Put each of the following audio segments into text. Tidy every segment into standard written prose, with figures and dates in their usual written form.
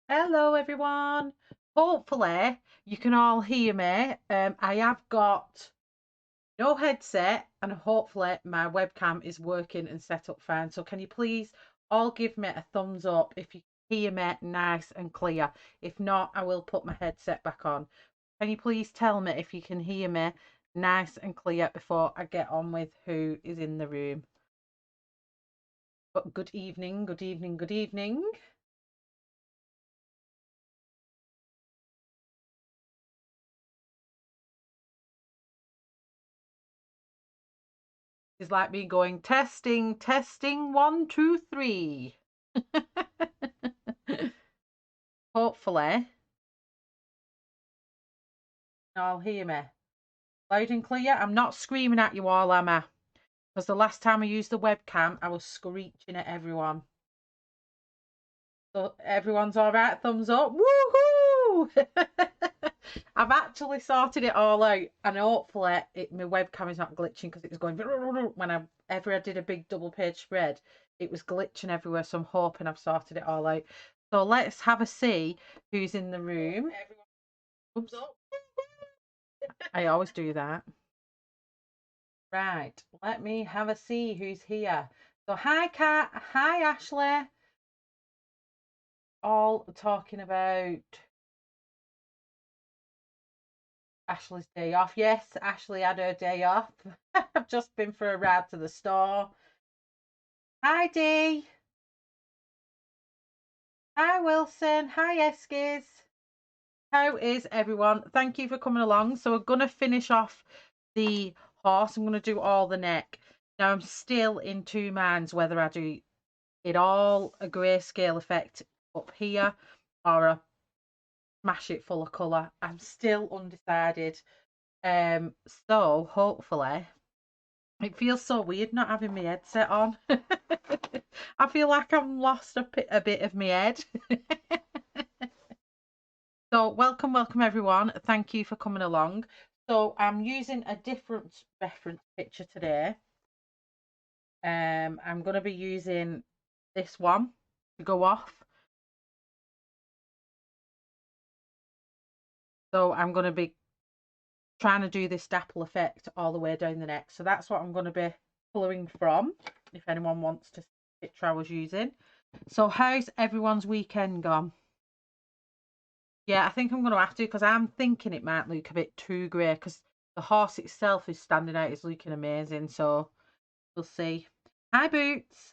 Hello everyone. Hopefully you can all hear me. I have got no headset and hopefully my webcam is working and set up fine. So can you please all give me a thumbs up if you can hear me nice and clear. If not, I will put my headset back on. Can you please tell me if you can hear me nice and clear before I get on with who is in the room? But good evening, good evening, good evening. It's like me going testing, testing, one, two, three. Hopefully, y'all hear me loud and clear. I'm not screaming at you all, am I? Because the last time I used the webcam, I was screeching at everyone. So everyone's all right. Thumbs up. Woohoo! I've actually sorted it all out, and hopefully, my webcam is not glitching because it was going whenever I did a big double page spread. It was glitching everywhere, so I'm hoping I've sorted it all out. So let's have a see who's in the room. Oops, I always do that. Right, let me have a see who's here. So hi Kat, hi Ashley. All talking about Ashley's day off. Yes, Ashley had her day off. I've just been for a ride to the store. Hi Dee. Hi Wilson. Hi Eskies. How is everyone? Thank you for coming along. So we're gonna finish off the horse. I'm gonna do all the neck. Now I'm still in two minds whether I do it all a grayscale effect up here or a smash it full of colour. I'm still undecided. So hopefully it feels so weird not having my headset on. I feel like I'm lost a bit of my head. So welcome everyone. Thank you for coming along. So I'm using a different reference picture today. I'm going to be using this one to go off. So I'm going to be trying to do this dapple effect all the way down the neck. So that's what I'm going to be colouring from, if anyone wants to see the picture I was using. So how's everyone's weekend gone? Yeah, I think I'm going to have to because I'm thinking it might look a bit too grey because the horse itself is standing out. It's looking amazing. So we'll see. Hi, Boots.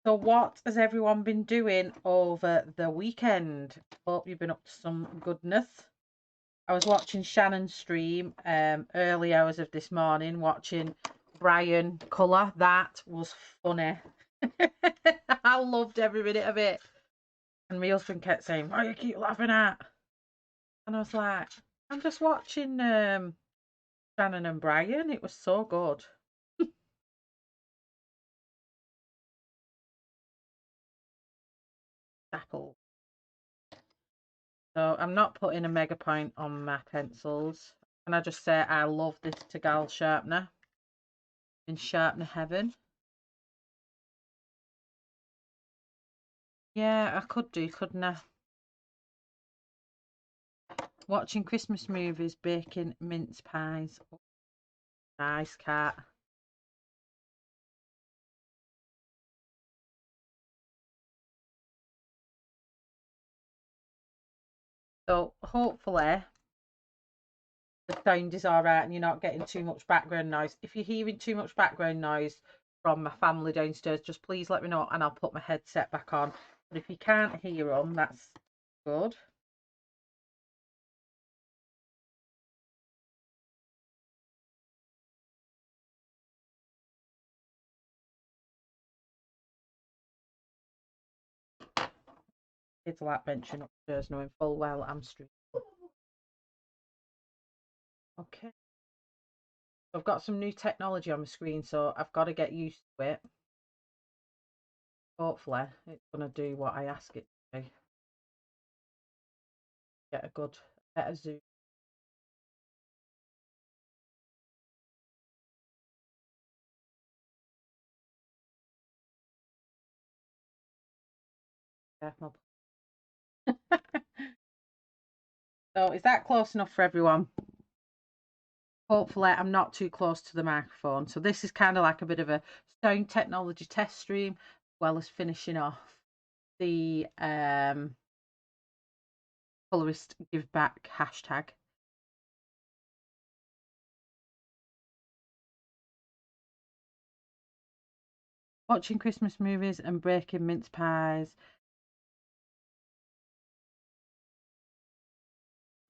So what has everyone been doing over the weekend? Hope you've been up to some goodness. I was watching Shannon stream early hours of this morning, watching Brian colour. That was funny. I loved every minute of it. And my husband kept saying, "Why you keep laughing at?" And I was like, "I'm just watching Shannon and Brian. It was so good." Apple. So I'm not putting a mega point on my pencils. Can I just say I love this Tagal sharpener in sharpener heaven? Yeah, I could do, couldn't I? Watching Christmas movies, baking mince pies. Oh, nice cat. So hopefully the sound is all right and you're not getting too much background noise. If you're hearing too much background noise from my family downstairs, just please let me know and I'll put my headset back on. But if you can't hear them, that's good. Kids like benching upstairs knowing full well I'm streaming. Okay. I've got some new technology on my screen, so I've got to get used to it. Hopefully, it's going to do what I ask it to do. Get a good, better zoom. So is that close enough for everyone? Hopefully I'm not too close to the microphone. So this is kind of like a bit of a sound technology test stream, as well as finishing off the Colorist Give Back hashtag. Watching Christmas movies and breaking mince pies.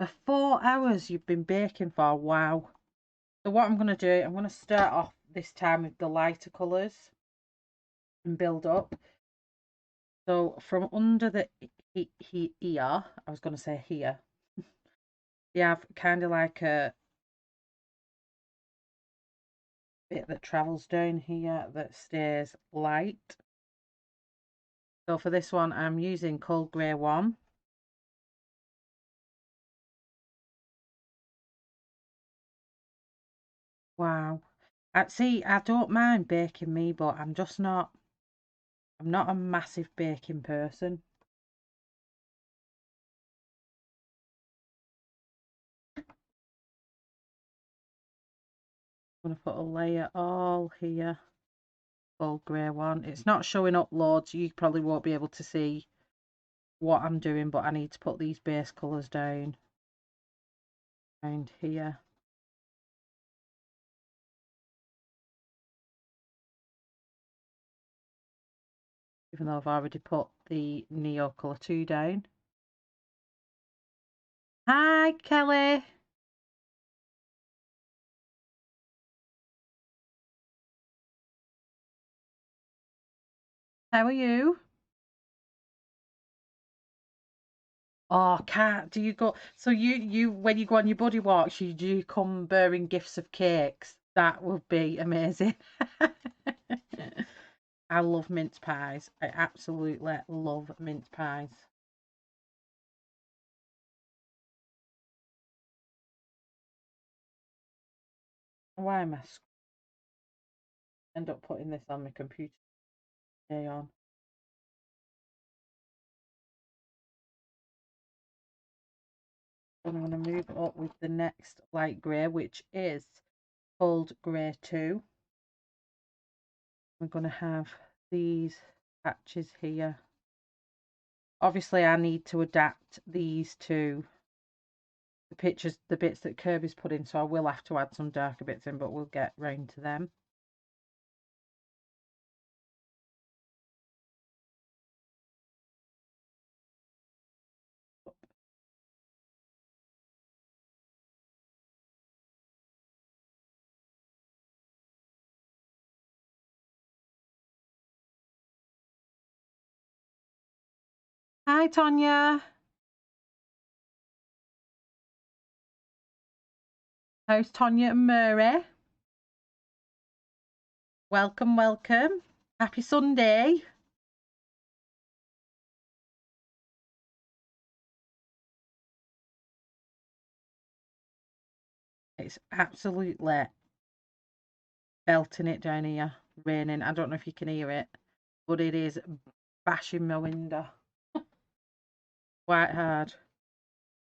The 4 hours you've been baking for, wow. So what I'm going to do, I'm going to start off this time with the lighter colours and build up. So from under the ear, I was going to say here, you have kind of like a bit that travels down here that stays light. So for this one, I'm using Cold Grey 1. Wow. See, I don't mind baking me, but I'm not a massive baking person. I'm going to put a layer all here. Gold grey one. It's not showing up loads. You probably won't be able to see what I'm doing, but I need to put these base colours down around here. Even though I've already put the Neo Colour 2 down. Hi, Kelly. How are you? Oh, cat, do you go? So you when you go on your buddy walks, you do come bearing gifts of cakes? That would be amazing. I love mince pies. I absolutely love mince pies. Why am I end up putting this on my computer today on? And I'm going to move up with the next light grey, which is Cold Grey 2. We're going to have these patches here. Obviously, I need to adapt these to the pictures, the bits that Kirby's put in, so I will have to add some darker bits in, but we'll get round to them. Hi, Tonya. How's Tonya and Murray? Welcome, welcome. Happy Sunday. It's absolutely belting it down here, raining. I don't know if you can hear it, but it is bashing my window quite hard.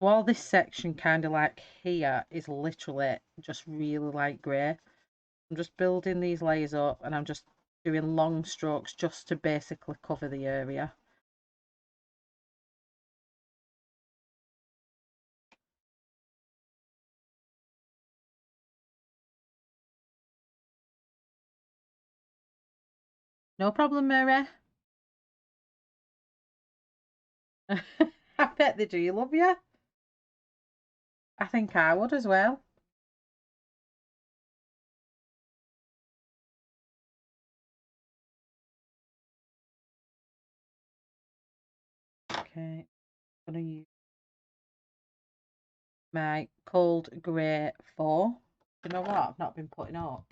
So all this section kind of like here is literally just really light grey. I'm just building these layers up and I'm just doing long strokes just to basically cover the area. No problem, Mary. I bet they do love you. I think I would as well. Okay, I'm gonna use my Cold Grey 4. You know what? I've not been putting up.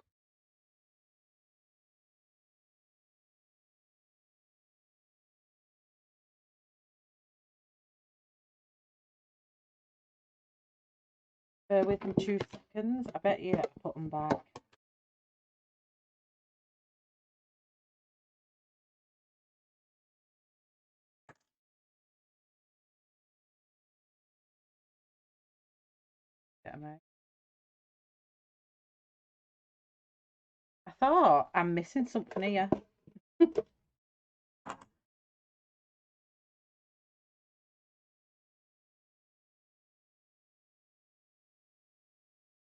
Bear with me 2 seconds. I bet you have to put them back. get them out. I thought I'm missing something here.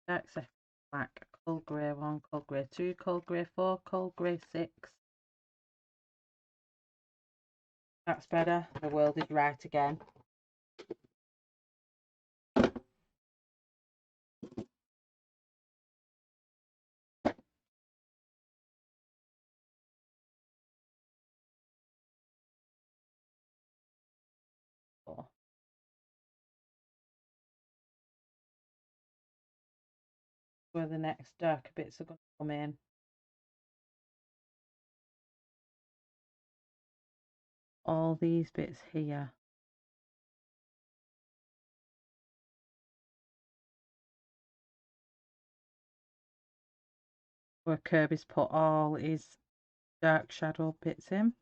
That's a black, cold grey 1, cold grey 2, cold grey 4, cold grey 6. That's better. The world is right again. Oh. Where the next darker bits are going to come in. All these bits here. Where Kirby's put all his dark shadow bits in.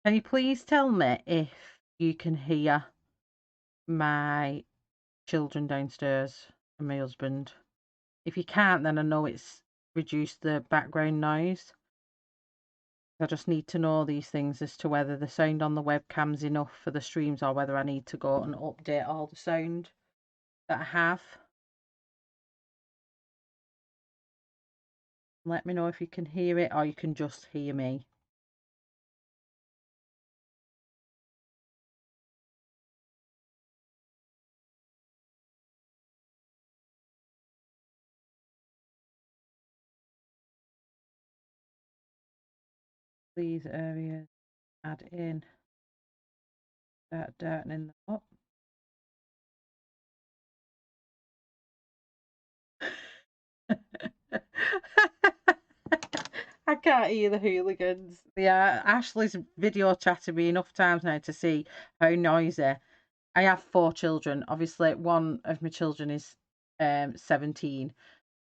Can you please tell me if you can hear my children downstairs and my husband? If you can't, then I know it's reduced the background noise. I just need to know these things as to whether the sound on the webcam's enough for the streams or whether I need to go and update all the sound that I have. Let me know if you can hear it or you can just hear me. These areas, add in, start darkening them up. I can't hear the hooligans. Yeah, Ashley's video chatted me enough times now to see how noisy. I have 4 children. Obviously, one of my children is 17,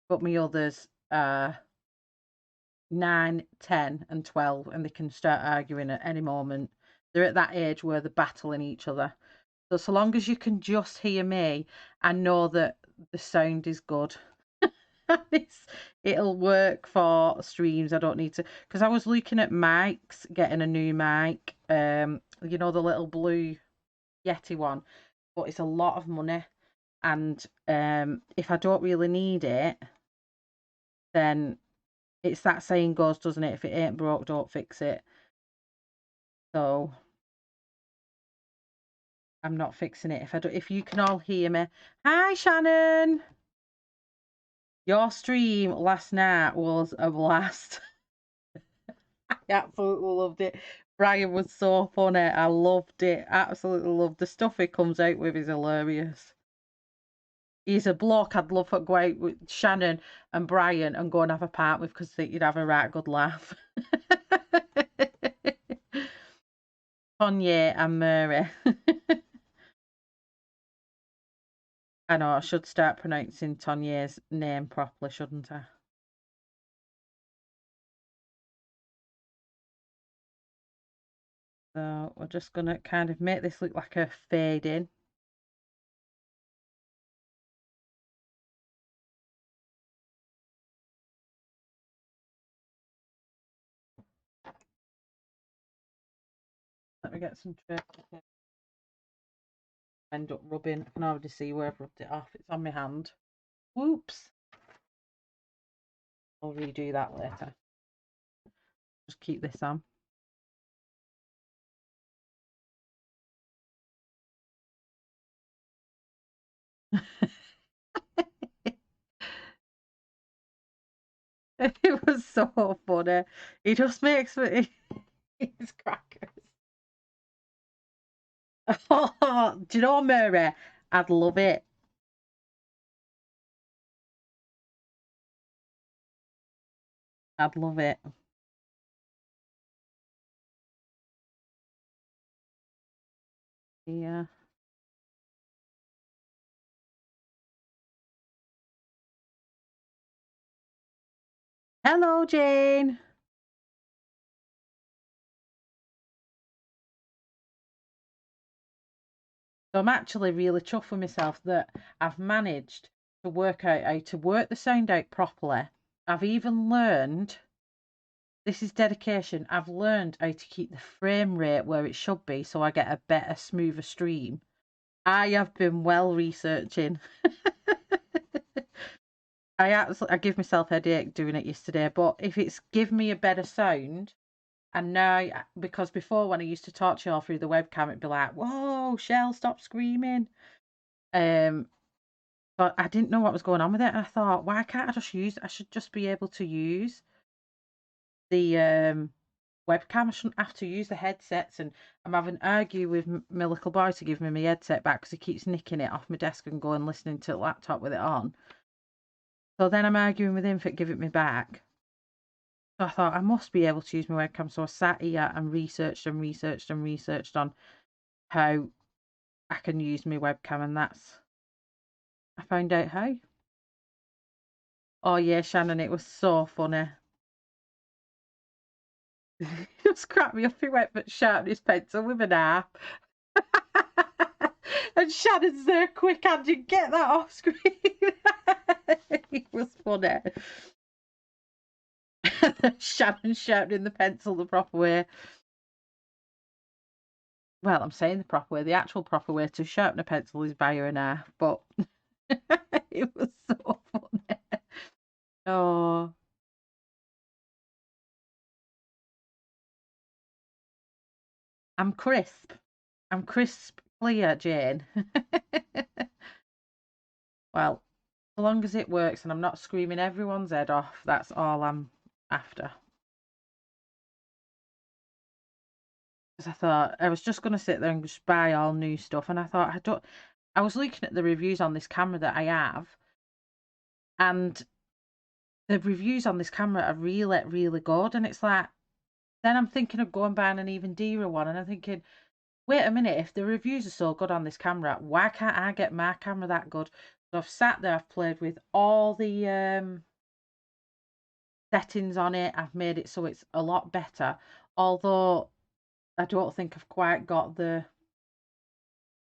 but my others are 9, 10, and 12, and they can start arguing at any moment. They're at that age where they're battling each other. So long as you can just hear me and know that the sound is good. It'll work for streams. I don't need to, because I was looking at mics, getting a new mic, you know, the little blue Yeti one, but it's a lot of money, and if I don't really need it, then it's that saying goes, doesn't it? If it ain't broke, don't fix it. So I'm not fixing it. If you can all hear me. Hi, Shannon. Your stream last night was a blast. I absolutely loved it. Brian was so funny. I loved it. Absolutely loved the stuff he comes out with is hilarious. He's a bloke I'd love to go out with Shannon and Brian and go and have a part with because I think you'd have a right good laugh. Tonya and Mary. I know I should start pronouncing Tonya's name properly, shouldn't I? So we're just going to kind of make this look like a fade in. Let me get some trace. End up rubbing. I can already see where I've rubbed it off. It's on my hand. Whoops. I'll redo that later. Just keep this on. It was so funny. He just makes me. He's crackers. Oh, do you know, Mary? I'd love it. I'd love it. Yeah. Hello, Jane. So I'm actually really chuffed with myself that I've managed to work out how to work the sound out properly. I've even learned, this is dedication, I've learned how to keep the frame rate where it should be so I get a better, smoother stream. I have been well researching. I give myself a headache doing it yesterday, but if it's give me a better sound, and now, because before when I used to talk to y'all through the webcam, it'd be like, whoa, Shell, stop screaming. But I didn't know what was going on with it. And I thought, why can't I just I should just be able to use the webcam. I shouldn't have to use the headsets. And I'm having to argue with my little boy to give me my headset back because he keeps nicking it off my desk and going listening to the laptop with it on. So then I'm arguing with him for giving it me back. So I thought I must be able to use my webcam. So I sat here and researched and researched and researched on how I can use my webcam, and I found out how. Oh yeah, Shannon, it was so funny. He just cracked me up. He went but sharpened his pencil with an knife. And Shannon's there quick handed, get that off screen. It was funny. Shannon sharpening the pencil the proper way. Well, I'm saying the proper way. The actual proper way to sharpen a pencil is by a knife, but it was so funny. Oh, I'm crisp. I'm crisp clear, Jane. Well, as long as it works and I'm not screaming everyone's head off, that's all I'm after. Because I thought I was just going to sit there and just buy all new stuff, and I thought I was looking at the reviews on this camera that I have, and the reviews on this camera are really, really good. And it's like, then I'm thinking of going buying an even dearer one, and I'm thinking, wait a minute, if the reviews are so good on this camera, why can't I get my camera that good? So I've sat there, I've played with all the settings on it, I've made it so it's a lot better, although I don't think I've quite got the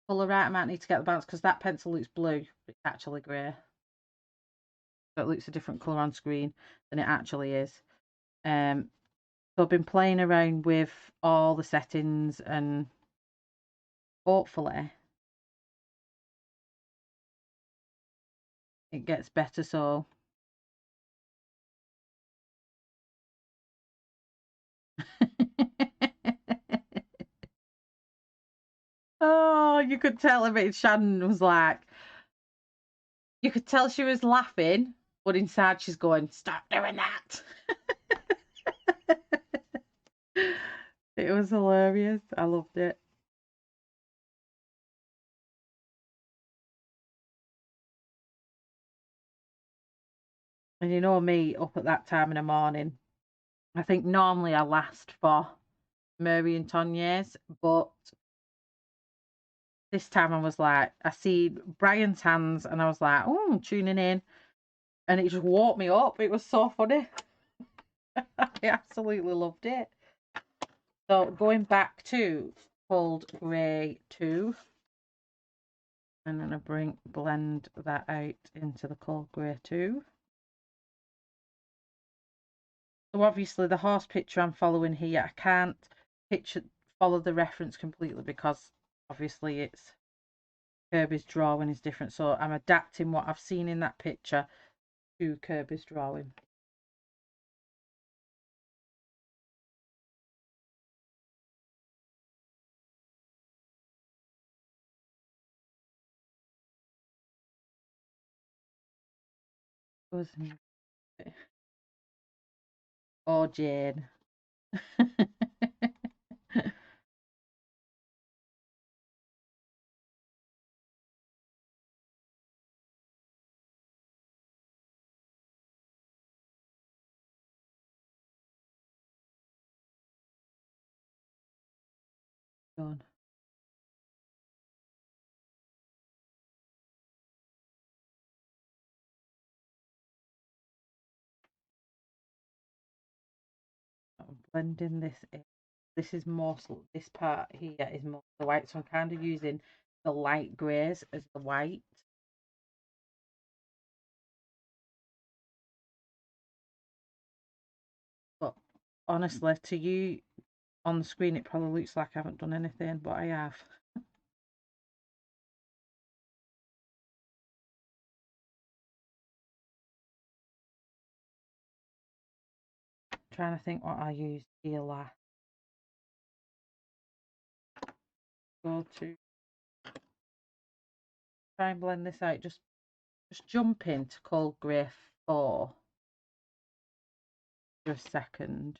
colour right. I might need to get the balance because that pencil looks blue, but it's actually grey. So it looks a different colour on screen than it actually is. So I've been playing around with all the settings, and hopefully it gets better. So oh, you could tell a bit. Shannon was like, you could tell she was laughing, but inside she's going, stop doing that. It was hilarious. I loved it. And you know me, up at that time in the morning, I think normally I last for Murray and Tanya's, but this time I was like, I see Brian's hands and I was like, oh, I'm tuning in. And it just woke me up. It was so funny. I absolutely loved it. So going back to Cold Grey 2. And then I blend that out into the Cold Grey 2. So obviously the horse picture I'm following here, I can't follow the reference completely because obviously it's Kirby's drawing is different. So I'm adapting what I've seen in that picture to Kirby's drawing. Oh, Jane. Done. I'm blending this in. This is more, this part here is more the white, so I'm kind of using the light greys as the white. But honestly, to you on the screen, it probably looks like I haven't done anything, but I have. Trying to think what I used here last. Go to try and blend this out. Just jump into cold grey 4 for a second.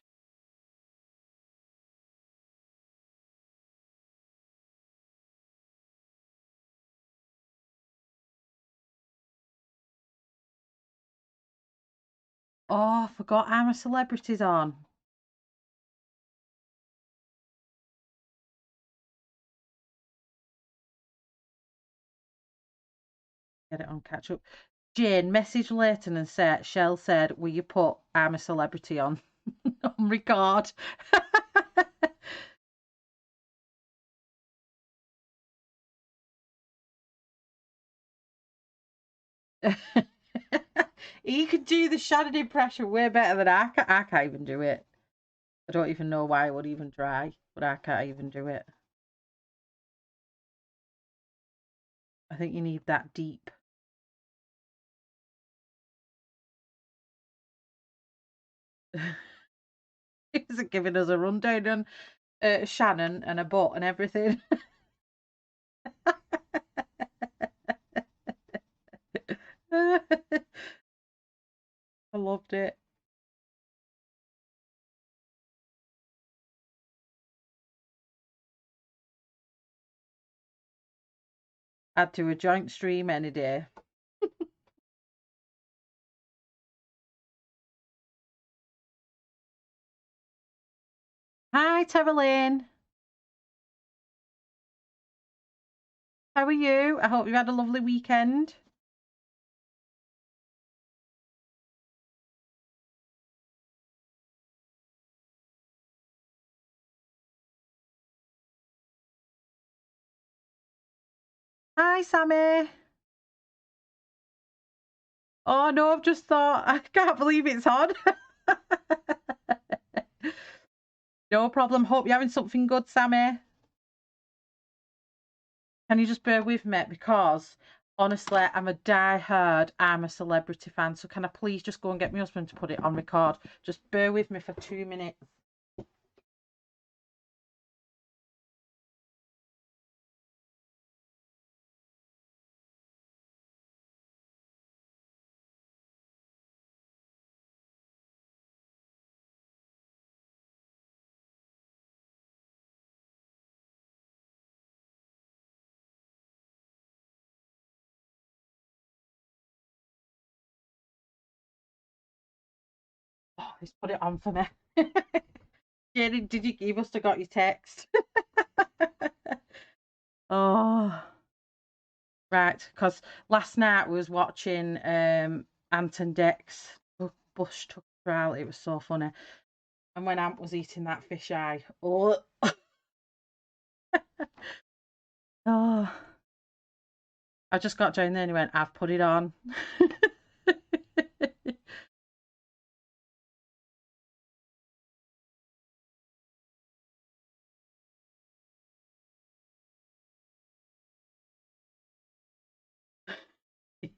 Oh, I forgot I'm a Celebrity's on. Get it on catch up. Jane messaged Leighton and said, Shell said, will you put I'm a Celebrity on on record? He could do the Shannon impression way better than I can't even do it. I don't even know why I would even try, but I can't even do it. I think you need that deep. He's giving us a rundown on Shannon and a butt and everything. I loved it. I'd do a joint stream any day. Hi, Tara Lynn. How are you? I hope you had a lovely weekend. Hi, Sammy. Oh no, I've just thought I can't believe it's on. No problem. Hope you're having something good, Sammy. Can you just bear with me? Because honestly, I'm a die-hard I'm a Celebrity fan. So can I please just go and get my husband to put it on record? Just bear with me for 2 minutes. Oh, he's put it on for me. Jenny, you must have got your text. Oh, right. Because last night we was watching Ant and Dec's Bush Tucker trial. It was so funny. And when Ant was eating that fish eye, oh, oh, I just got down there and he went, I've put it on.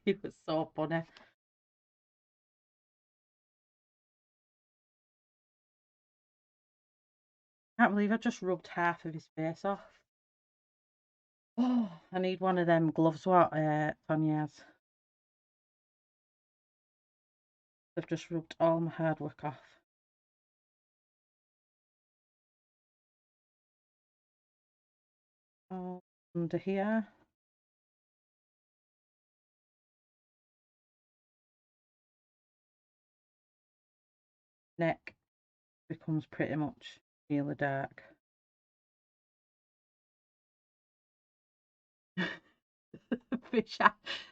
It was so funny. Can't believe I just rubbed half of his face off. Oh, I need one of them gloves. What Tanya has. They've just rubbed all my hard work off. Oh, under here. Neck becomes pretty much really dark.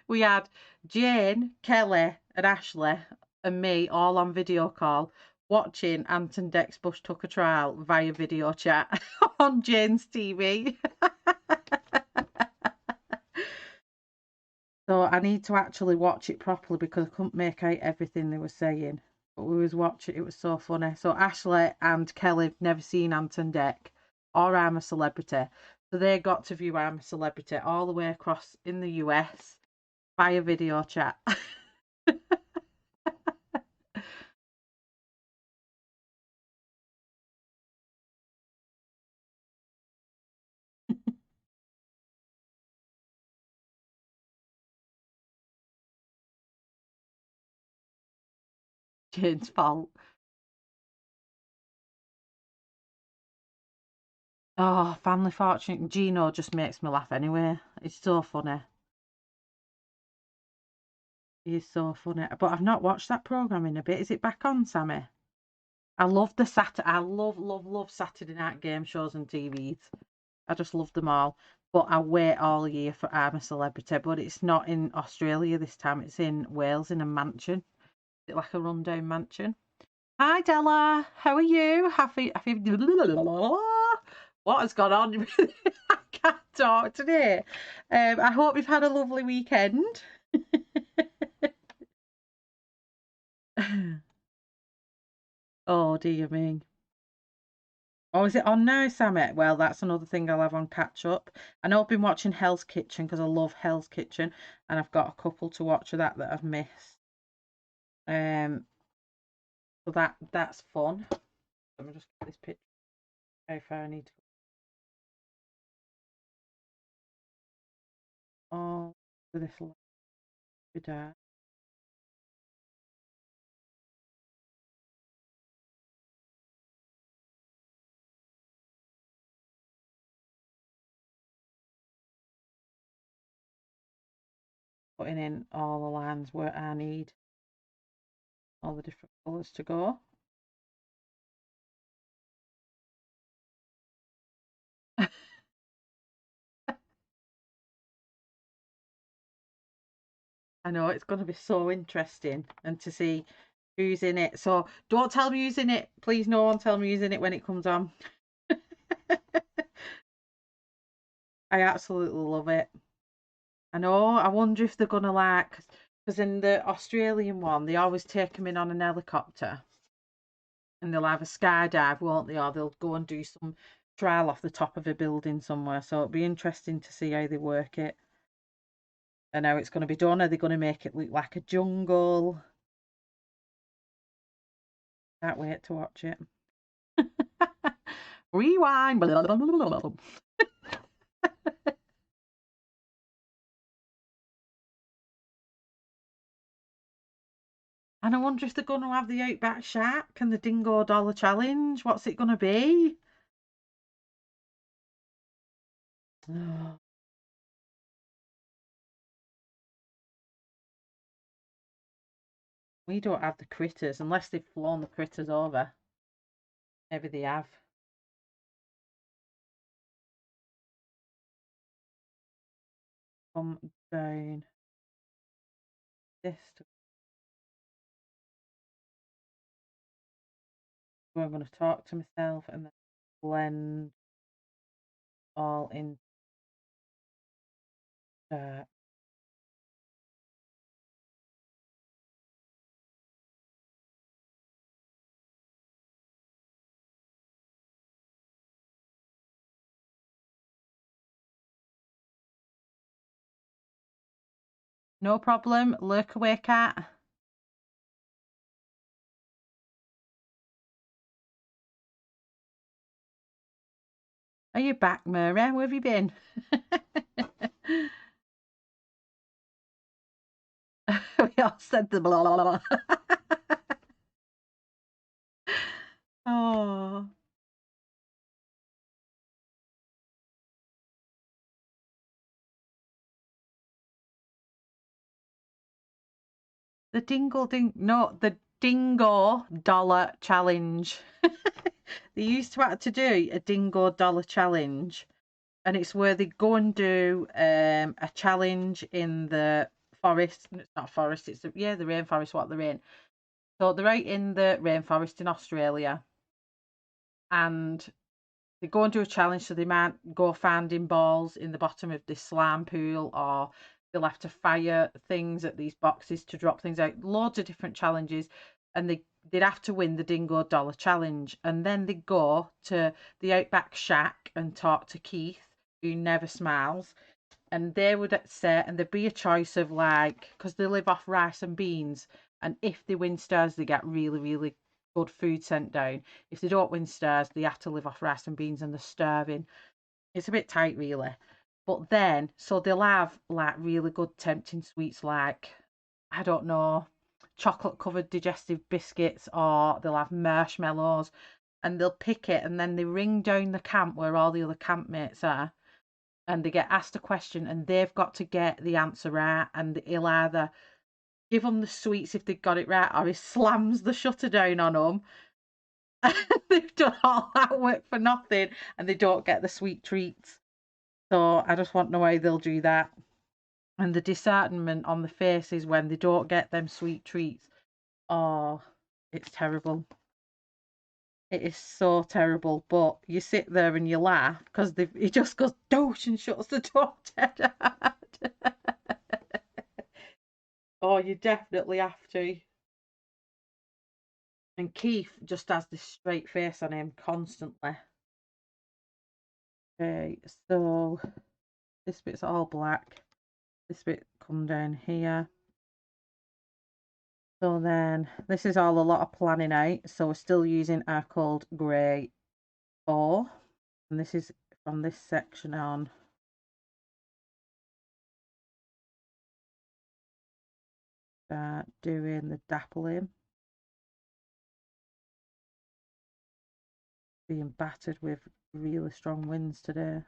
We had Jane, Kelly, and Ashley and me all on video call watching Ant and Dec's Bush Tucker trial via video chat on Jane's TV. So I need to actually watch it properly because I couldn't make out everything they were saying. But we was watching it was so funny. So Ashley and Kelly have never seen Ant and Dec or I'm a Celebrity. So they got to view I'm a Celebrity all the way across in the US via video chat. Jane's fault. Oh, Family Fortune. Gino just makes me laugh anyway. It's so funny. He's so funny. But I've not watched that programme in a bit. Is it back on, Sammy? I love the I love Saturday night game shows and TVs. I just love them all. But I wait all year for I'm a Celebrity. But it's not in Australia this time. It's in Wales in a mansion. It's like a rundown mansion. Hi Della, how are you? Happy. What has gone on? I can't talk today. I hope you've had a lovely weekend. Oh dear me. Oh, is it on now, Sammy? Well, that's another thing I'll have on catch up. I know I've been watching Hell's Kitchen because I love Hell's Kitchen, and I've got a couple to watch of that I've missed. Um, so that's fun. Let me just get this picture. How far I need to go. Oh, for this little putting in all the lines where I need all the different colours to go. I know it's going to be so interesting and to see who's in it. So don't tell me who's in it. Please, no one tell me who's in it when it comes on. I absolutely love it. I know. I wonder if they're going to because in the Australian one, they always take them in on an helicopter and they'll have a skydive, won't they? Or they'll go and do some trial off the top of a building somewhere. So it'll be interesting to see how they work it and how it's going to be done. Are they going to make it look like a jungle? Can't wait to watch it. Rewind. And I wonder if they're going to have the Outback Shack and the Dingo Dollar Challenge. What's it going to be? We don't have the critters unless they've flown the critters over. Maybe they have. Come down this. I'm going to talk to myself and then blend all in. No problem. Lurk away, cat. Are you back, Murray? Where have you been? We all said the blah blah blah. Oh, the the dingo dollar challenge. They used to have to do a dingo dollar challenge, and it's where they go and do a challenge in the forest. It's not forest. It's the rainforest. What they're in. So they're out in the rainforest in Australia, and they go and do a challenge. So they might go finding balls in the bottom of this slime pool, or they'll have to fire things at these boxes to drop things out. Loads of different challenges, and they'd have to win the Dingo Dollar Challenge. And then they'd go to the Outback Shack and talk to Keith, who never smiles. And they would say, and there'd be a choice of like, because they live off rice and beans, and if they win stars, they get really, really good food sent down. If they don't win stars, they have to live off rice and beans and they're starving. It's a bit tight, really. But then, so they'll have like really good tempting sweets like, I don't know, chocolate covered digestive biscuits, or they'll have marshmallows, and they'll pick it and then they ring down the camp where all the other campmates are, and they get asked a question and they've got to get the answer right, and he'll either give them the sweets if they've got it right, or he slams the shutter down on them. They've done all that work for nothing and they don't get the sweet treats. So I just want to know how they'll do that. And the disheartenment on the faces when they don't get them sweet treats. Oh, it's terrible. It is so terrible. But you sit there and you laugh because he just goes dosh and shuts the door dead hard. Oh, you definitely have to. And Keith just has this straight face on him constantly. Okay, so this bit's all black. This bit come down here. So then this is all a lot of planning out. So we're still using our cold grey 4. And this is from this section on. Start doing the dappling. Being battered with really strong winds today.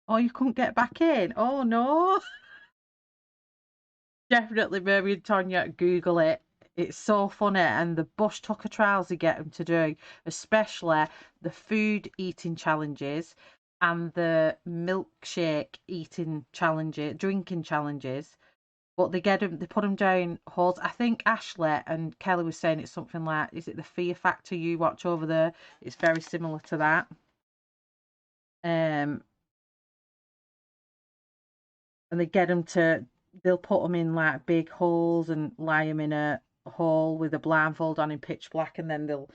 Oh, you couldn't get back in? Oh no. Definitely, Mary and Tonya, Google it. It's so funny, and the bush tucker trials they get them to do, especially the food eating challenges and the milkshake eating challenges, drinking challenges. But they put them down holes. I think Ashley and Kelly was saying it's something like, is it the Fear Factor you watch over there? It's very similar to that. Um, and they get them to, they'll put them in like big holes and lie them in a hole with a blindfold on in pitch black, and then they'll,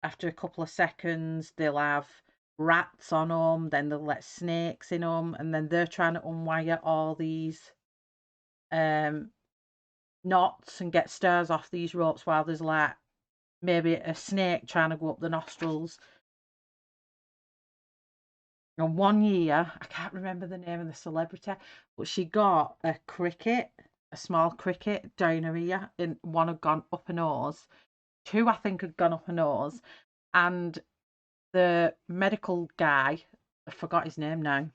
after a couple of seconds, they'll have rats on them, then they'll let snakes in them, and then they're trying to unwire all these um knots and get stairs off these ropes while there's like maybe a snake trying to go up the nostrils. And one year, I can't remember the name of the celebrity, but she got a cricket, a small cricket down her ear, and one had gone up her nose. Two, I think, had gone up her nose. And the medical guy, I forgot his name now,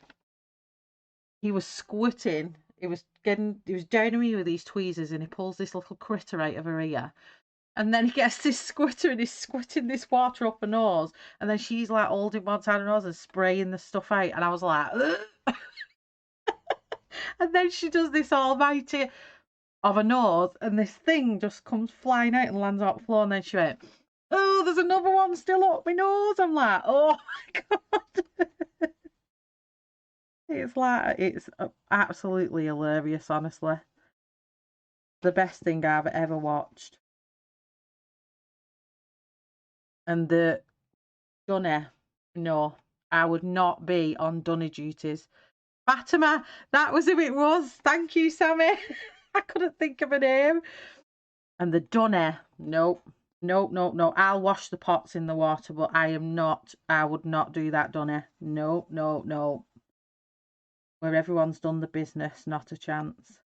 he was squirting. He was down her ear with these tweezers, and he pulls this little critter out of her ear. And then he gets this squitter and he's squirting this water up her nose. And then she's like holding one side of her nose and spraying the stuff out. And I was like, ugh. And then she does this almighty of her nose, and this thing just comes flying out and lands on the floor. And then she went, oh, there's another one still up my nose. I'm like, oh my God. It's absolutely hilarious, honestly. The best thing I've ever watched. And the Dunny, no, I would not be on Dunny duties. Fatima, that was who it was. Thank you, Sammy. I couldn't think of a name. And the Dunny, nope. Nope, nope, no. I'll wash the pots in the water, but I would not do that, Dunny. Nope, nope, nope. Where everyone's done the business, not a chance.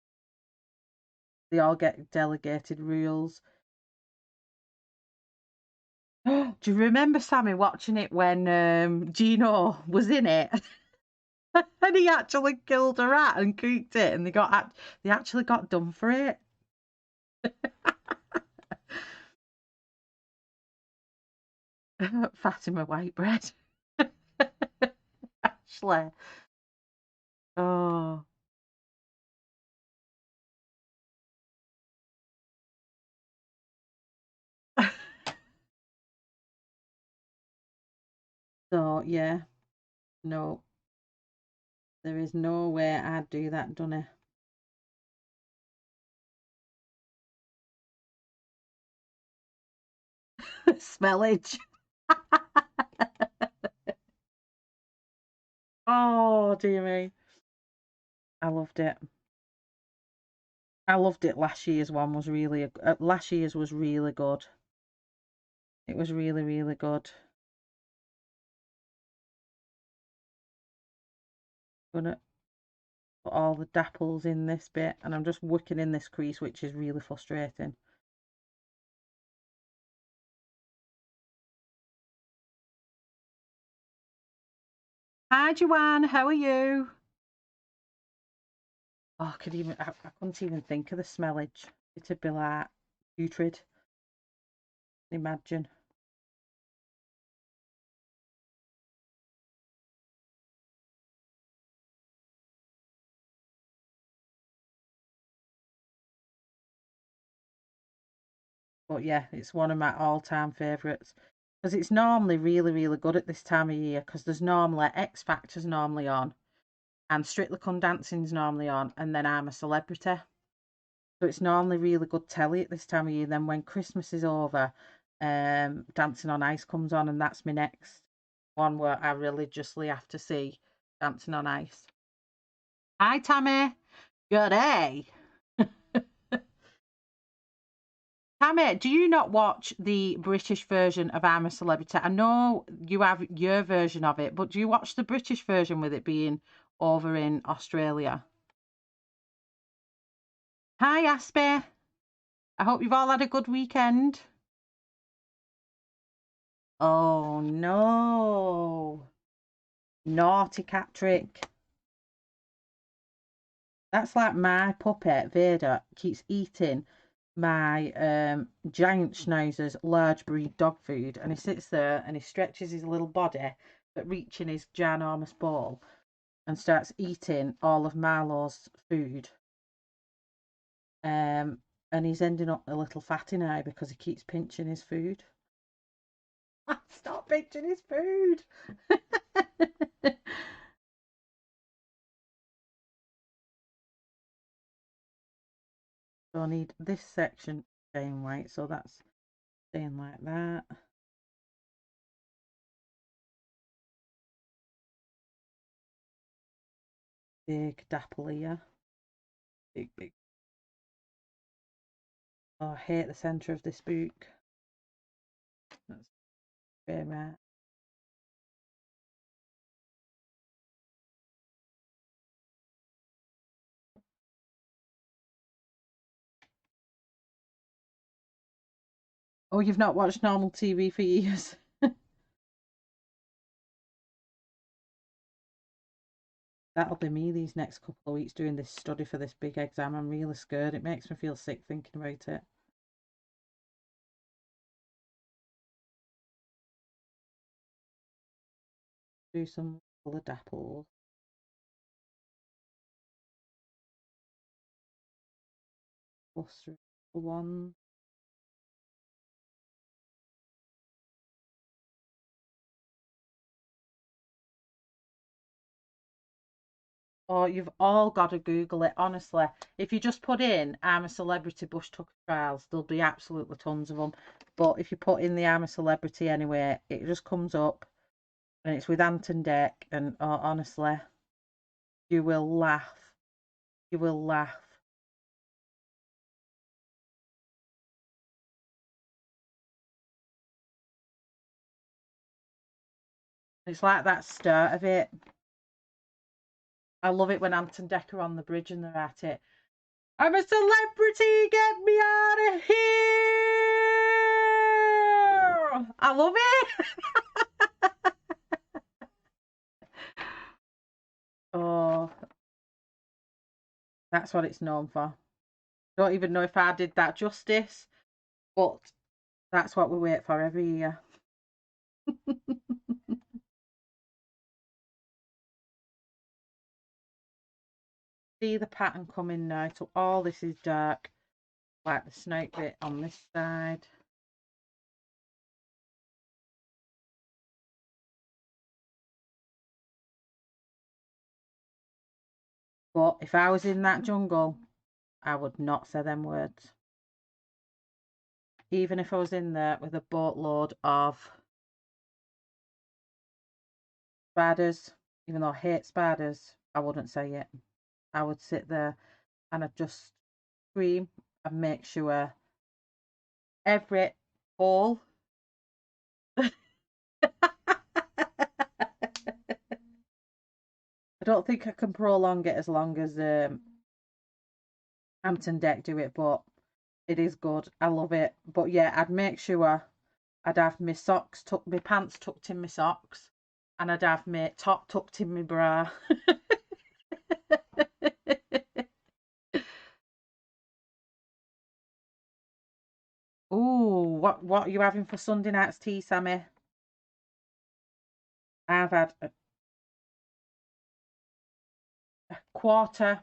They all get delegated rules. Do you remember Sammy watching it when Gino was in it? And he actually killed a rat and cooked it, and they actually got done for it. Fatima Whitebread. Ashley. Oh, So yeah, no, there is no way I'd do that, Dunny. Smellage. Oh dear me. I loved it. I loved it. Last year's one was really last year's was really good. It was really, really good. Gonna put all the dapples in this bit, and I'm just wicking in this crease, which is really frustrating. Hi Joanne, how are you? Oh, I couldn't even think of the smellage. It'd be like putrid. Imagine. But yeah, it's one of my all-time favourites because it's normally really, really good at this time of year because there's normally X Factor's normally on and Strictly Come Dancing's normally on, and then I'm a Celebrity. So it's normally really good telly at this time of year. Then when Christmas is over, Dancing on Ice comes on, and that's my next one where I religiously have to see Dancing on Ice. Hi Tammy, good day. Tammy, do you not watch the British version of I'm a Celebrity? I know you have your version of it, but do you watch the British version with it being over in Australia? Hi Aspie, I hope you've all had a good weekend. Oh no. Naughty cat trick. That's like my puppet, Vader, keeps eating my giant schnauzer's large breed dog food, and he sits there and he stretches his little body but reaching his ginormous ball and starts eating all of Marlo's food. And he's ending up a little fatty now because he keeps pinching his food. Stop pinching his food. So I need this section staying white, so that's staying like that. Big dapple here. Big, big. Oh, I hate the centre of this book. That's very rare. Oh, you've not watched normal TV for years. That'll be me these next couple of weeks doing this study for this big exam. I'm really scared. It makes me feel sick thinking about it. Do some coloured apples. Cluster one. Oh, you've all got to Google it, honestly. If you just put in I'm a Celebrity Bush Tucker Trials, there'll be absolutely tons of them. But if you put in the I'm a Celebrity anyway, it just comes up and it's with Ant and Dec. And oh, honestly, you will laugh. You will laugh. It's like that start of it. I love it when Ant and Dec are on the bridge and they're at it. I'm a celebrity, get me out of here! I love it. Oh, that's what it's known for. Don't even know if I did that justice, but that's what we wait for every year. See the pattern coming now. So all this is dark, like the snout bit on this side. But if I was in that jungle, I would not say them words. Even if I was in there with a boatload of spiders, even though I hate spiders, I wouldn't say it. I would sit there and I'd just scream and make sure every hole. I don't think I can prolong it as long as Hampton Deck do it, but it is good. I love it. But yeah, I'd make sure I'd have my socks tucked, my pants tucked in my socks, and I'd have my top tucked in my bra. Ooh, what are you having for Sunday night's tea, Sammy? I've had a quarter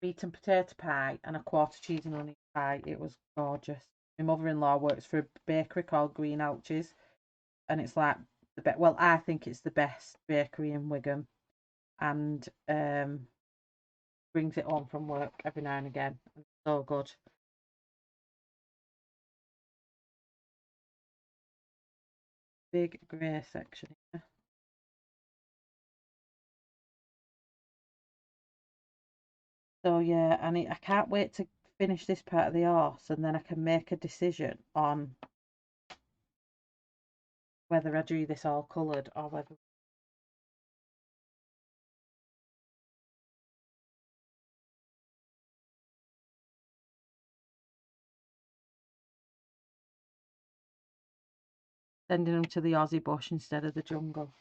meat and potato pie and a quarter cheese and onion pie. It was gorgeous. My mother-in-law works for a bakery called Green Ouches, and it's like the best. Well, I think it's the best bakery in Wigan, and brings it home from work every now and again. It's so good. Big grey section here. So yeah, and I can't wait to finish this part of the horse, and then I can make a decision on whether I do this all coloured or whether sending them to the Aussie bush instead of the jungle.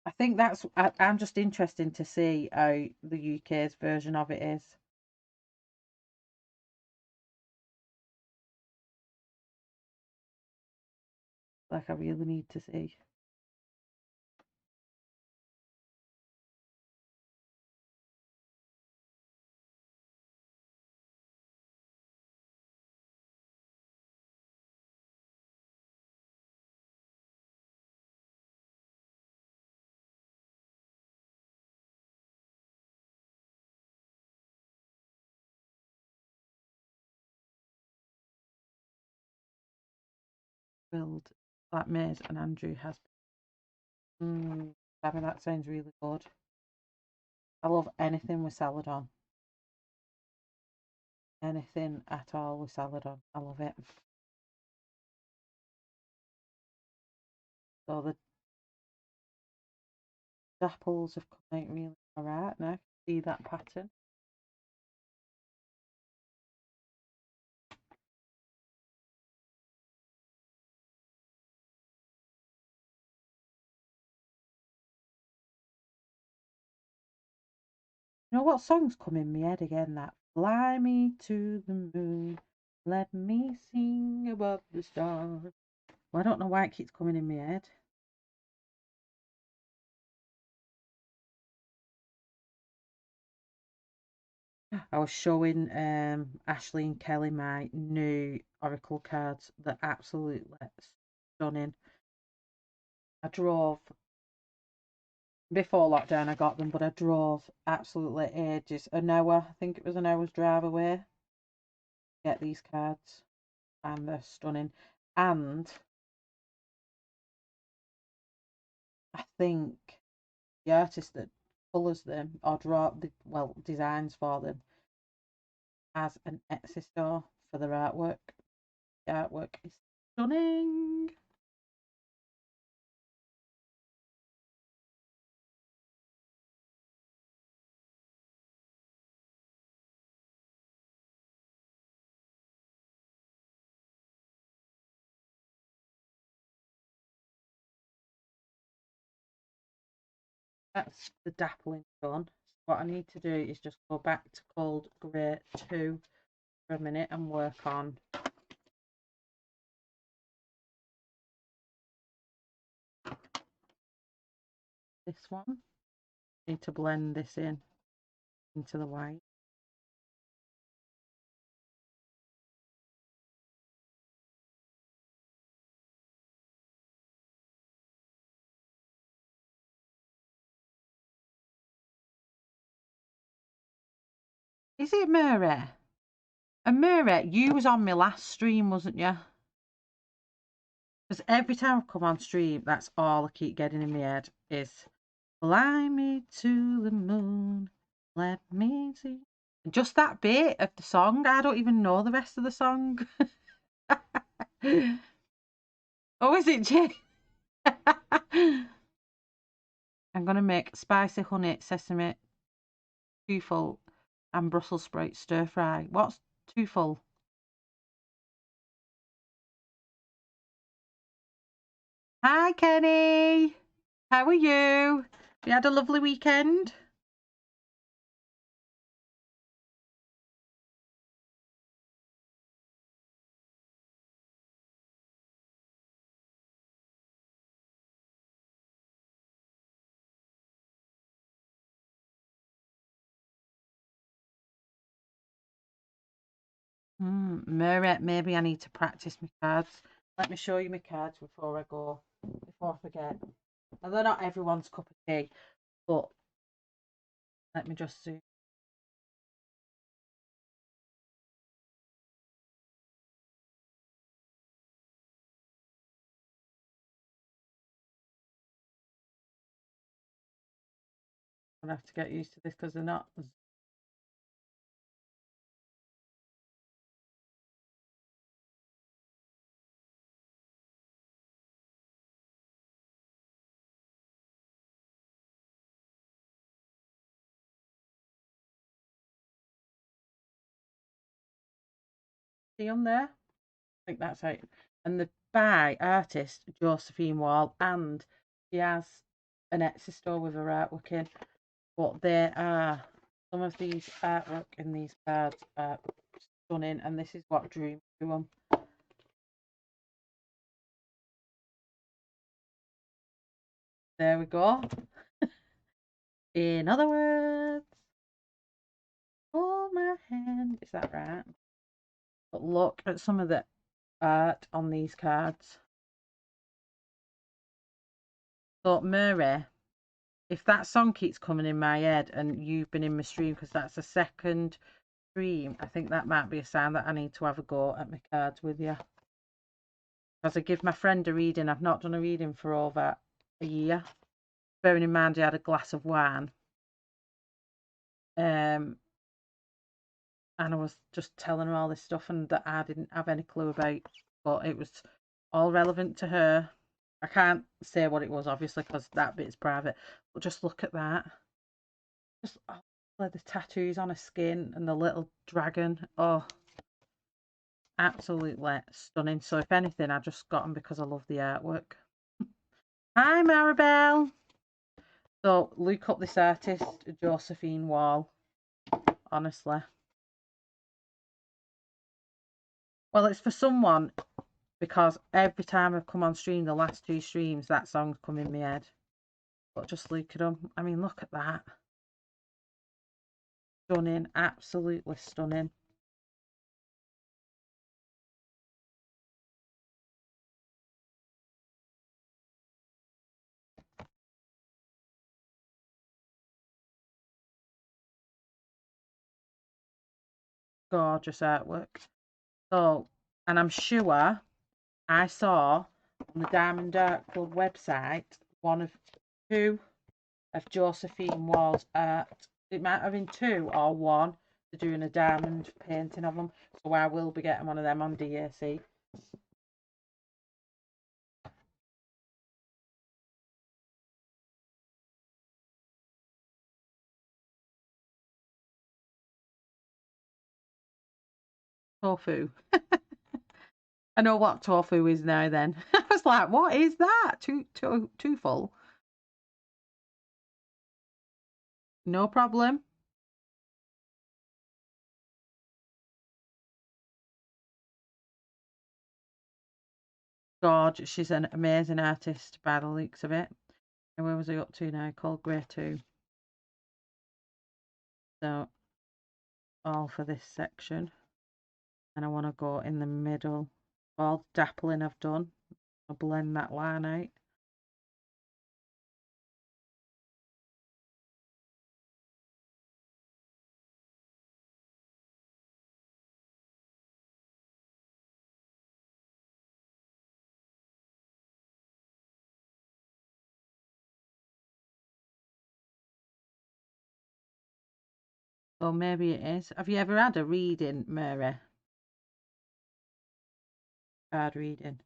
I think I'm just interested to see how the UK's version of it is. Like, I really need to see. Build that Maze and Andrew has. I mean, that sounds really good. I love anything with salad on. Anything at all with salad on. I love it. So the apples have come out really alright now. See that pattern? You know what song's come in my head again? That Fly Me to the Moon, Let Me Sing Above the Stars. Well, I don't know why it keeps coming in my head. I was showing Ashley and Kelly my new Oracle cards. They're absolutely stunning. I drove before lockdown, I got them, but I drove absolutely ages. An hour, I think it was an hour's drive away. To get these cards, and they're stunning. And I think the artist that colours them or designs for them has an Etsy store for their artwork. The artwork is stunning. That's the dappling done. What I need to do is just go back to Cold Grey 2 for a minute and work on this one. Need to blend this in into the white. Is it Murray? And Murray, you was on my last stream, wasn't you? Because every time I come on stream, that's all I keep getting in my head is fly me to the moon, let me see. Just that bit of the song. I don't even know the rest of the song. Oh, is it, Jay? I'm going to make spicy honey, sesame, truffle, and Brussels sprout stir fry. What's truffle? Hi, Kenny. How are you? You had a lovely weekend? Maybe I need to practice my cards. Let me show you my cards before I go, before I forget. And they're not everyone's cup of tea, but let me just see. I'm gonna have to get used to this because they're not. See on there? I think that's it. And the by artist Josephine Wall, and she has an Etsy store with her artwork in. But there are some of these artwork in these cards are stunning, and this is what drew me to them. There we go. In other words, hold my hand. Is that right? But look at some of the art on these cards. So Murray, if that song keeps coming in my head and you've been in my stream, because that's the second stream, I think that might be a sign that I need to have a go at my cards with you. Because I give my friend a reading. I've not done a reading for over a year. Bearing in mind I had a glass of wine. And I was just telling her all this stuff and that I didn't have any clue about. But it was all relevant to her. I can't say what it was, obviously, because that bit's private. But just look at that. Just like the tattoos on her skin and the little dragon. Oh, absolutely stunning. So if anything, I just got them because I love the artwork. Hi, Maribel. So look up this artist, Josephine Wall. Honestly. Well, it's for someone because every time I've come on stream, the last two streams, that song's come in my head. But just look at them. I mean, look at that. Stunning. Absolutely stunning. Gorgeous artwork. So, and I'm sure I saw on the Diamond Dark Club website one of two of Josephine Wall's art. It might have been two or one. They're doing a diamond painting of them. So I will be getting one of them on DAC. Tofu. I know what tofu is now then. I was like, what is that? Too full. No problem. Gorge, she's an amazing artist by the looks of it. And where was I up to now? Called Grey 2. So, all for this section. And I want to go in the middle. All the dappling I've done. I'll blend that line out. So maybe it is. Have you ever had a reading, Mary? Card reading.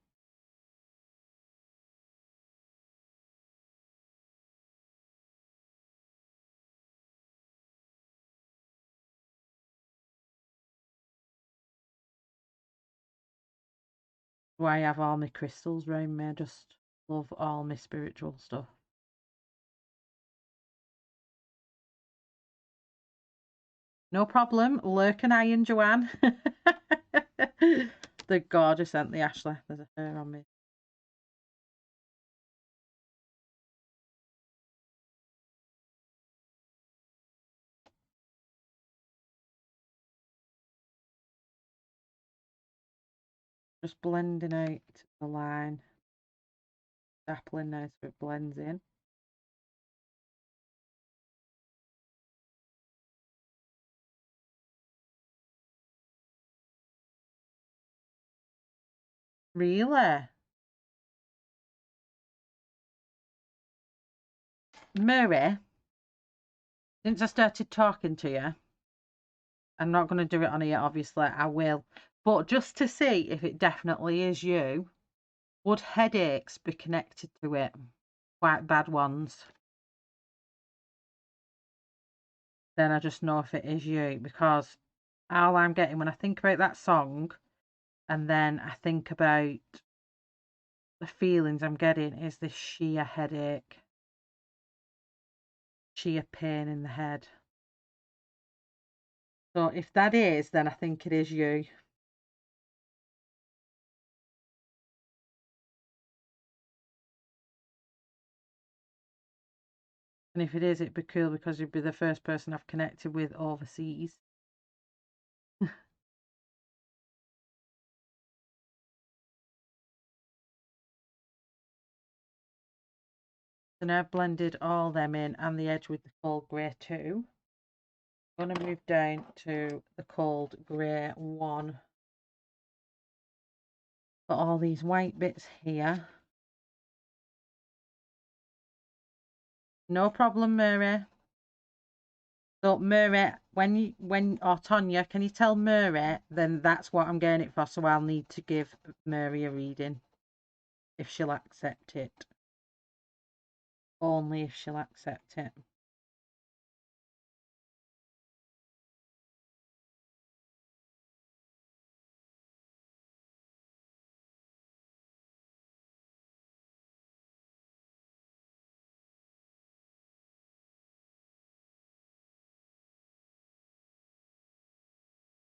Why I have all my crystals round me. I just love all my spiritual stuff. No problem. Lurk and I and Joanne. They're gorgeous, aren't they, Ashley? There's a hair on me. Just blending out the line. Dappling now so it blends in. Really? Mary, since I started talking to you, I'm not going to do it on here, obviously, I will. But just to see if it definitely is you, would headaches be connected to it? Quite bad ones. Then I just know if it is you, because all I'm getting when I think about that song and then I think about the feelings I'm getting is this sheer headache, sheer pain in the head. So if that is, then I think it is you. And if it is, it'd be cool because you'd be the first person I've connected with overseas. So now I've blended all them in and the edge with the cold grey too. I'm going to move down to the cold grey one. Got all these white bits here. No problem, Mary. So Mary, or Tonya, can you tell Mary? Then that's what I'm getting it for. So I'll need to give Mary a reading if she'll accept it. Only if she'll accept it.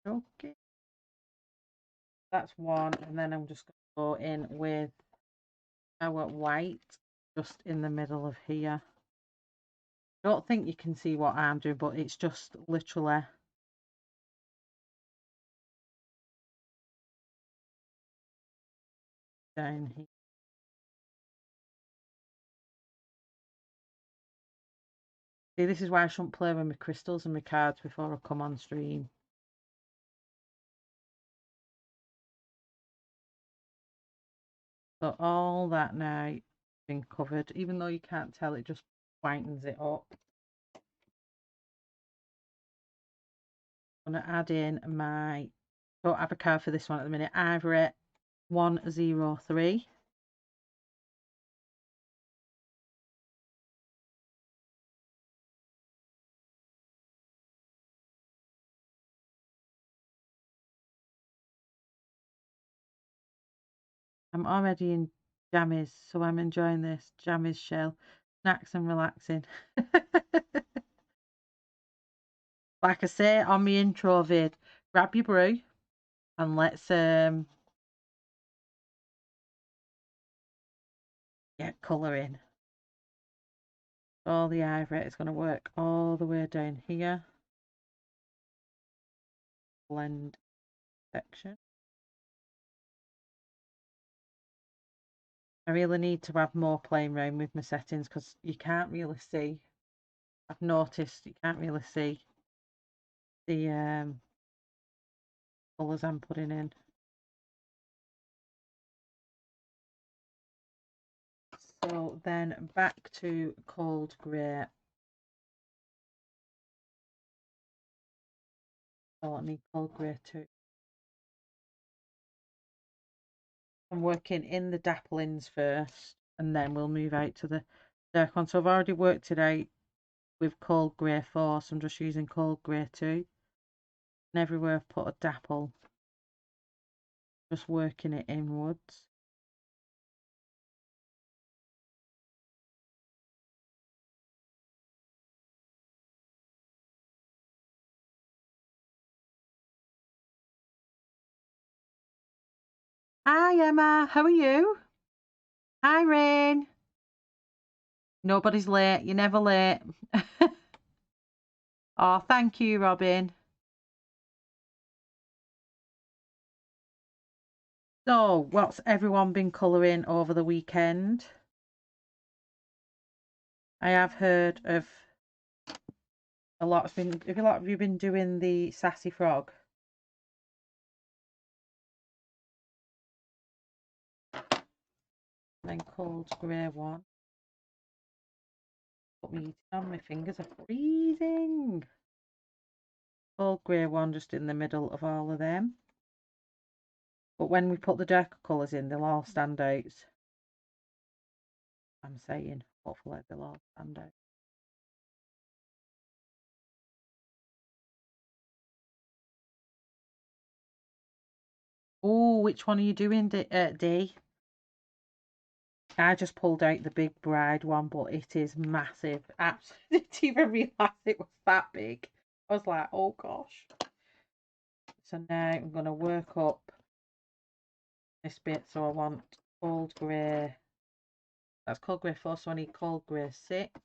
Okay. That's one, and then I'm just going to go in with our white just in the middle of here. I don't think you can see what I'm doing, but it's just literally down here. See, this is why I shouldn't play with my crystals and my cards before I come on stream. So all that now has been covered, even though you can't tell, it just whitens it up. I'm going to add in my, don't have a card for this one at the minute, Ivory 103. I'm already in jammies, so I'm enjoying this jammies shell, snacks and relaxing. Like I say on my intro vid, grab your brew and let's get colouring. All the ivory is going to work all the way down here. Blend section. I really need to have more playing around with my settings because you can't really see. I've noticed you can't really see the colours I'm putting in. So then back to cold grey. Oh, I need cold grey too. I'm working in the dappelings first, and then we'll move out to the dark one. So I've already worked today with cold grey 4, so I'm just using cold grey 2. And everywhere I've put a dapple, just working it inwards. Hi Emma, how are you? Hi Rain. Nobody's late, you're never late. Oh, thank you, Robin. So, what's everyone been colouring over the weekend? I have heard of a lot of you been doing the sassy frog. And then cold grey one. Put me on, my fingers are freezing. Cold grey one just in the middle of all of them. But when we put the darker colours in, they'll all stand out. I'm saying, hopefully they'll all stand out. Oh, which one are you doing, D? I just pulled out the big bride one, but it is massive. Absolutely didn't even realise it was that big. I was like, oh gosh. So now I'm going to work up this bit. So I want cold grey. That's cold grey 4, so I need cold grey 6.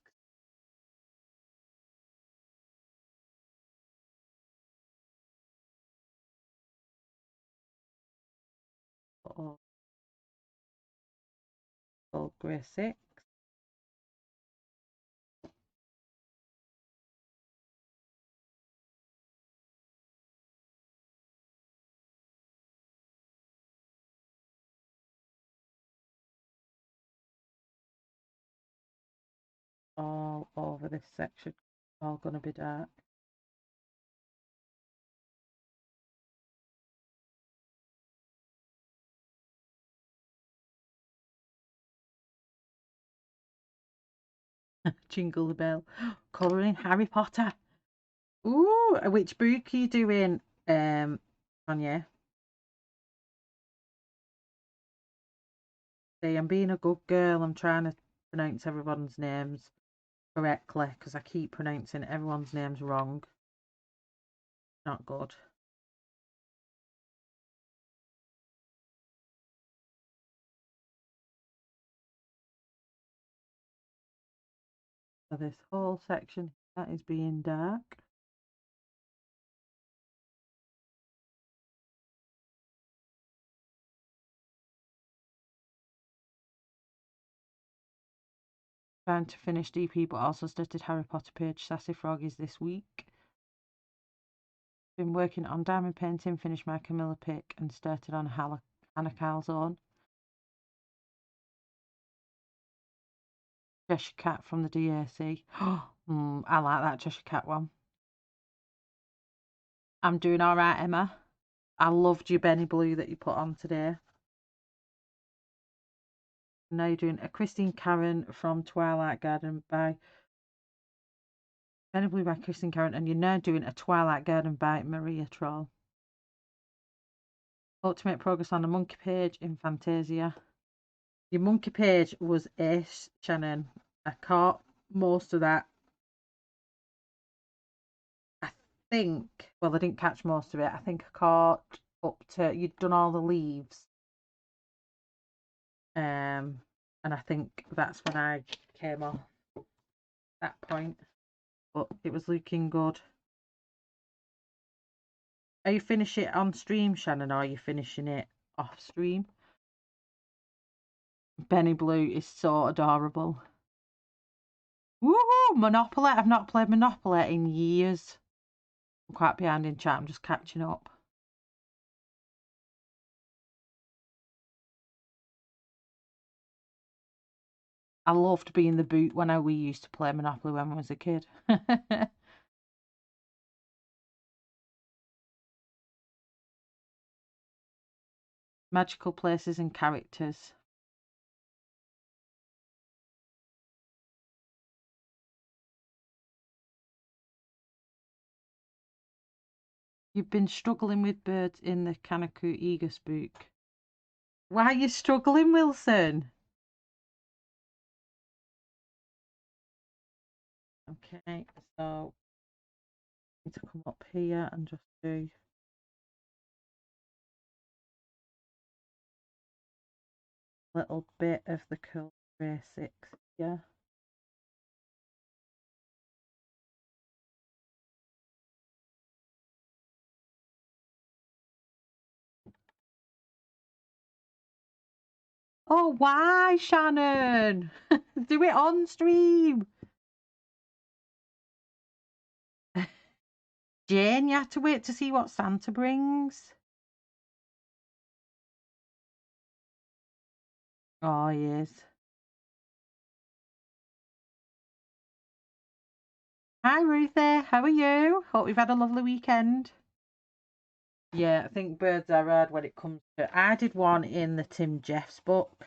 Oh, cold grey 6. All over this section. All going to be dark. Jingle the bell. Colouring Harry Potter. Ooh, which book are you doing, Tanya? See, I'm being a good girl. I'm trying to pronounce everyone's names correctly because I keep pronouncing everyone's names wrong. Not good. So this whole section that is being dark. Trying to finish DP but also started Harry Potter page Sassy Froggies this week. Been working on diamond painting, finished my Camilla pick and started on Hannah Calzone. Cheshire Cat from the DAC. I like that Cheshire Cat one. I'm doing alright, Emma. I loved your Benny Blue that you put on today. Now you're doing a Christine Karen from Twilight Garden by Benny Blue by Christine Karen, and you're now doing a Twilight Garden by Maria Troll. Hope to make progress on a monkey page in Fantasia. Your monkey page was ace, Shannon. I caught most of that. I think, well, I didn't catch most of it. I think I caught up to, you'd done all the leaves. And I think that's when I came off that point. But it was looking good. Are you finishing it on stream, Shannon, or are you finishing it off stream? Benny Blue is so adorable. Woohoo! Monopoly. I've not played Monopoly in years. I'm quite behind in chat. I'm just catching up. I loved being the boot when we used to play Monopoly when I was a kid. Magical places and characters. You've been struggling with birds in the Kanaku Eager Spook. Why are you struggling, Wilson? Okay, so I need to come up here and just do a little bit of the cool basics here. Oh, why, Shannon? Do it on stream. Jane, you have to wait to see what Santa brings. Oh, he is. Hi, Ruthie. How are you? Hope you've had a lovely weekend. Yeah, I think birds are hard when it comes to. I did one in the Tim Jeffs book,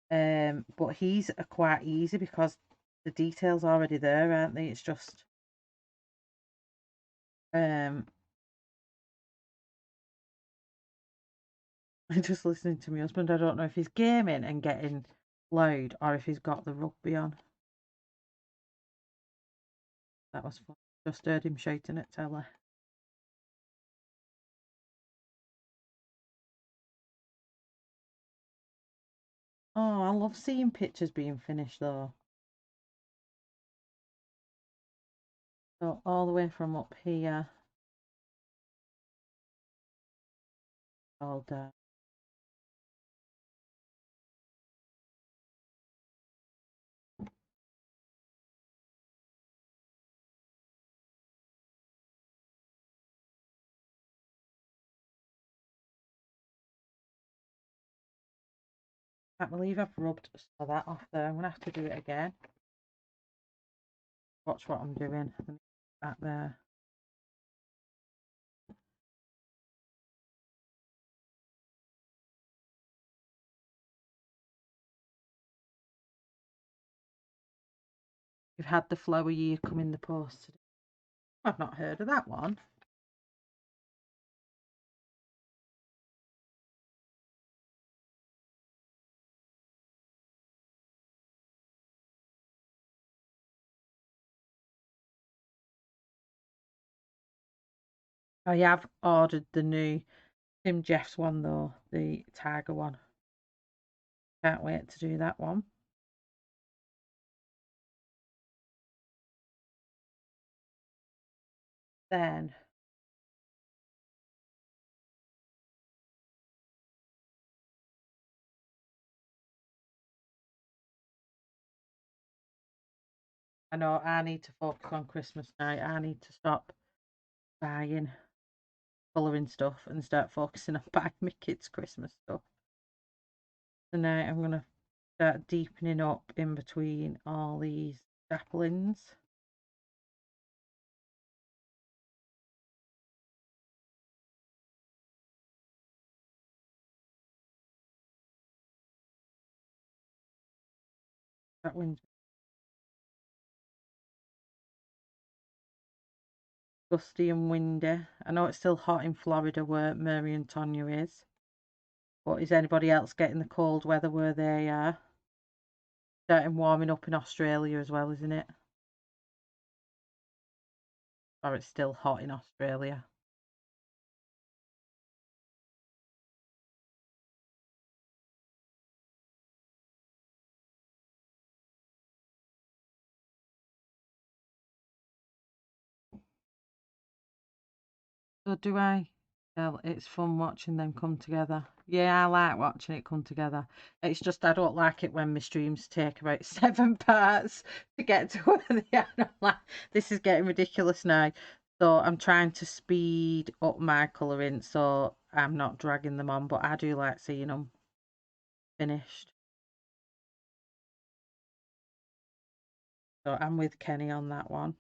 but he's quite easy because the details are already there, aren't they? It's just I'm just listening to my husband. I don't know if he's gaming and getting loud or if he's got the rugby on. That was fun. Just heard him shouting at telly. Oh, I love seeing pictures being finished though. So all the way from up here, all down. Can't believe I've rubbed some of that off there. I'm gonna have to do it again. Watch what I'm doing. That there. We've had the flower year come in the post today. I've not heard of that one. I have ordered the new Tim Jeffs one though, the Tiger one. Can't wait to do that one. Then I know I need to focus on Christmas now. I need to stop buying colouring stuff and start focusing on buying my kids' Christmas stuff. Tonight I'm gonna start deepening up in between all these saplings. That wind's gusty and windy. I know it's still hot in Florida where Mary and Tonya is. But is anybody else getting the cold weather where they are? Starting warming up in Australia as well, isn't it? Or it's still hot in Australia. So do I. Well, it's fun watching them come together. Yeah, I like watching it come together. It's just I don't like it when my streams take about 7 parts to get to where they are. I'm like, this is getting ridiculous now. So I'm trying to speed up my colouring so I'm not dragging them on, but I do like seeing them finished. So I'm with Kenny on that one.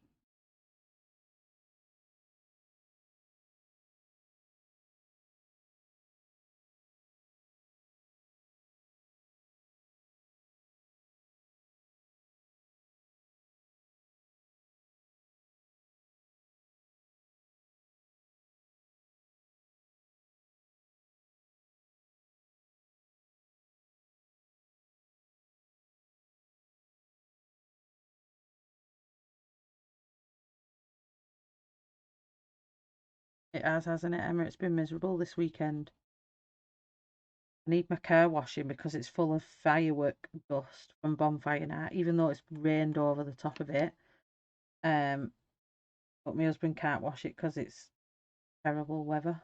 It has, hasn't it, Emma? It's been miserable this weekend. I need my car washing because it's full of firework dust from bonfire night, even though it's rained over the top of it. Um, but my husband can't wash it because it's terrible weather.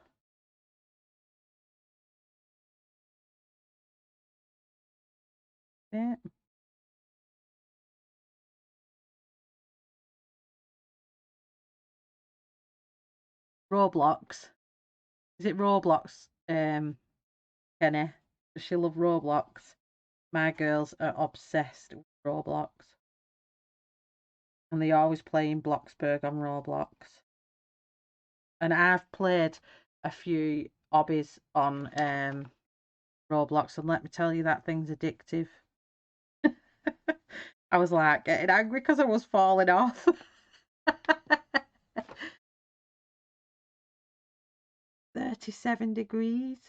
Yeah. Roblox. Is it Roblox, Kenny? Does she love Roblox? My girls are obsessed with Roblox. And they're always playing Bloxburg on Roblox. And I've played a few hobbies on Roblox, and let me tell you, that thing's addictive. I was like getting angry because I was falling off. 37 degrees.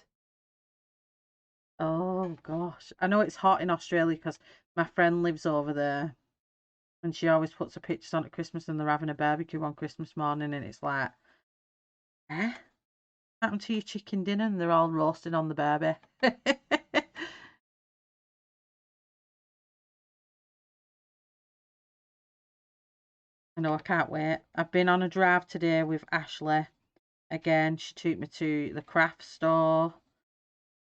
Oh gosh. I know it's hot in Australia because my friend lives over there and she always puts her pictures on at Christmas and they're having a barbecue on Christmas morning and it's like, eh? What happened to your chicken dinner? And they're all roasting on the barbie. I know, I can't wait. I've been on a drive today with Ashley. Again, she took me to the craft store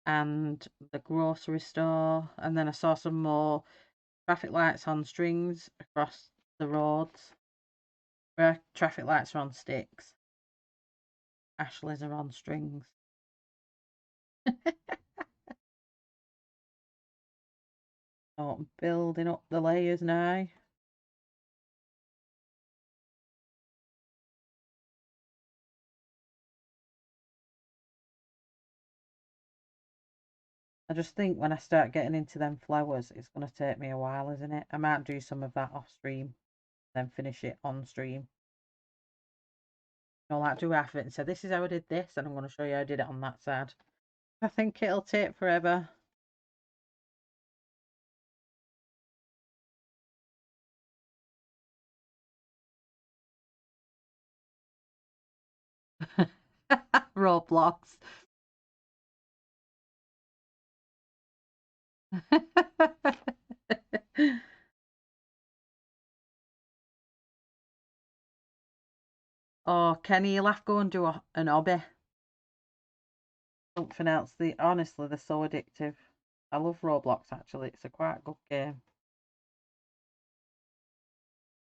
and the grocery store, and then I saw some more traffic lights on strings across the roads. Where traffic lights are on sticks, Ashley's are on strings. Oh, I'm building up the layers now. I just think when I start getting into them flowers, it's going to take me a while, isn't it? I might do some of that off stream, then finish it on stream. You know, like do half of it and say, this is how I did this, and I'm going to show you how I did it on that side. I think it'll take forever. Roblox. Oh, Kenny, you'll have to go and do an hobby. Something else. Honestly, they're so addictive. I love Roblox actually. It's a quite good game.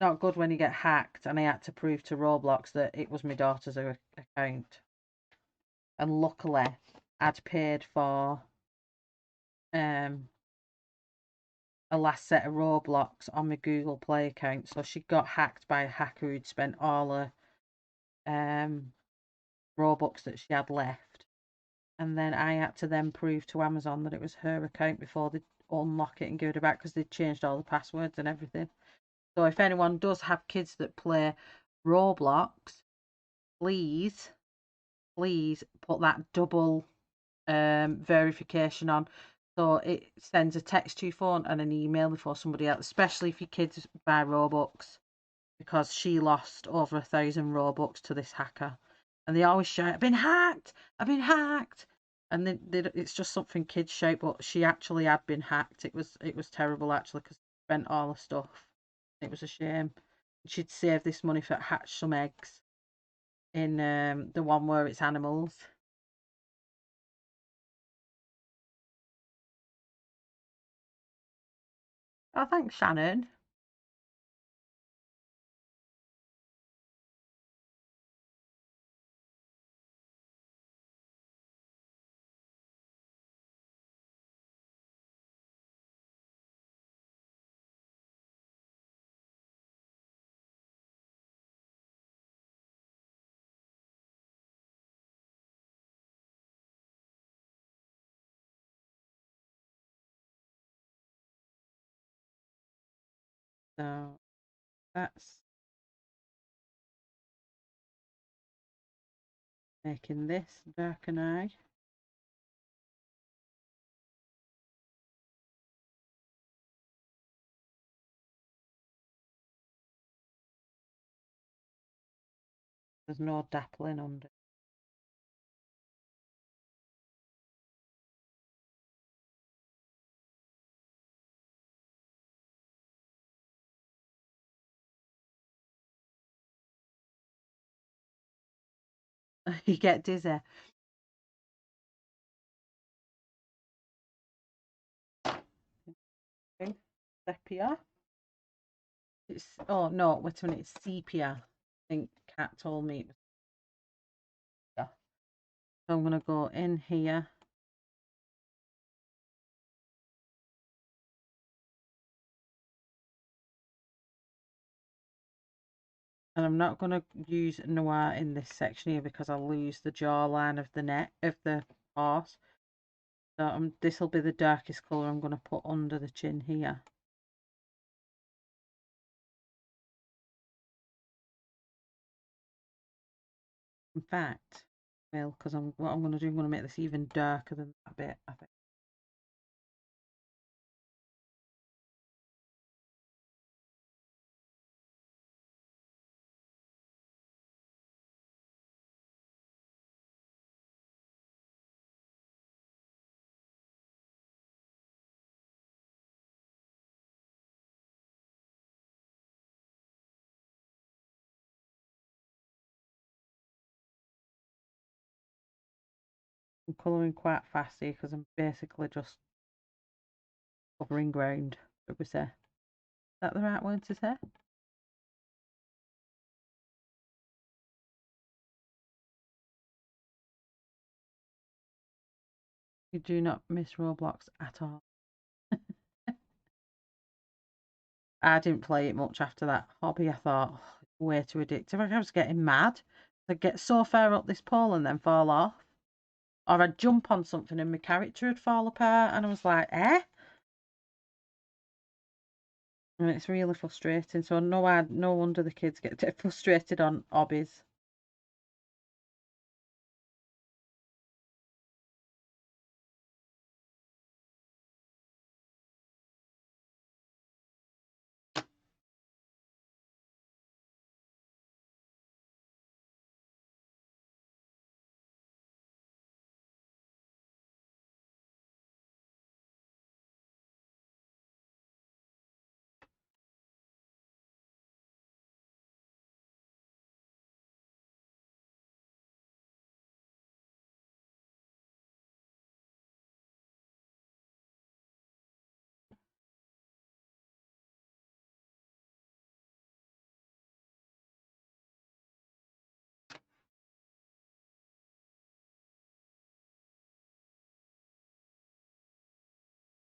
Not good when you get hacked, and I had to prove to Roblox that it was my daughter's account. And luckily, I'd paid for um a last set of Roblox on my Google Play account, so she got hacked by a hacker who'd spent all her Robux that she had left. And then I had to then prove to Amazon that it was her account before they'd unlock it and give it back because they'd changed all the passwords and everything. So if anyone does have kids that play Roblox, please, please put that double verification on. So it sends a text to your phone and an email before somebody else, especially if your kids buy Robux, because she lost over 1,000 Robux to this hacker. And they always shout, I've been hacked! I've been hacked! And it's just something kids shout, but she actually had been hacked. It was terrible actually because she spent all her stuff. It was a shame. She'd saved this money for hatch some eggs in the one where it's animals. Oh, thanks, Shannon. So that's making this darker now. There's no dappling under. You get dizzy. Okay. Sepia. It's, oh no, wait a minute, it's sepia. I think Kat told me it was. Yeah. So I'm gonna go in here. And I'm not going to use noir in this section here because I'll lose the jawline of the neck of the horse. So this will be the darkest colour I'm going to put under the chin here. In fact, well, because what I'm going to do, I'm going to make this even darker than that bit, I think. I'm colouring quite fast here because I'm basically just covering ground, should we say. Is that the right word to say? You do not miss Roblox at all. I didn't play it much after that hobby. I thought, oh, it's way too addictive. I was getting mad. I'd get so far up this pole and then fall off. Or I'd jump on something and my character would fall apart. And I was like, eh? And it's really frustrating. So no wonder the kids get frustrated on hobbies.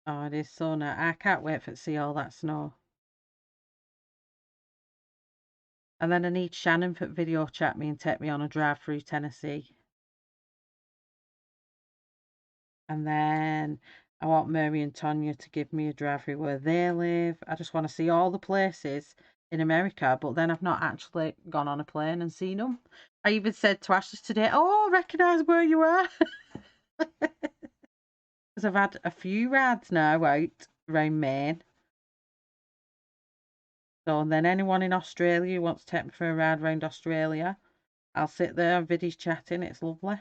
Oh, it is so nice. I can't wait to see all that snow. And then I need Shannon for video chat me and take me on a drive through Tennessee. And then I want Mary and Tonya to give me a drive through where they live. I just want to see all the places in America, but then I've not actually gone on a plane and seen them. I even said to Ashley today, oh, I recognise where you are. Because I've had a few rides now out around Maine. So and then anyone in Australia who wants to take me for a ride around Australia, I'll sit there and viddies chatting. It's lovely.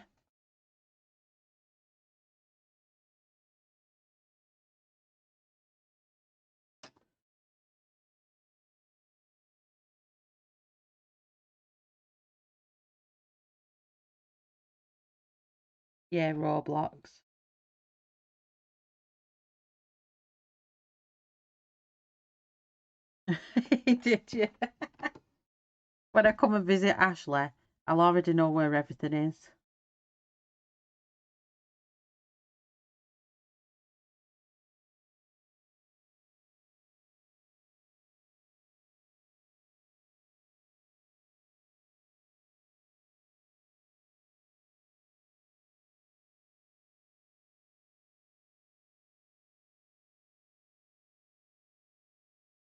Yeah, Roblox. Did you? When I come and visit Ashley, I'll already know where everything is.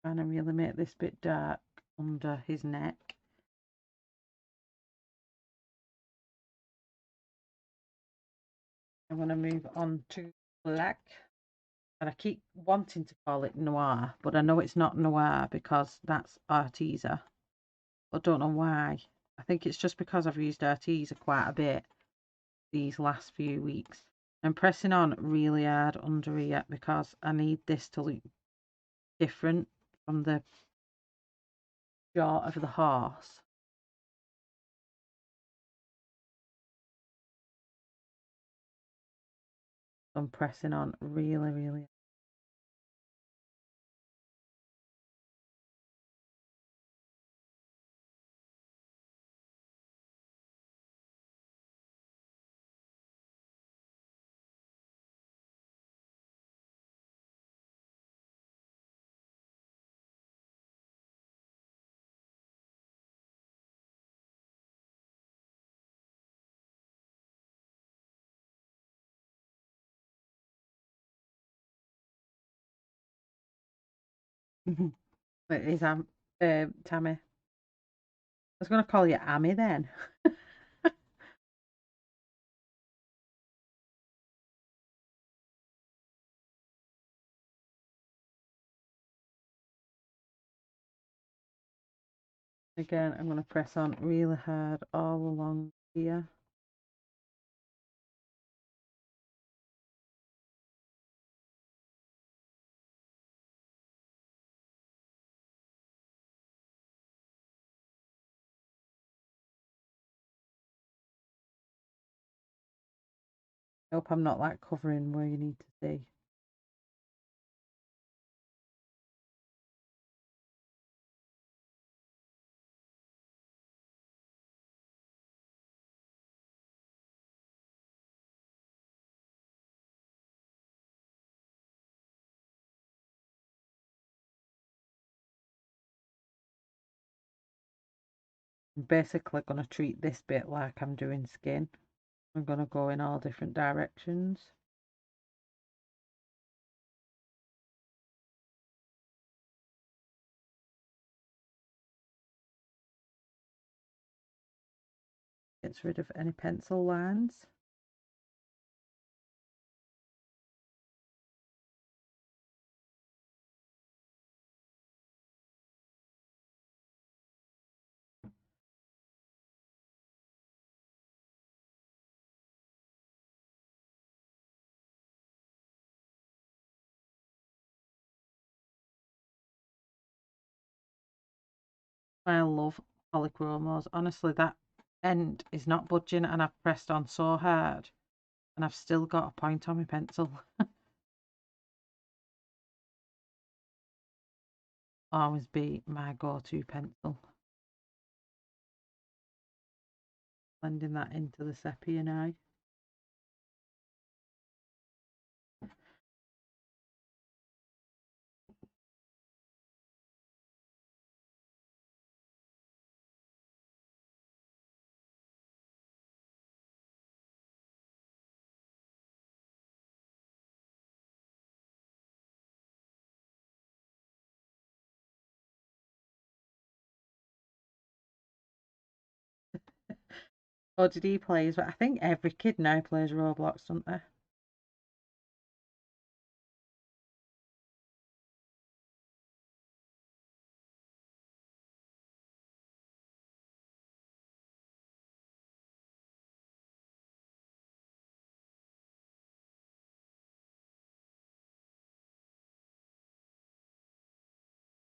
Trying to really make this bit dark under his neck. I'm going to move on to black. And I keep wanting to call it noir, but I know it's not noir because that's Arteza. I don't know why. I think it's just because I've used Arteza quite a bit these last few weeks. I'm pressing on really hard under here because I need this to look different from the jaw of the horse. I'm pressing on really, really. It is Tammy. I was going to call you Amy then. Again, I'm going to press on really hard all along here. I hope I'm not like covering where you need to see. I'm basically going to treat this bit like I'm doing skin. I'm going to go in all different directions. Gets rid of any pencil lines. I love polychromos. Honestly, that end is not budging and I've pressed on so hard and I've still got a point on my pencil. Always be my go-to pencil. Blending that into the sepia now. Or did he play? But I think every kid now plays Roblox, don't they?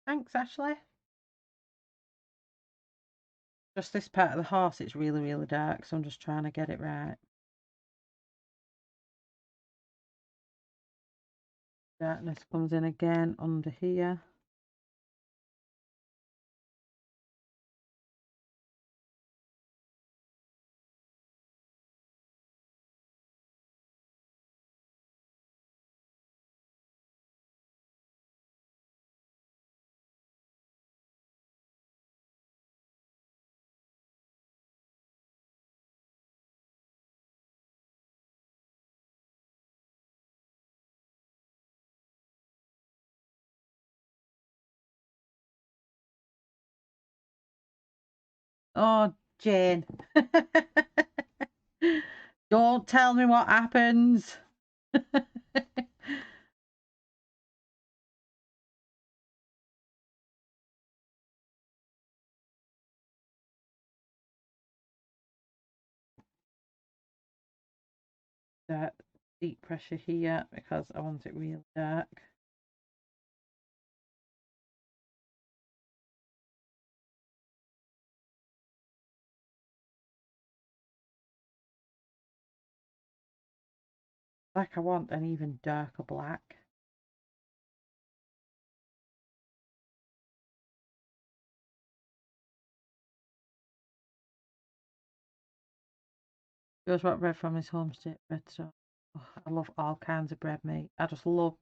Thanks, Ashley. Just this part of the horse, it's really, really dark, so I'm just trying to get it right. Darkness comes in again under here. Oh, Jane. Don't tell me what happens. That deep pressure here because I want it real dark. Like I want an even darker black. Goes what bread from his home state bread store. Oh, I love all kinds of bread, mate. I just love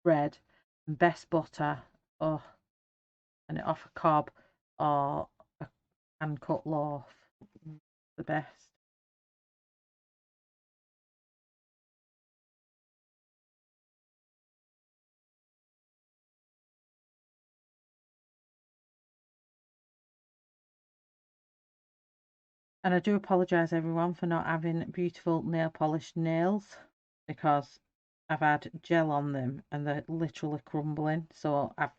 bread and best butter. Oh, and it off a cob or a hand cut loaf. The best. And I do apologise everyone for not having beautiful nail polished nails because I've had gel on them and they're literally crumbling. So I've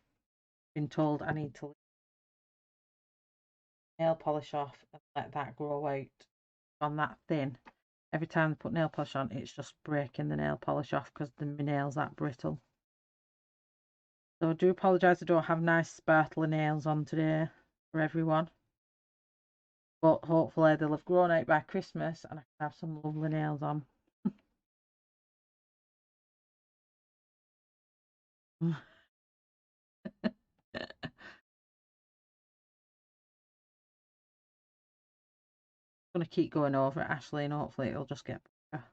been told I need to nail polish off and let that grow out on that thin. Every time I put nail polish on, it's just breaking the nail polish off because my nails that brittle. So I do apologise I don't have nice sparkly nails on today for everyone. But hopefully they'll have grown out by Christmas and I can have some lovely nails on. I'm going to keep going over it, Ashley, and hopefully it'll just get better.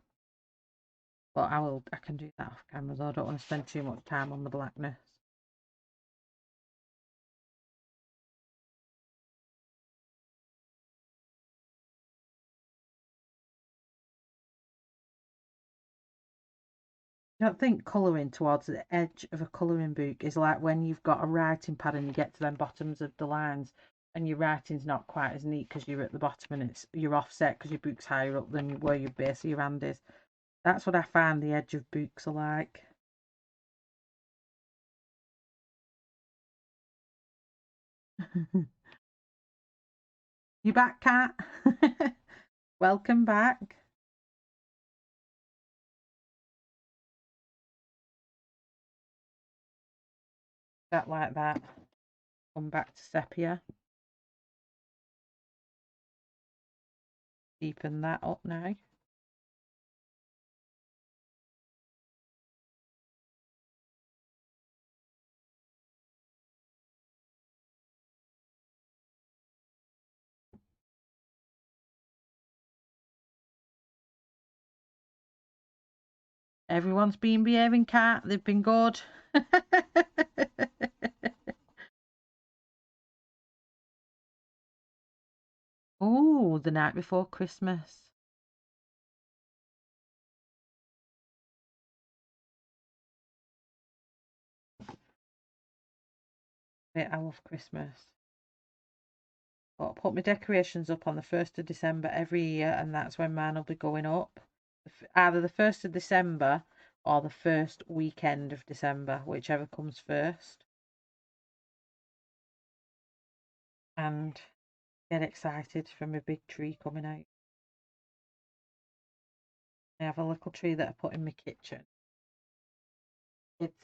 But I can do that off camera though. I don't want to spend too much time on the blackness. I don't think colouring towards the edge of a colouring book is like when you've got a writing pad and you get to the bottoms of the lines and your writing's not quite as neat because you're at the bottom and you're offset because your book's higher up than where your base of your hand is. That's what I find the edge of books are like. You back, Cat? Welcome back. That like that. Come back to sepia. Deepen that up now. Everyone's been behaving, Cat. They've been good. Oh, the night before Christmas. Wait, I love Christmas. But I put my decorations up on the 1st of December every year, and that's when mine will be going up. Either the 1st of December or the first weekend of December, whichever comes first. And get excited for my big tree coming out. I have a little tree that I put in my kitchen. It's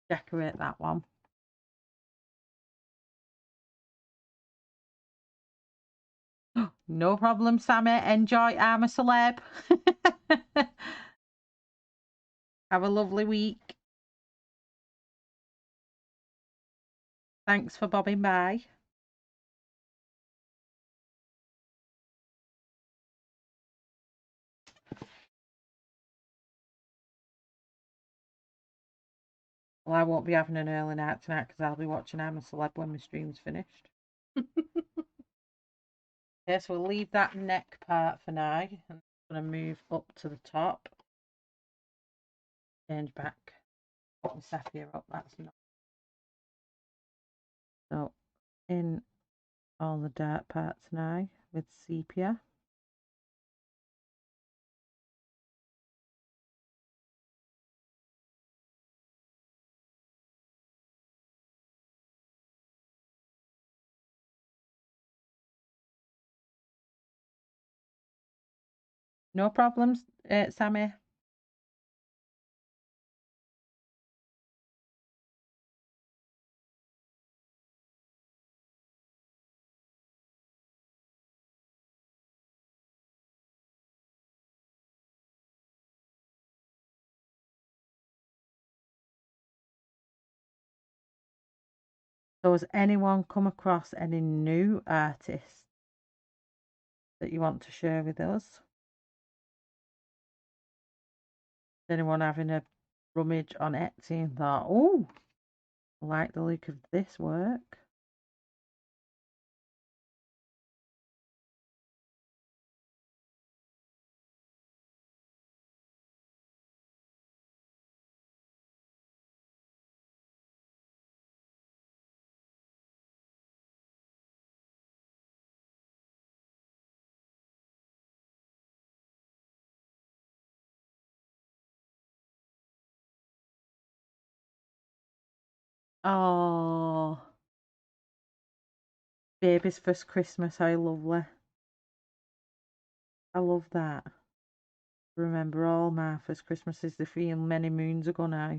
decorate that one. No problem, Sammy. Enjoy. I'm a celeb. Have a lovely week. Thanks for bobbing by. Well, I won't be having an early night tonight because I'll be watching I'm a Celeb when my stream's finished. Okay, so we'll leave that neck part for now. And I'm going to move up to the top. Change back. Put my sapphire up. That's not. So, in all the dark parts now with sepia. No problems, Sammy. So has anyone come across any new artists that you want to share with us? Is anyone having a rummage on Etsy and thought, oh, I like the look of this work? Oh, baby's first Christmas, how lovely. I love that. Remember all my first Christmases, they feel many moons ago now.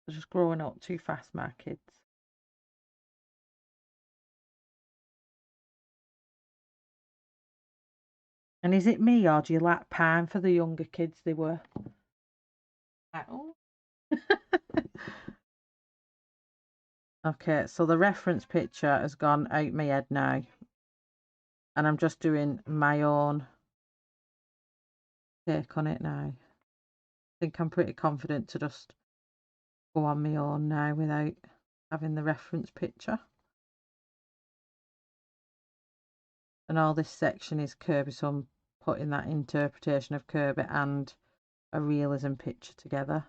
They're just growing up too fast, my kids. And is it me, or do you like pine for the younger kids they were? Oh. Okay, so the reference picture has gone out my head now. And I'm just doing my own take on it now. I think I'm pretty confident to just go on my own now without having the reference picture. And all this section is Kirby, so I'm putting that interpretation of Kirby and a realism picture together.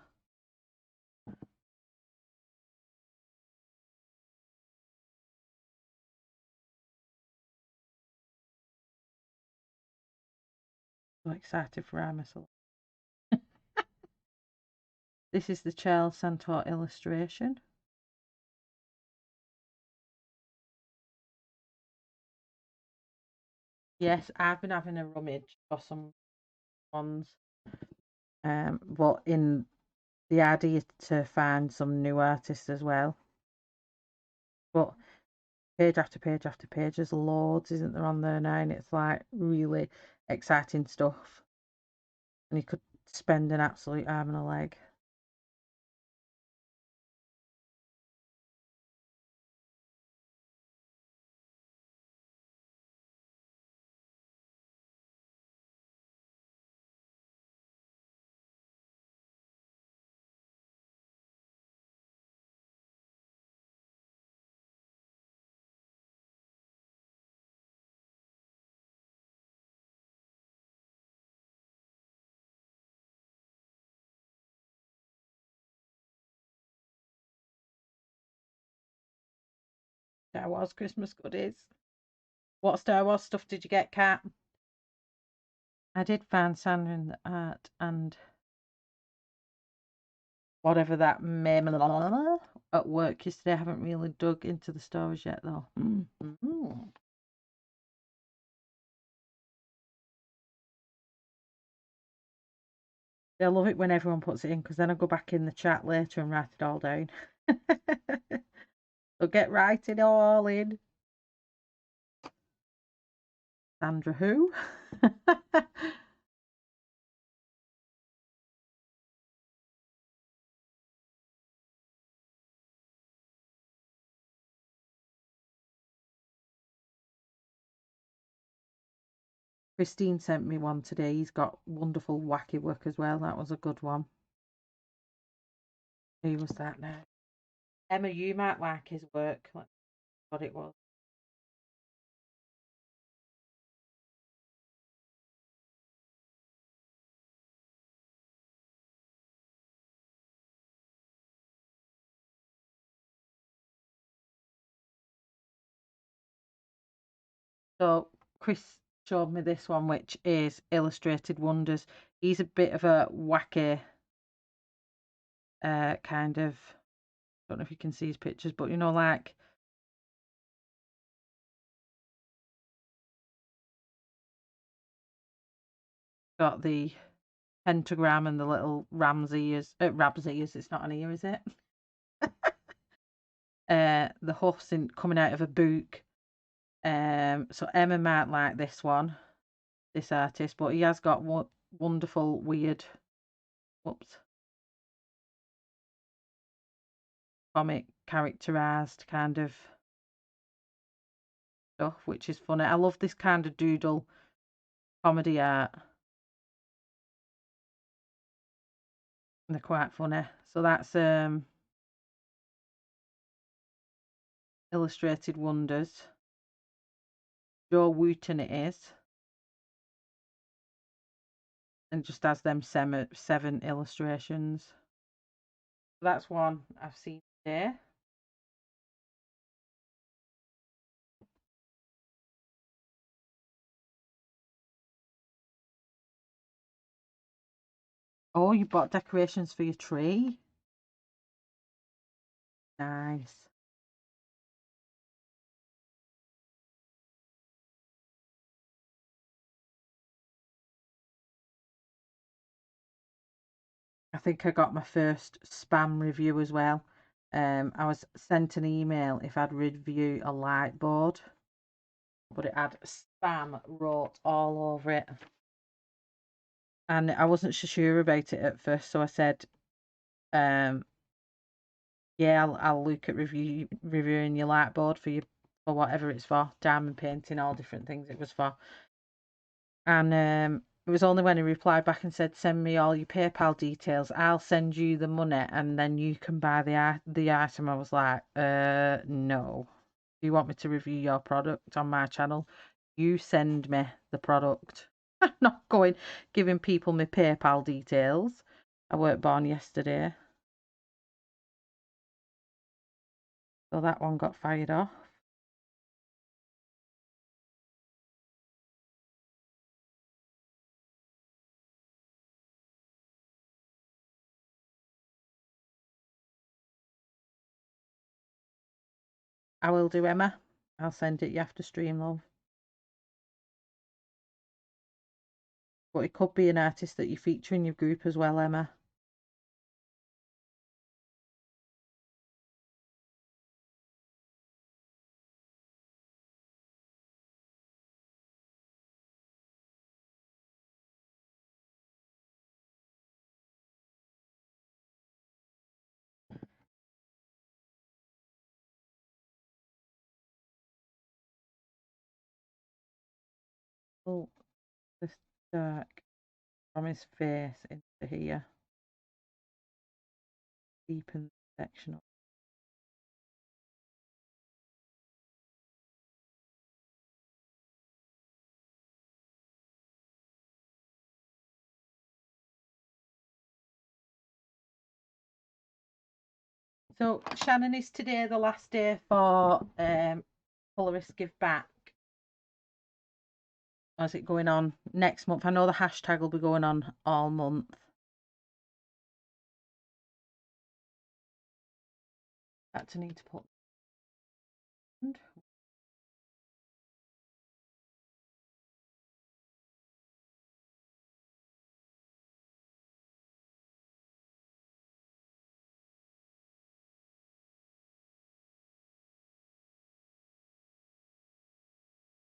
So excited for Amazon. This is the Charles Santor illustration. Yes, I've been having a rummage for some ones. But in the idea to find some new artists as well. But page after page after page, there's loads, isn't there, on there now? And it's like really exciting stuff. And you could spend an absolute arm and a leg. Star Wars Christmas goodies. What Star Wars stuff did you get, Kat? I did find Sandra in the art and whatever that may at work yesterday. I haven't really dug into the stories yet, though. I love it when everyone puts it in because then I go back in the chat later and write it all down. So get writing all in. Sandra who? Christine sent me one today. He's got wonderful wacky work as well. That was a good one. Who was that now? Emma, you might like his work. What it was. So Chris showed me this one, which is Illustrated Wonders. He's a bit of a wacky kind of. Don't know if you can see his pictures, but you know, like got the pentagram and the little ram's ears. Rab's ears. It's not an ear, is it? The hoofs coming out of a book. So Emma might like this one, this artist, but he has got wonderful, weird, whoops, comic characterized kind of stuff, which is funny. I love this kind of doodle comedy art. They're quite funny. So that's Illustrated Wonders. Joe Wooten it is. And just has them 7 illustrations. That's one I've seen today. Oh, you bought decorations for your tree? Nice. I think I got my first spam review as well. I was sent an email if I'd review a light board, but it had spam wrote all over it. And I wasn't so sure about it at first, so I said, yeah, I'll look at reviewing your light board for you for whatever it's for, diamond painting, all different things it was for. And it was only when he replied back and said, "Send me all your PayPal details. I'll send you the money, and then you can buy the item." I was like, no. If you want me to review your product on my channel, you send me the product. I'm not going giving people my PayPal details. I weren't born yesterday, so that one got fired off. I will do, Emma. I'll send it you after stream, love. But it could be an artist that you feature in your group as well, Emma. Oh, this dark from his face into here. Deepen the section up. So Shannon, is today the last day for Colorist Give Back? Or is it going on next month? I know the hashtag will be going on all month. That's need to put.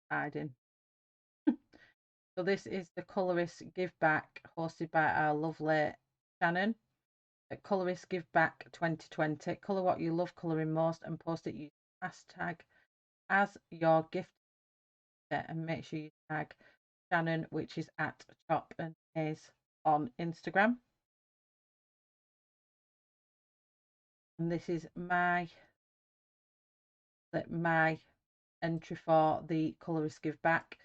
Hiding. So this is the Colorist Give Back hosted by our lovely Shannon at Colorist Give Back 2020. Colour what you love colouring most and post it using hashtag as your gift and make sure you tag Shannon, which is at Chop and Haze on Instagram. And this is my entry for the Colourist Give Back.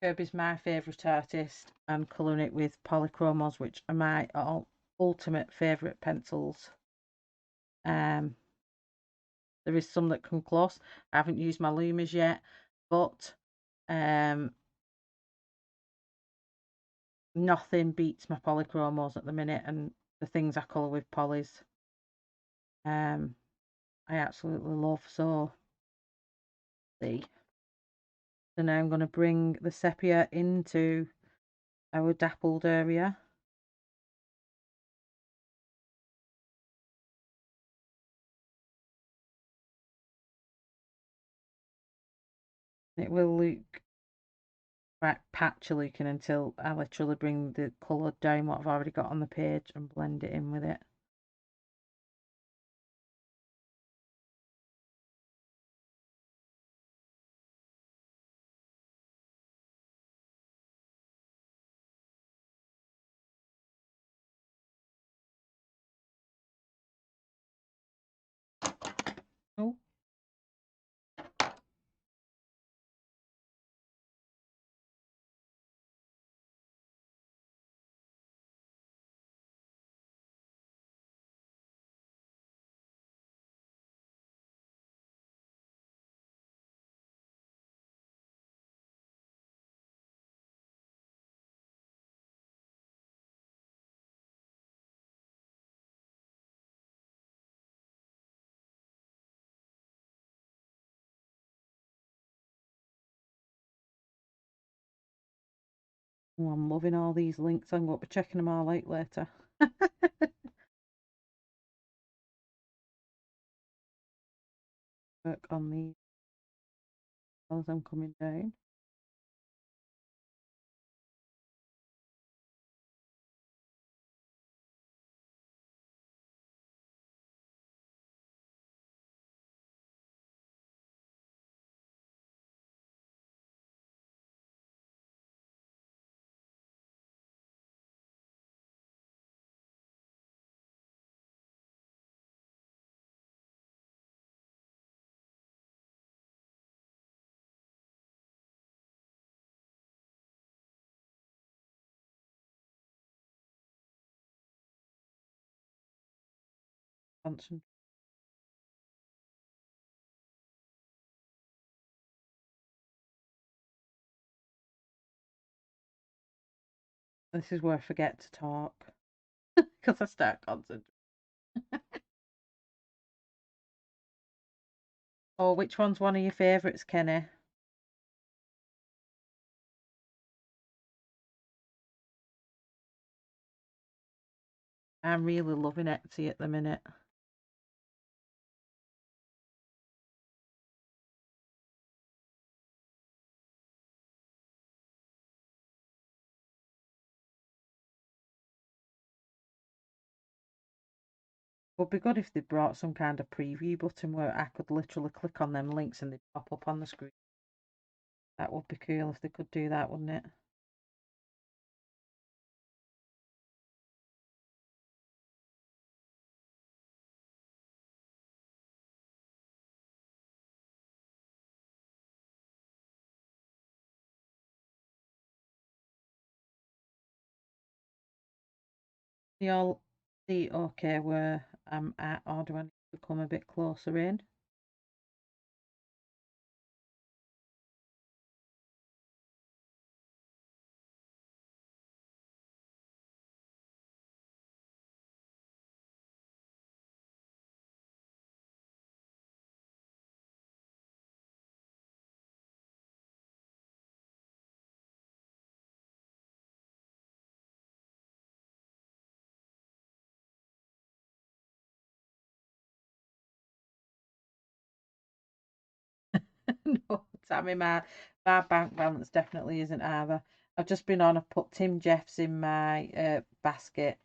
Kirby's my favourite artist and colouring it with polychromos, which are my ultimate favourite pencils. There is some that come close. I haven't used my Lumas yet, but nothing beats my polychromos at the minute, and the things I colour with polys I absolutely love. So see. So now I'm going to bring the sepia into our dappled area. It will look quite patchy looking until I literally bring the colour down what I've already got on the page and blend it in with it. Oh, I'm loving all these links. I'm going to be checking them all out later. Work on these as I'm coming down. Concentrate. This is where I forget to talk because I start concentrating. Oh, which one's one of your favourites, Kenny? I'm really loving Etsy at the minute. Would be good if they brought some kind of preview button where I could literally click on them links and they'd pop up on the screen. That would be cool if they could do that, wouldn't it? You all see okay where I'm at, or do I need to come a bit closer in? No, Tammy, my bank balance definitely isn't either. I've just been on, I've put Tim Jeff's in my basket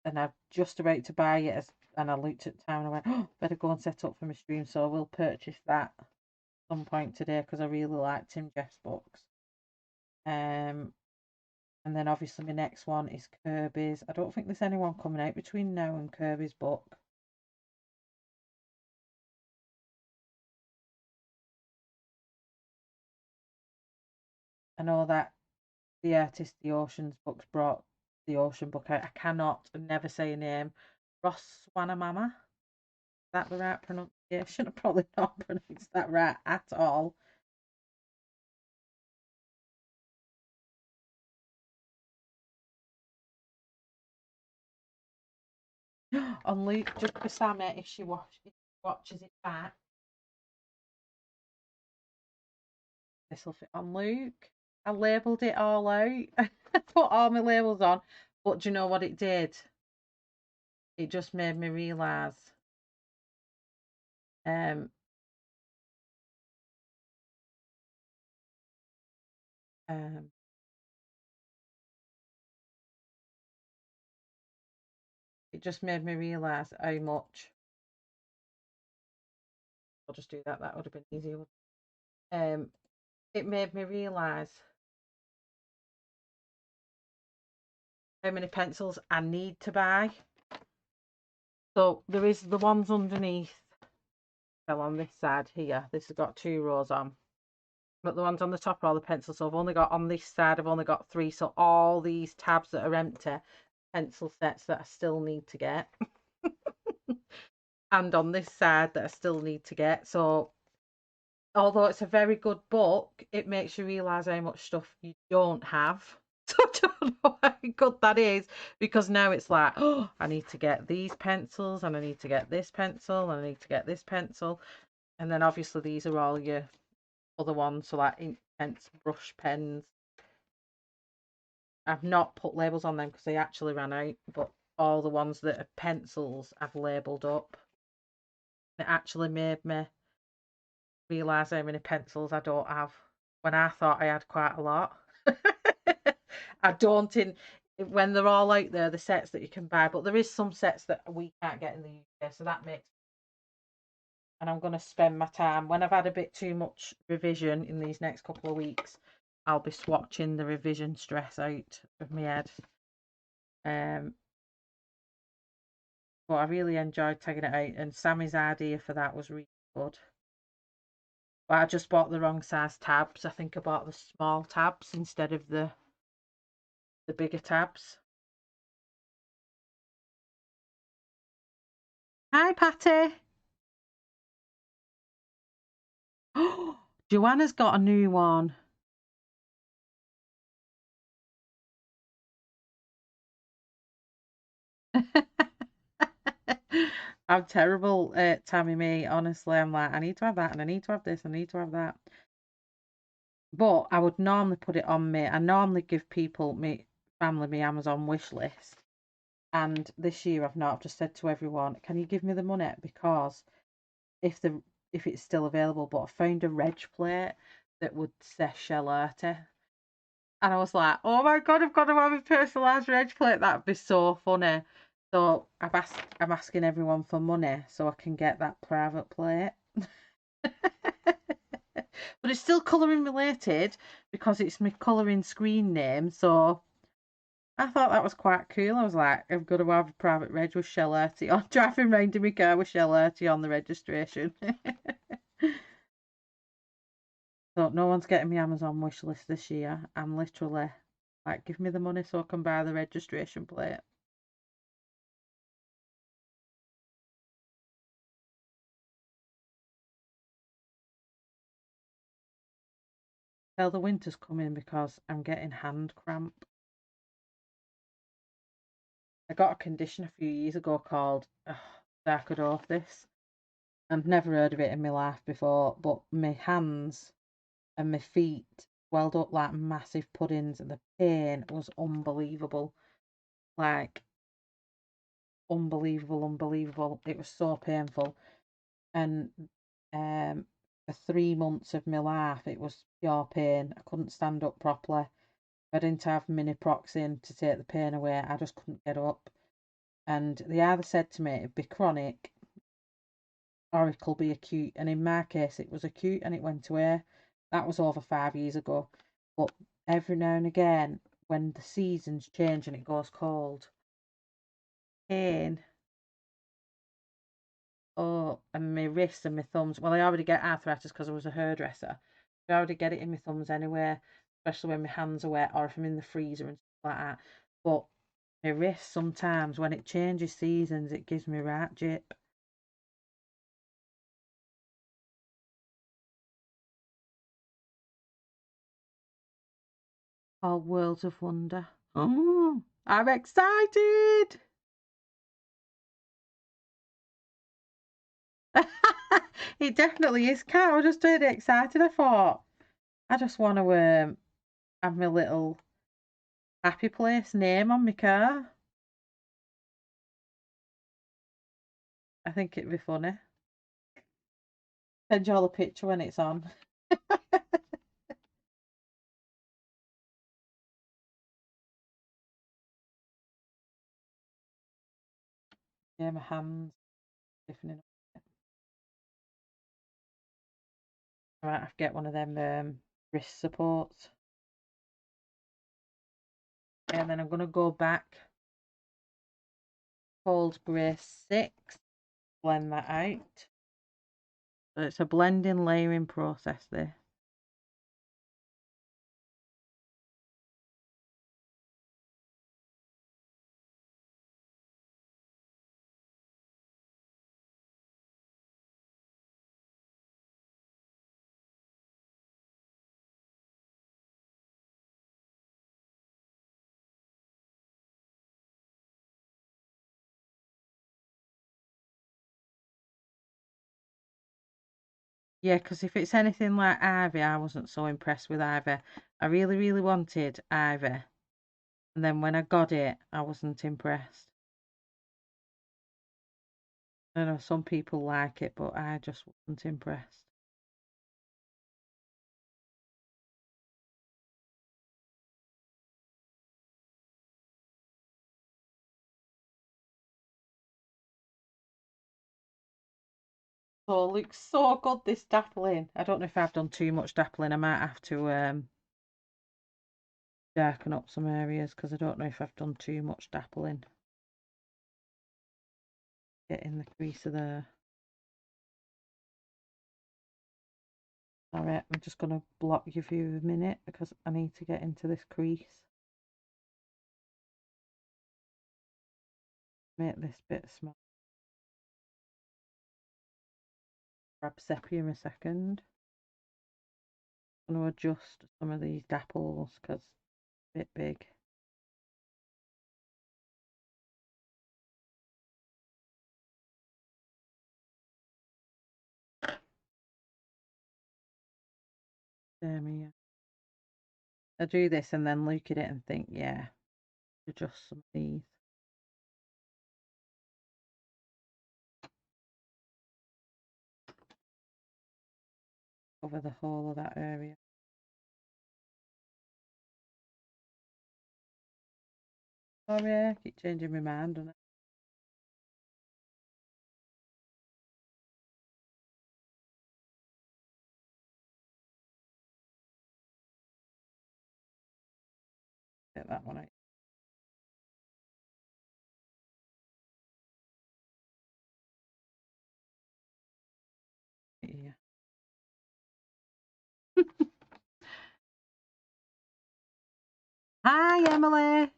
and I'm just about to buy it and I looked at time and I went, oh, better go and set up for my stream. So I will purchase that at some point today because I really like Tim Jeff's books. And then obviously my next one is Kirby's. I don't think there's anyone coming out between now and Kirby's book. I know that the artist The Ocean's books brought the Ocean book out. I cannot never say a name. Roswanamama. Is that the right pronunciation? I probably not pronounced that right at all. On Luke, just for Sammy, if she watches it back, this will fit on Luke. I labelled it all out. I put all my labels on. But do you know what it did? It just made me realise um um it just made me realise how much. I'll just do that. That would have been easier. It made me realise how many pencils I need to buy. So there is the ones underneath. Well, on this side here, this has got 2 rows on. But the ones on the top are all the pencils. So I've only got on this side, I've only got 3. So all these tabs that are empty, pencil sets that I still need to get. And on this side that I still need to get. So although it's a very good book, it makes you realise how much stuff you don't have. So I don't know how good that is because now it's like, oh, I need to get these pencils and I need to get this pencil and I need to get this pencil. And then obviously these are all your other ones, so like intense brush pens. I've not put labels on them because they actually ran out, but all the ones that are pencils I've labelled up. It actually made me realise how many pencils I don't have when I thought I had quite a lot. I don't when they're all out there, the sets that you can buy, but there is some sets that we can't get in the UK, so that makes. And I'm going to spend my time when I've had a bit too much revision in these next couple of weeks. I'll be swatching the revision stress out of my head. But I really enjoyed taking it out, and Sammy's idea for that was really good. But I just bought the wrong size tabs. I think I bought the small tabs instead of the bigger tabs. Hi, Patty. Oh, Joanna's got a new one. I'm terrible at Tammy me. Honestly, I'm like, I need to have that, and I need to have this, I need to have that. But I would normally put it on me. I normally give people, me family, me Amazon wish list. And this year I've not. I've just said to everyone, can you give me the money? Because if it's still available, but I found a reg plate that would say shellarty. And I was like, oh my God, I've got to have a personalised reg plate. That'd be so funny. So I'm asking everyone for money so I can get that private plate. But it's still colouring related because it's my colouring screen name. So I thought that was quite cool. I was like, I've got to have a private reg with shellarty on. Driving round in my car with shellarty on the registration. So no one's getting me Amazon wish list this year. I'm literally like, give me the money so I can buy the registration plate. Tell the winter's coming because I'm getting hand cramp. I got a condition a few years ago called sarcoidosis. I've never heard of it in my life before, but my hands and my feet swelled up like massive puddings, and the pain was unbelievable. Like, unbelievable, unbelievable. It was so painful. And for 3 months of my life, it was pure pain. I couldn't stand up properly. I didn't have miniproxin to take the pain away. I just couldn't get up. And they either said to me it'd be chronic or it'll be acute. And in my case, it was acute and it went away. That was over 5 years ago. But every now and again, when the seasons change and it goes cold, pain. Oh, and my wrists and my thumbs. Well, I already get arthritis because I was a hairdresser. I already get it in my thumbs anyway, especially when my hands are wet or if I'm in the freezer and stuff like that. But my wrist sometimes, when it changes seasons, it gives me right jip. All worlds of wonder. Oh, I'm excited. It definitely is, Cat. I was just really excited. I thought, I just want to have my little happy place name on my car. I think it'd be funny. Send you all a picture when it's on. Yeah, my hands stiffening up. I might have to get one of them wrist supports. And then I'm going to go back. Cold Grey 6. Blend that out. So it's a blending layering process there. Yeah, because if it's anything like Ivy, I wasn't so impressed with Ivy. I really, really wanted Ivy. And then when I got it, I wasn't impressed. I know some people like it, but I just wasn't impressed. Oh, it looks so good, this dappling. I don't know if I've done too much dappling. I might have to darken up some areas because I don't know if I've done too much dappling. Get in the crease of there. Alright, I'm just going to block you for a minute because I need to get into this crease. Make this bit small. Grab sepia a second. I'm going to adjust some of these dapples because it's a bit big. There we go. I do this and then look at it and think, yeah, adjust some of these. Cover the whole of that area. Sorry, I keep changing my mind on it. Get that one out. Yeah. Hi, Emily.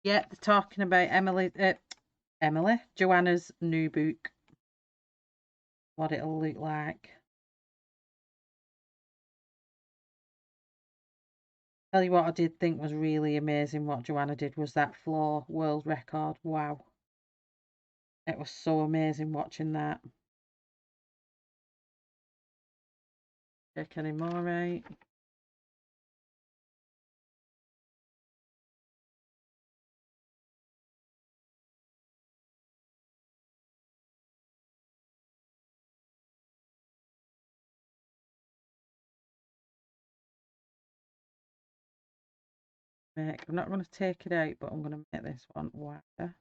Yeah, they're talking about Joanna's new book. What it'll look like. Tell you what I did think was really amazing what Joanna did was that floor world record. Wow. It was so amazing watching that. Check any more out. I'm not going to take it out, but I'm going to make this one wider.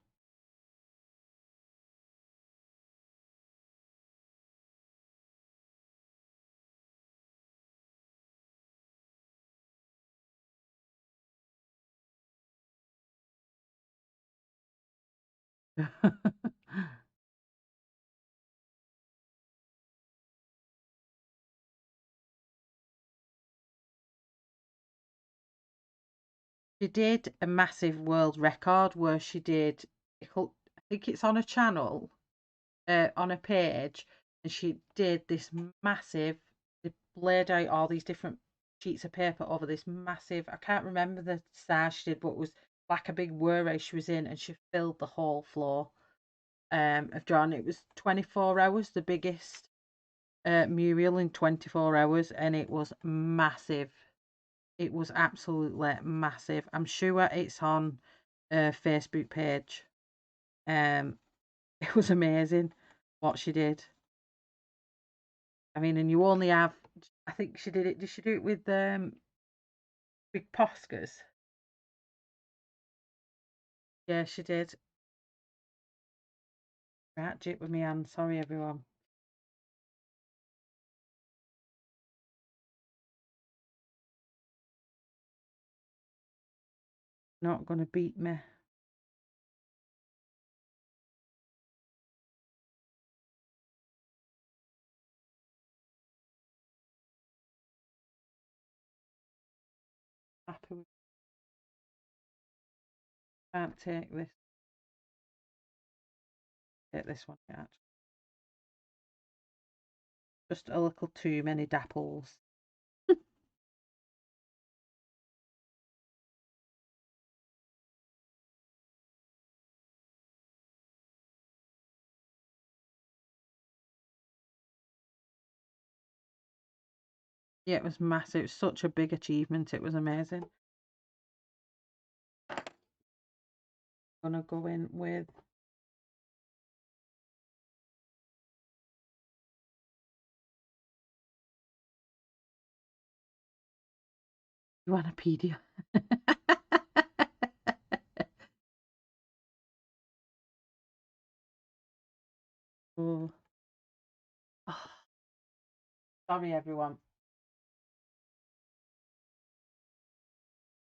She did a massive world record where she did, I think it's on a channel, on a page, and she did this massive, they laid out all these different sheets of paper over this massive, I can't remember the size she did, but it was like a big whirlray she was in, and she filled the whole floor of drawing. It was 24 hours, the biggest mural in 24 hours, and it was massive. It was absolutely massive. I'm sure it's on a Facebook page. Um, it was amazing what she did. I mean, and you only have, I think she did it, did she do it with big Poscas? Yeah, she did. Right, jip with me hand, sorry everyone. Not gonna beat me. Happy with, can't take this one out. Just a little too many dapples. Yeah, it was massive. It was such a big achievement. It was amazing. I'm gonna go in with Wanapedia. Oh. Oh, sorry everyone.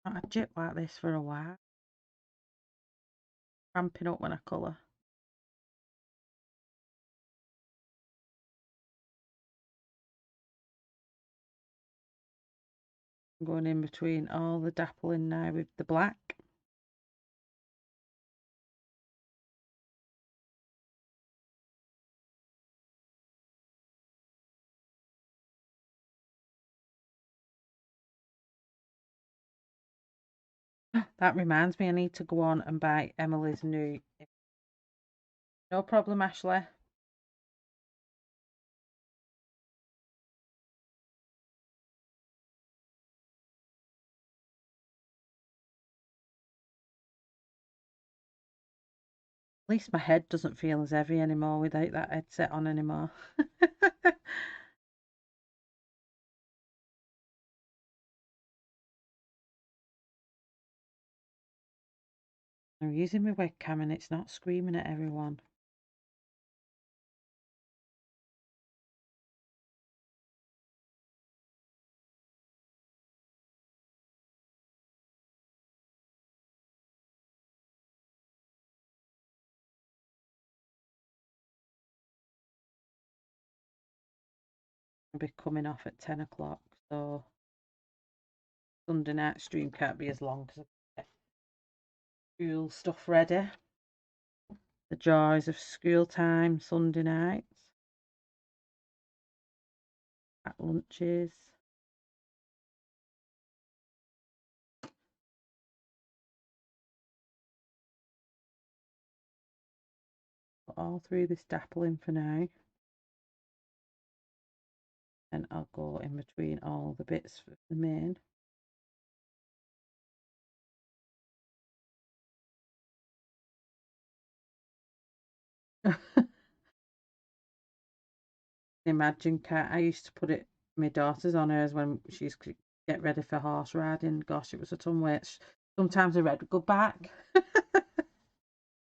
I've had jit like this for a while. Ramping up when I colour. I'm going in between all the dappling now with the black. That reminds me, I need to go on and buy Emily's new. No problem, Ashley. At least my head doesn't feel as heavy anymore without that headset on anymore. I'm using my webcam and it's not screaming at everyone. I'll be coming off at 10 o'clock, so Sunday night stream can't be as long because I get school stuff ready. The joys of school time Sunday nights. At lunches. Put all through this dappling for now. And I'll go in between all the bits for the main. Imagine cat. I used to put it my daughter's on hers when she's get ready for horse riding. Gosh, it was a ton wait. Sometimes I read go back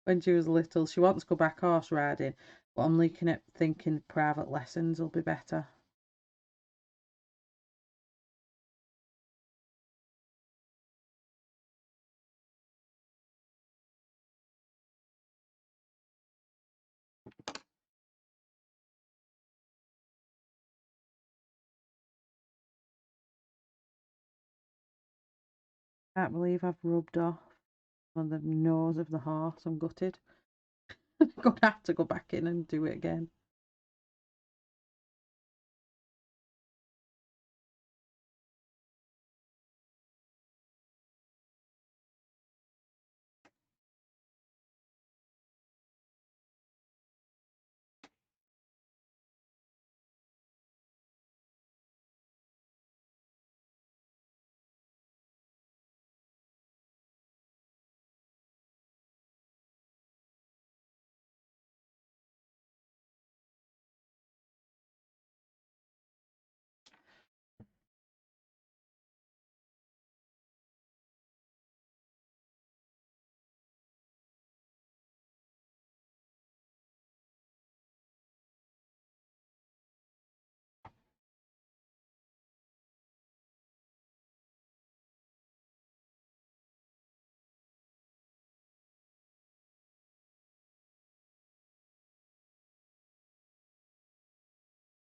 when she was little. She wants to go back horse riding, but I'm looking at thinking private lessons will be better. Can't believe I've rubbed off on the nose of the horse. I'm gutted. Gonna have to go back in and do it again.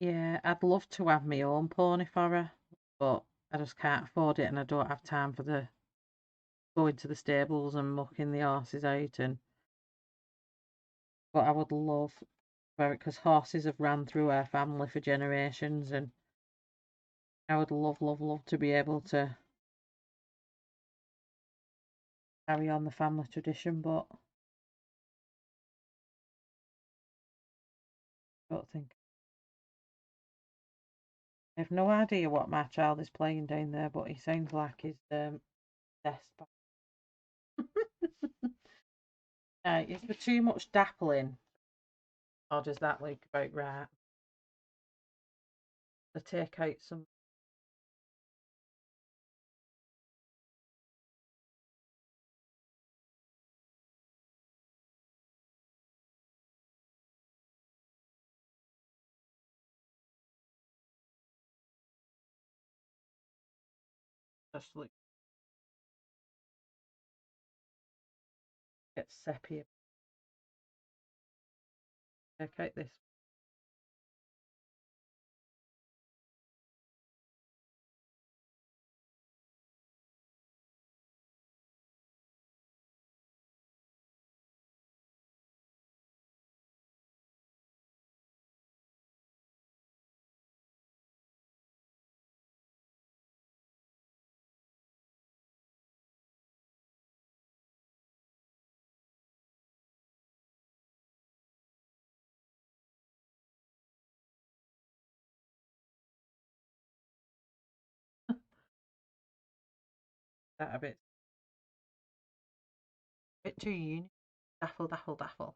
Yeah, I'd love to have my own pony for her, but I just can't afford it and I don't have time for the going to the stables and mucking the horses out. And but I would love for it because horses have ran through our family for generations, and I would love, love, love to be able to carry on the family tradition. But I don't think I have no idea what my child is playing down there, but he sounds like he's desk. Is there too much dappling? Or does that look about right? To take out some. Just look, get sepia. Take out this. That a bit too uni. Daffle, daffle, daffle.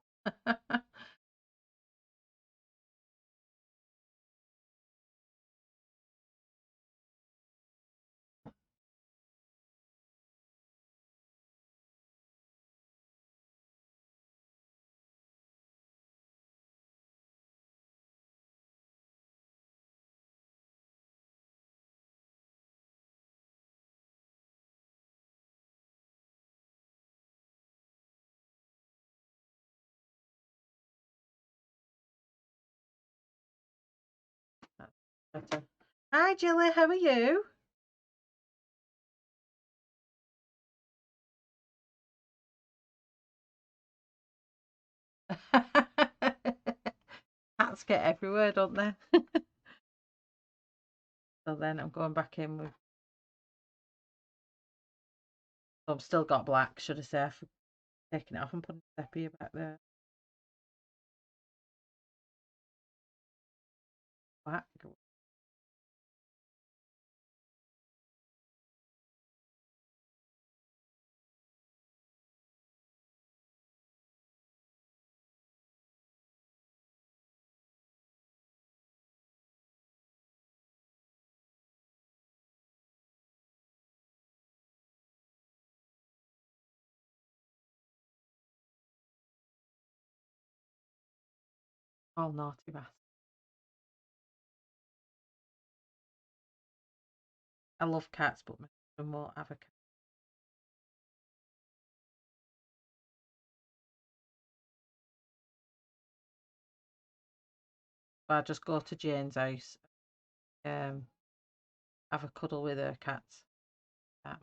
That's better. Hi, Jilly. How are you? Cats get everywhere, don't they? So then I'm going back in with. So I've still got black, should I say? I've taken it off and putting sepia back there. Black. All naughty bastard. I love cats, but my husband won't have a cat. I just go to Jane's house, um, have a cuddle with her cats. Yeah.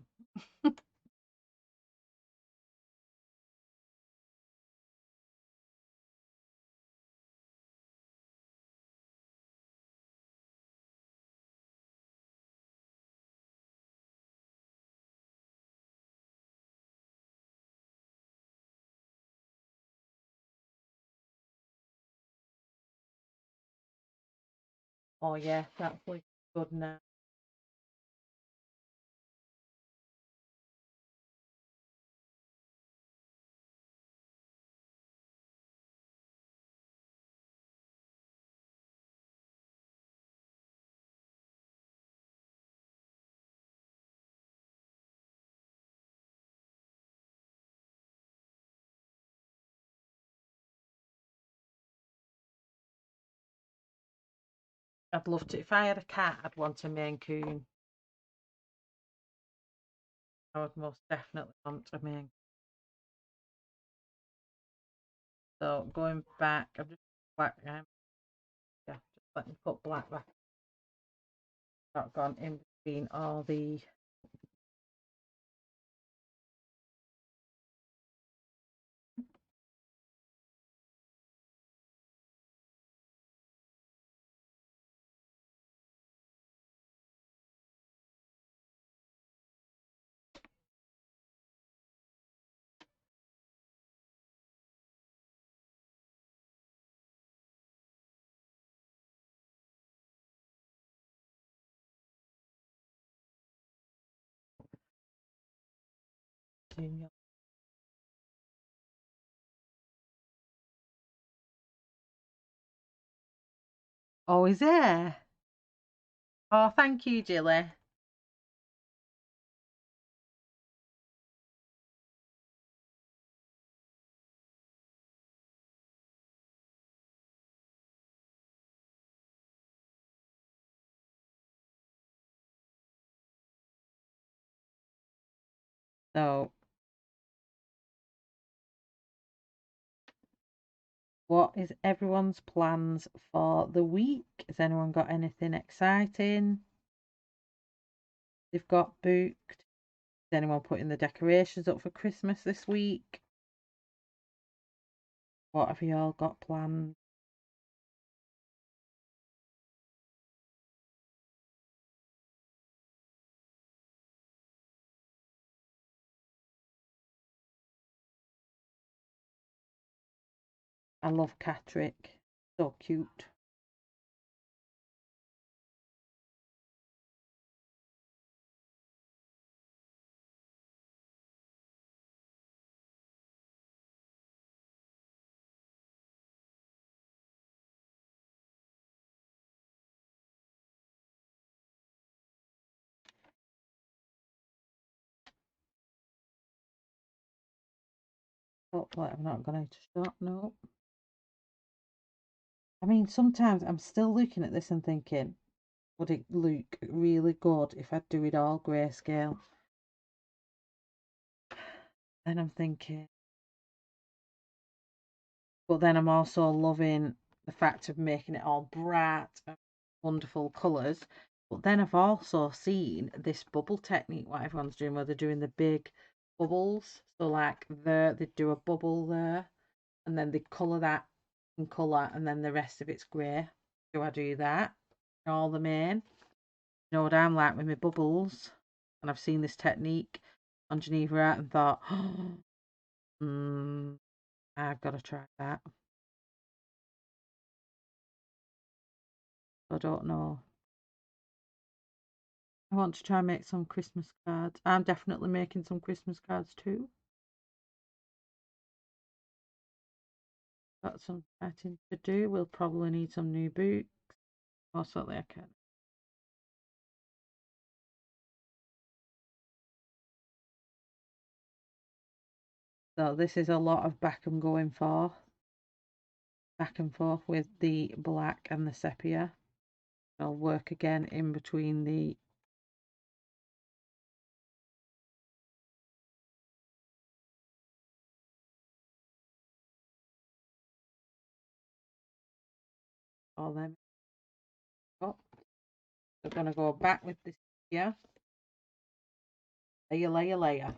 Oh yeah, that's like good now. I'd love to. If I had a cat, I'd want a Maine Coon. I would most definitely want a Maine. So going back, I'm just black. Yeah, just let me put black back. Not gone in between all the. Oh, is there? Oh, thank you, Jilly. So, what is everyone's plans for the week? Has anyone got anything exciting they've got booked? Is anyone putting the decorations up for Christmas this week? What have you all got planned? I love Catrick. So cute. Hopefully I'm not going to shop. No. I mean, sometimes I'm still looking at this and thinking, would it look really good if I do it all grayscale? Then I'm thinking, but then I'm also loving the fact of making it all bright and wonderful colours. But then I've also seen this bubble technique, what everyone's doing, where they're doing the big bubbles. So like there, they do a bubble there, and then they colour that in colour, and then the rest of it's grey. Do I do that? All the main. You know what I'm like with my bubbles, and I've seen this technique on Geneva Art and thought, mm, I've got to try that. I don't know. I want to try and make some Christmas cards. I'm definitely making some Christmas cards too. Got some writing to do. We'll probably need some new boots. Most likely I can. So this is a lot of back and going forth. Back and forth with the black and the sepia. I'll work again in between the all them. Oh, we're gonna go back with this here. Layer, layer, layer.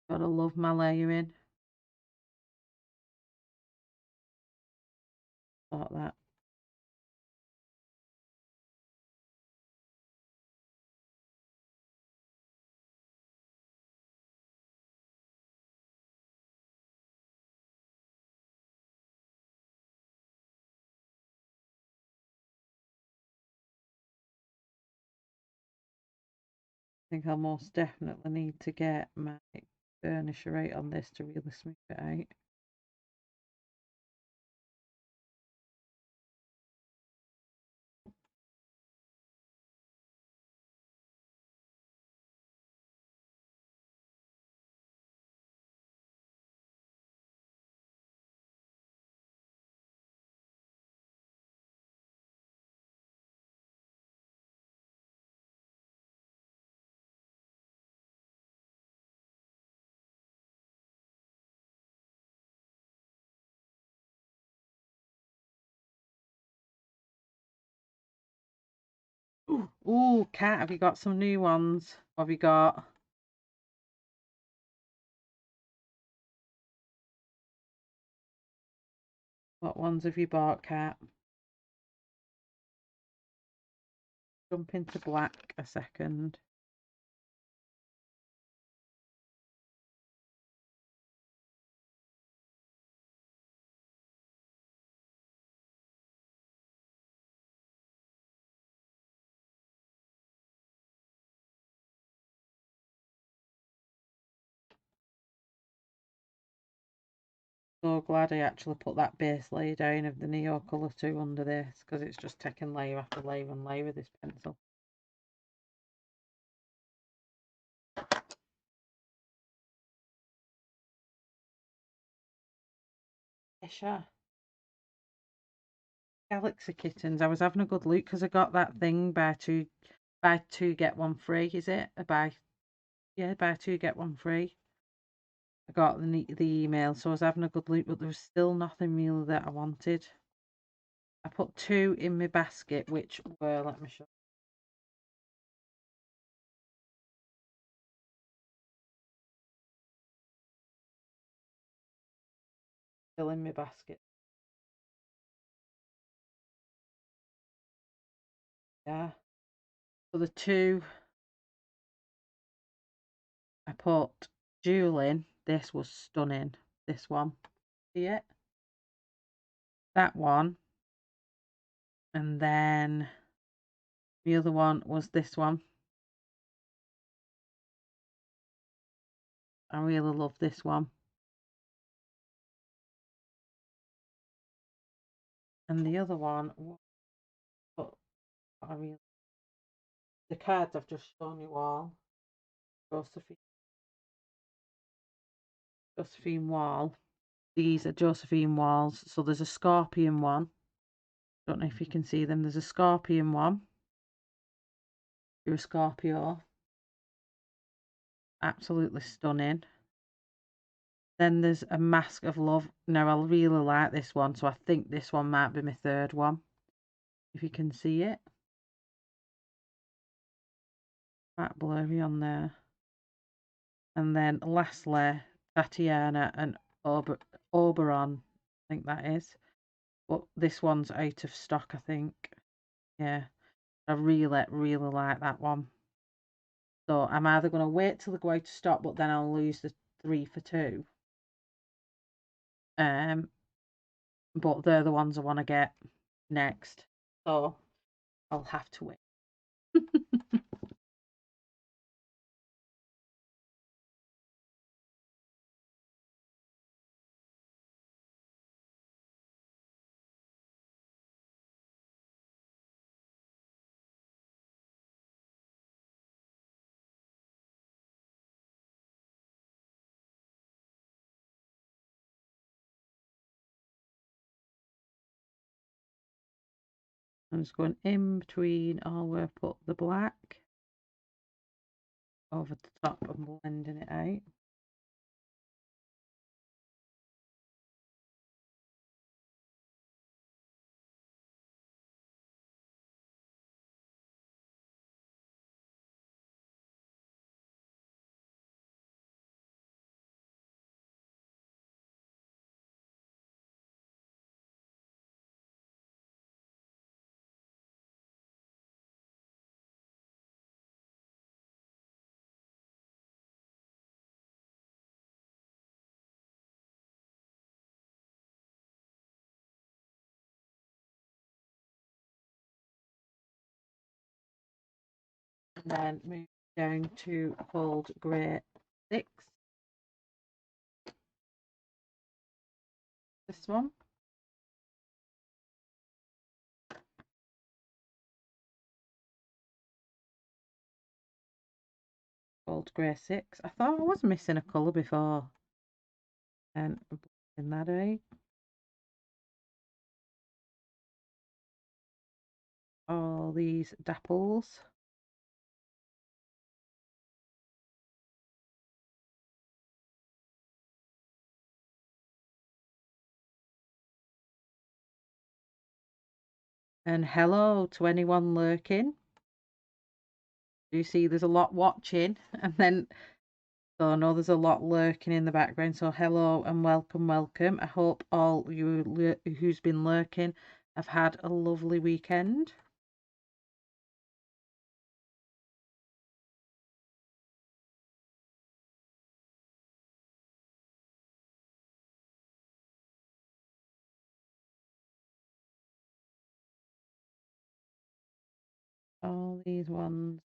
Gotta love my layering. Like that. I think I'll most definitely need to get my burnisher rate on this to really smooth it out. Ooh, Kat, have you got some new ones? What have you got? What ones have you bought, Kat? Jump into black a second. so glad I actually put that base layer down of the Neo Colour 2 under this, because it's just taking layer after layer and layer with this pencil. Isha. Galaxy Kittens. I was having a good look because I got that thing buy two get one free. Is it a buy two get one free? I got the email, so I was having a good look, but there was still nothing really that I wanted. I put 2 in my basket, which were, let me show you. Still in my basket. Yeah. So the 2 I put Jewel in. This was stunning. This one. See it? That one. And then the other one was this one. I really love this one. And the other one, but I really, the cards I've just shown you all. Josephine Wall. These are Josephine Walls. So there's a scorpion one. Don't know if you can see them. There's a scorpion one. You're a Scorpio. Absolutely stunning. Then there's a Mask of Love. Now, I really like this one, so I think this one might be my third one. If you can see it. Quite blurry on there. And then lastly, Tatiana and Oberon, I think that is. But this one's out of stock, I think. Yeah, I really like that one. So I'm either going to wait till they go out of stock, but then I'll lose the 3 for 2. But they're the ones I want to get next. So I'll have to wait. I'm just going in between all where I put the black over the top and blending it out. And then move down to Cold Grey 6. This one. Cold Grey 6. I thought I was missing a colour before. And in that out. All these dapples. And hello to anyone lurking. Do you see there's a lot watching? And then, so I know there's a lot lurking in the background. So hello and welcome, welcome. I hope all you who's been lurking have had a lovely weekend. All these ones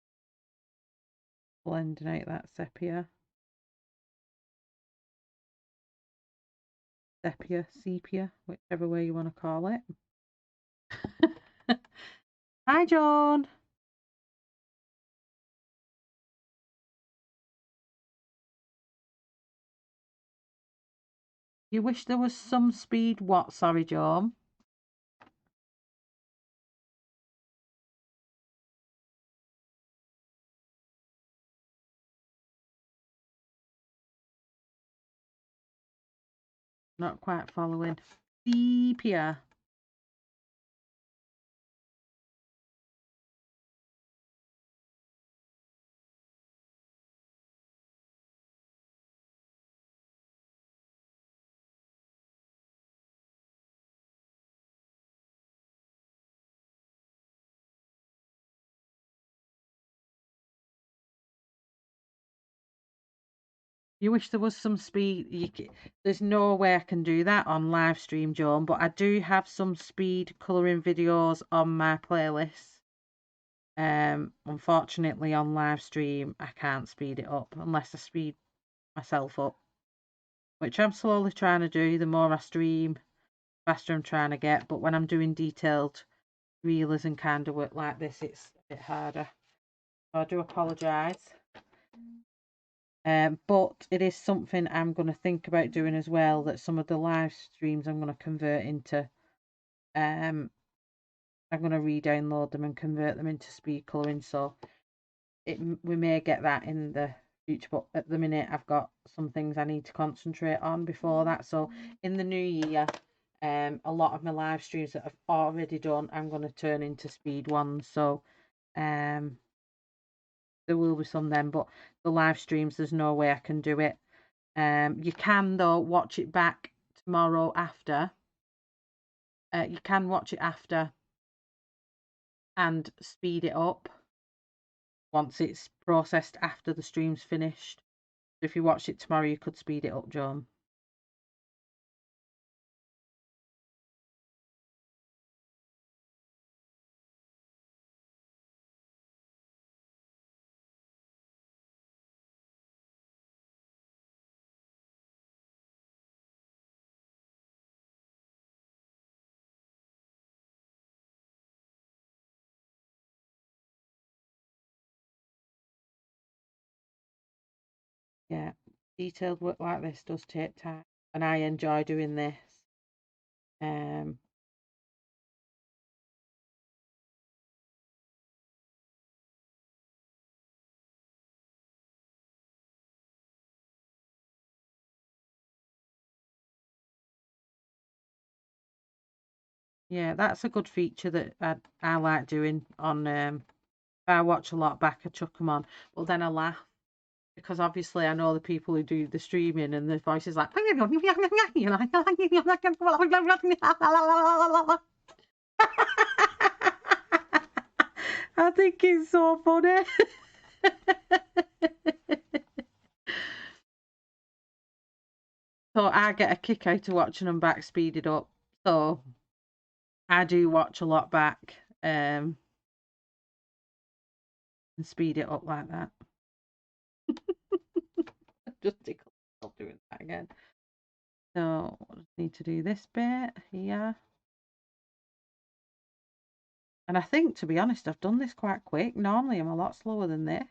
blending out that sepia. sepia, whichever way you want to call it. Hi, John. You wish there was some speed. What? Sorry, John. Not quite following. Sepia. You wish there was some speed. There's no way I can do that on live stream, Joan, but I do have some speed colouring videos on my playlist. Unfortunately, on live stream, I can't speed it up unless I speed myself up, which I'm slowly trying to do. The more I stream, faster I'm trying to get. But when I'm doing detailed reelers and kind of work like this, it's a bit harder. So I do apologise. But it is something I'm going to think about doing as well, that some of the live streams I'm going to convert into, I'm going to re-download them and convert them into speed colouring, so we may get that in the future, but at the minute I've got some things I need to concentrate on before that. So in the new year, a lot of my live streams that I've already done, I'm going to turn into speed ones, so there will be some then, but the live streams, there's no way I can do it. You can, though, watch it back tomorrow after. You can watch it after and speed it up once it's processed after the stream's finished. So if you watched it tomorrow, you could speed it up, John. Yeah, detailed work like this does take time, and I enjoy doing this. Yeah, that's a good feature that I like doing on. I watch a lot back, I chuck them on, but then I laugh because obviously I know the people who do the streaming and the voice is like. I think it's so funny. So I get a kick out of watching them back speeded up. So I do watch a lot back and speed it up like that. Just tickle myself doing that again. So I just need to do this bit here. And I think, to be honest, I've done this quite quick. Normally I'm a lot slower than this.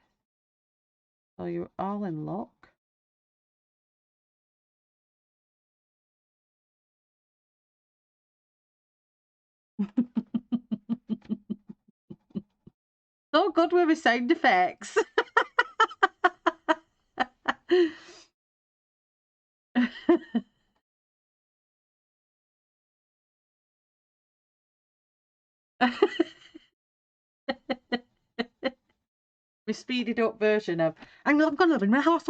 So you're all in luck. So good with my sound effects. My speeded up version of I'm not gonna bring my house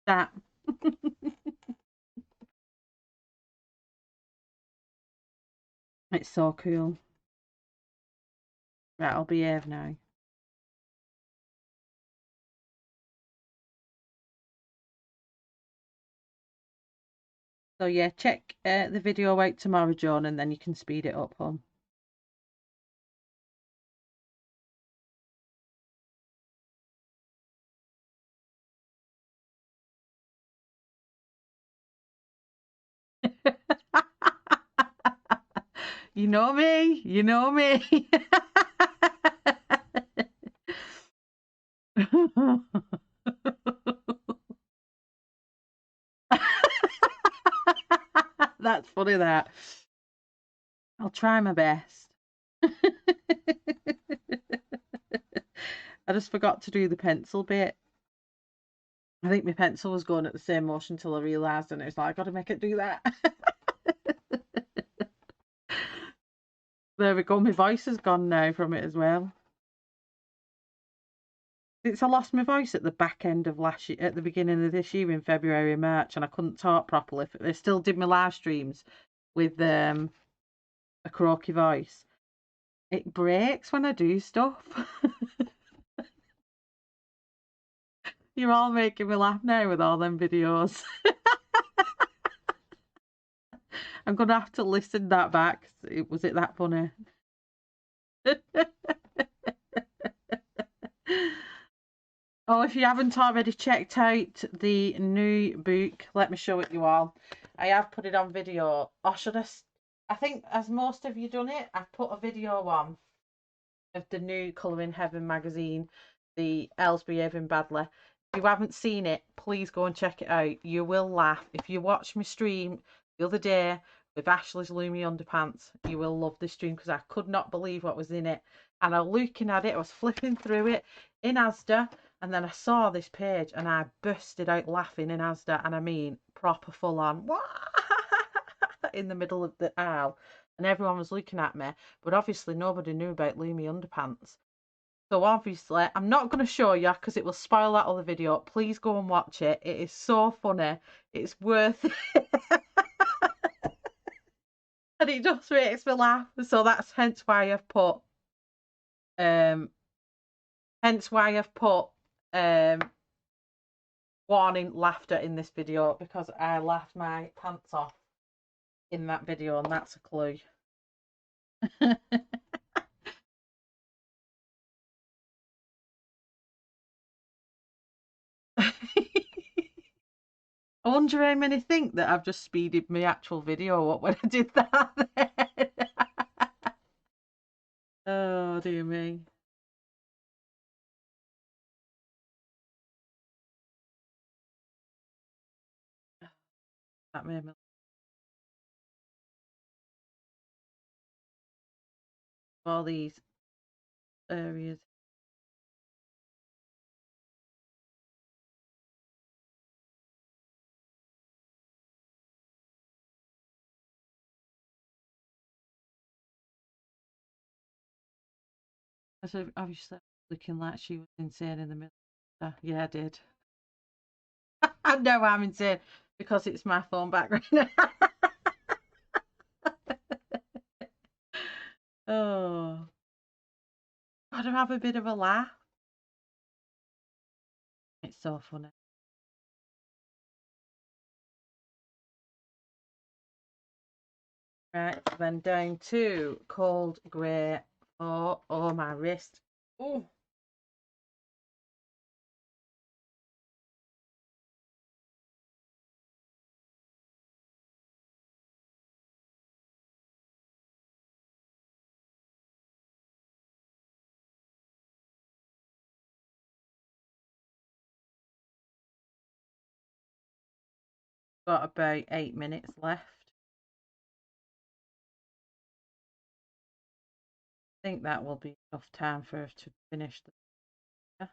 that. It's so cool. Right, I'll behave now. So yeah, check the video out tomorrow, John, and then you can speed it up, hon. You know me. You know me. That's funny, that. I'll try my best. I just forgot to do the pencil bit. I think my pencil was going at the same motion till I realised, and it was like, I got to make it do that. There we go. My voice has gone now from it as well. Since I lost my voice at the back end of last year, at the beginning of this year in February and March, and I couldn't talk properly. I still did my live streams with a croaky voice. It breaks when I do stuff. You're all making me laugh now with all them videos. I'm gonna have to listen that back. Was it that funny? Oh, if you haven't already checked out the new book, let me show it you all. I have put it on video. Or should I think, as most of you done it, I've put a video on of the new Colouring Heaven magazine, the Elves Behaving Badly. If you haven't seen it, please go and check it out. You will laugh. If you watched my stream the other day with Ashley's Loomy Underpants, you will love this stream because I could not believe what was in it. And I was looking at it, I was flipping through it in Asda, and then I saw this page and I bursted out laughing in Asda, and I mean proper full on in the middle of the aisle, and everyone was looking at me, but obviously nobody knew about Loomy Underpants. So obviously I'm not going to show you because it will spoil that other video. Please go and watch it. It is so funny. It's worth it. And it just makes me laugh. So that's hence why I've put warning laughter in this video, because I laughed my pants off in that video, and that's a clue. I wonder how many think that I've just speeded my actual video up when I did that then. Oh, dear me. That made me all these areas. So obviously looking like she was insane in the middle. Yeah, I did. I know I'm insane because it's my phone background. Oh, gotta have a bit of a laugh. It's so funny. Right, then down to cold grey. Oh, my wrist. Oh, got about 8 minutes left. I think that will be enough time for us to finish the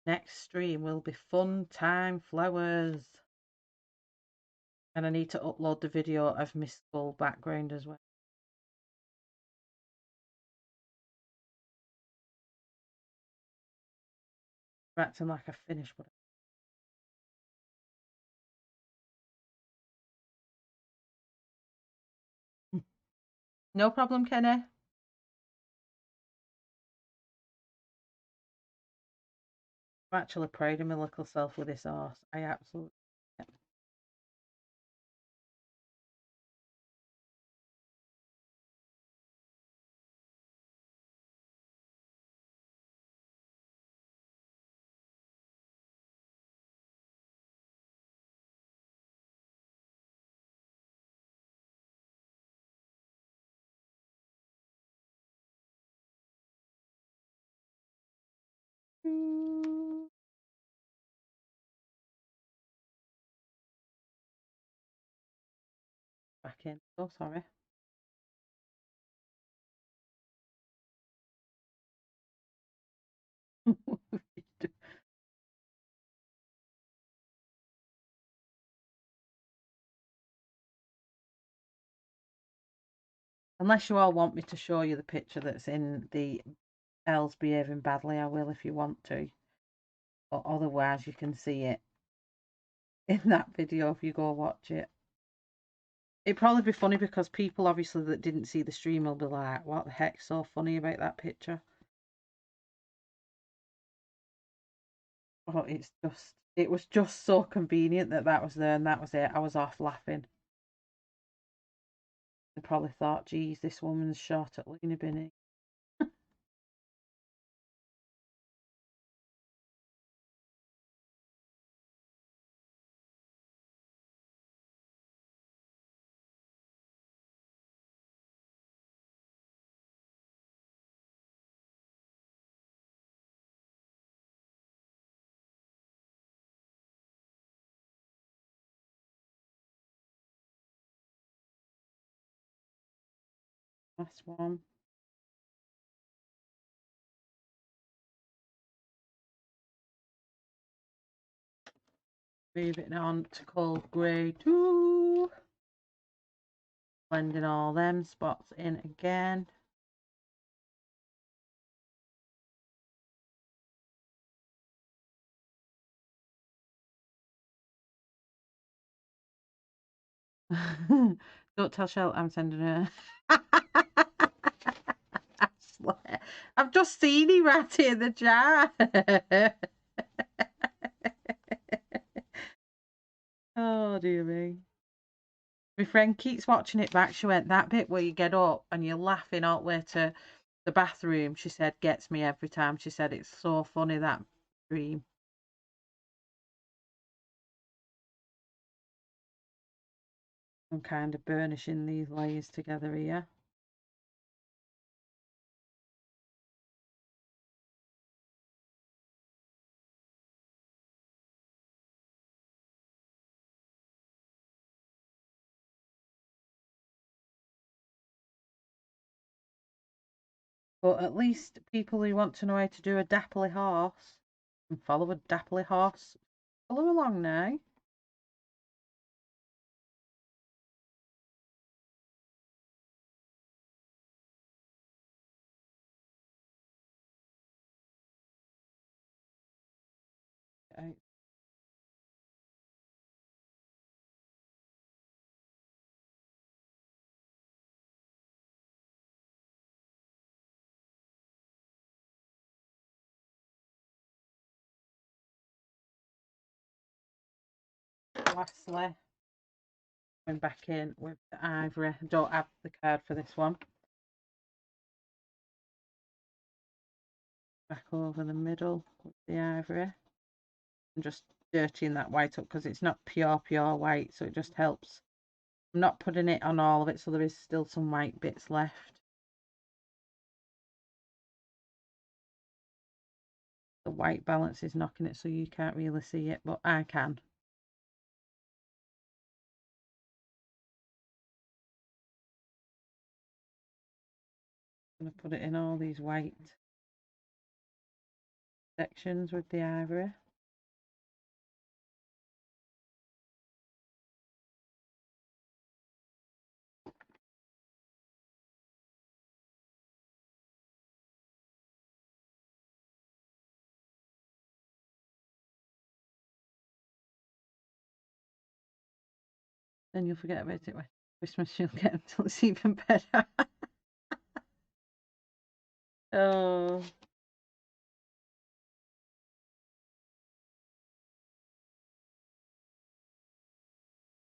next stream. Will be fun time flowers, and I need to upload the video of my skull background as well. Acting like I finished what. No problem, Kenny. I'm actually proud of my little self with this horse. I absolutely. Back in. Oh, sorry. Unless you all want me to show you the picture that's in the Els behaving badly, I will if you want to. But otherwise, you can see it in that video if you go watch it. It'd probably be funny because people obviously that didn't see the stream will be like, what the heck's so funny about that picture? Oh, it was just so convenient that that was there and that was it. I was off laughing. They probably thought, geez, this woman's short at loony binny. Last one. Moving on to cold grey 2. Blending all them spots in again. Don't tell Shell I'm sending her. I've just seen him right in the jar. Oh, dear me. My friend keeps watching it back. She went, that bit where you get up and you're laughing all the way to the bathroom, she said, gets me every time. She said, it's so funny, that dream. I'm kind of burnishing these layers together here. But at least people who want to know how to do a dappley horse can follow a dappley horse. Follow along now. Okay. Lastly, going back in with the ivory. I don't have the card for this one. Back over the middle with the ivory. I'm just dirtying that white up because it's not pure white, so it just helps. I'm not putting it on all of it, so there is still some white bits left. The white balance is knocking it so you can't really see it, but I can. I'm going to put it in all these white sections with the ivory. Then you'll forget about it when Christmas you'll get until it's even better. Oh.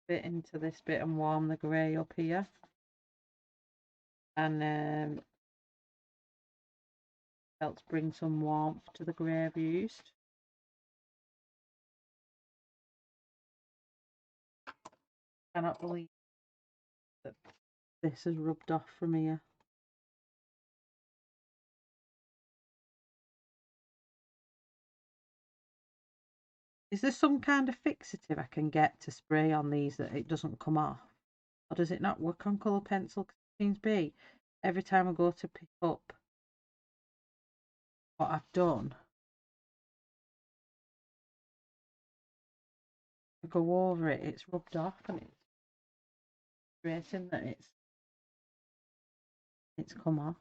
Bit into this bit and warm the grey up here. And helps bring some warmth to the grey I've used. Cannot believe that this has rubbed off from here. Is there some kind of fixative I can get to spray on these that it doesn't come off? Or does it not work on colour pencil? 'Cause it seems to be every time I go to pick up what I've done, I go over it, it's rubbed off and it's frustrating that it's come off.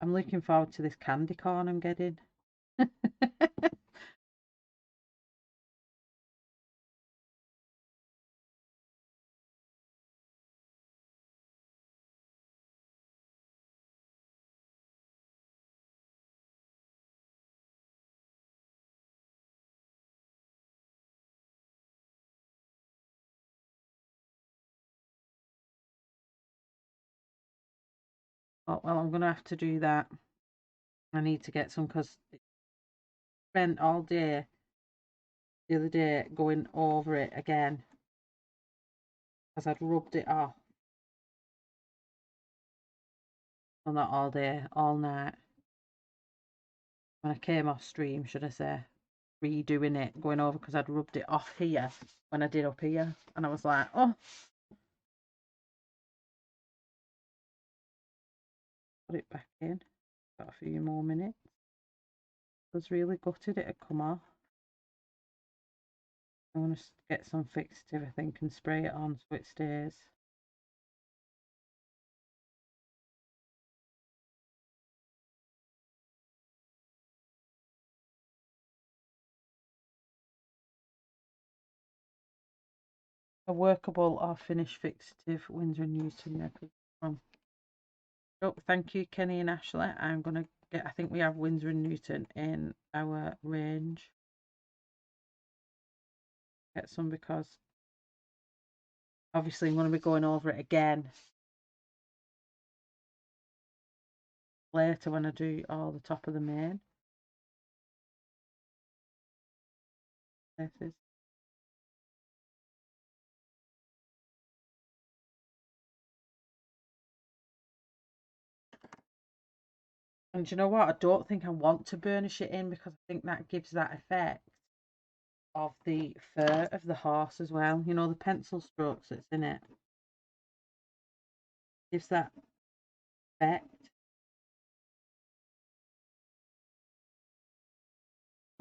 I'm looking forward to this candy corn I'm getting. Oh, well, I'm going to have to do that. I need to get some because I spent all day the other day going over it again because I'd rubbed it off. Well, not all day, all night. When I came off stream, should I say, redoing it, going over because I'd rubbed it off here when I did up here. And I was like, oh. Put it back in. Got a few more minutes. I was really gutted it had come off. I want to get some fixative, I think, and spray it on so it stays. A workable or finished fixative Winsor & Newton from. Oh, thank you, Kenny and Ashley. I'm going to get, I think we have Winsor & Newton in our range. Get some because obviously I'm going to be going over it again later when I do all the top of the main. Places. And you know what? I don't think I want to burnish it in because I think that gives that effect of the fur of the horse as well. You know, the pencil strokes that's in it. Gives that effect.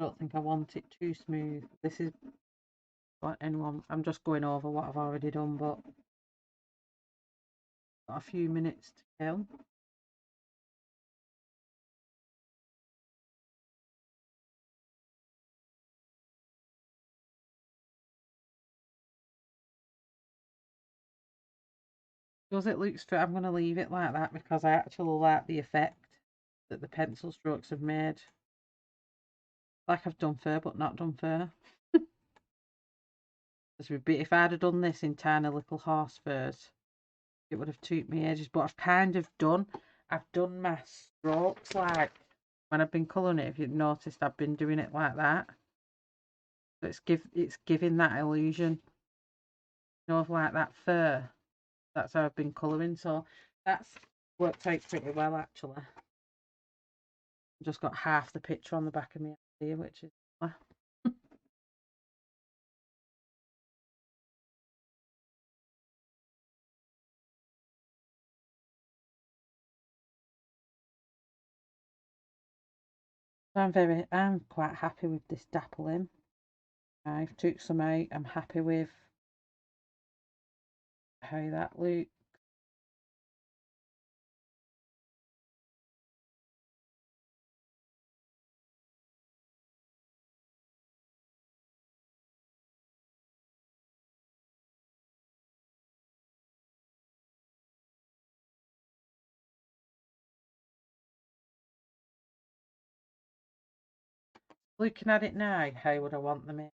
I don't think I want it too smooth. This is what anyone. I'm just going over what I've already done, but got a few minutes to kill. Does it looks fit? I'm going to leave it like that because I actually like the effect that the pencil strokes have made. Like I've done fur, but not done fur. If I'd have done this in tiny little horse furs, it would have took me ages. But I've done my strokes like when I've been colouring it. If you've noticed, I've been doing it like that. So it's giving that illusion, you know, of like that fur. That's how I've been colouring. So that's worked out pretty well actually. I've just got half the picture on the back of me here, which is. I'm quite happy with this dappling. I've took some out. I'm happy with how that looks. Looking at it now, how would I want them in?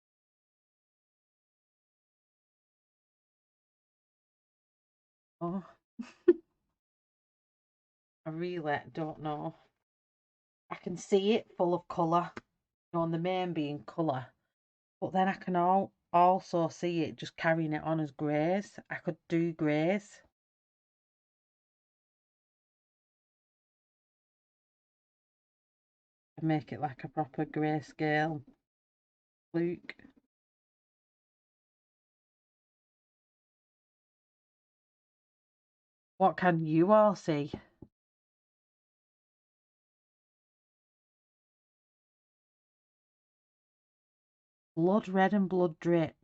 Oh, I really don't know. I can see it full of colour, you know, and the main being colour, but then I can all also see it just carrying it on as greys. I could do greys. And make it like a proper grayscale look. What can you all see? Blood red and blood drips.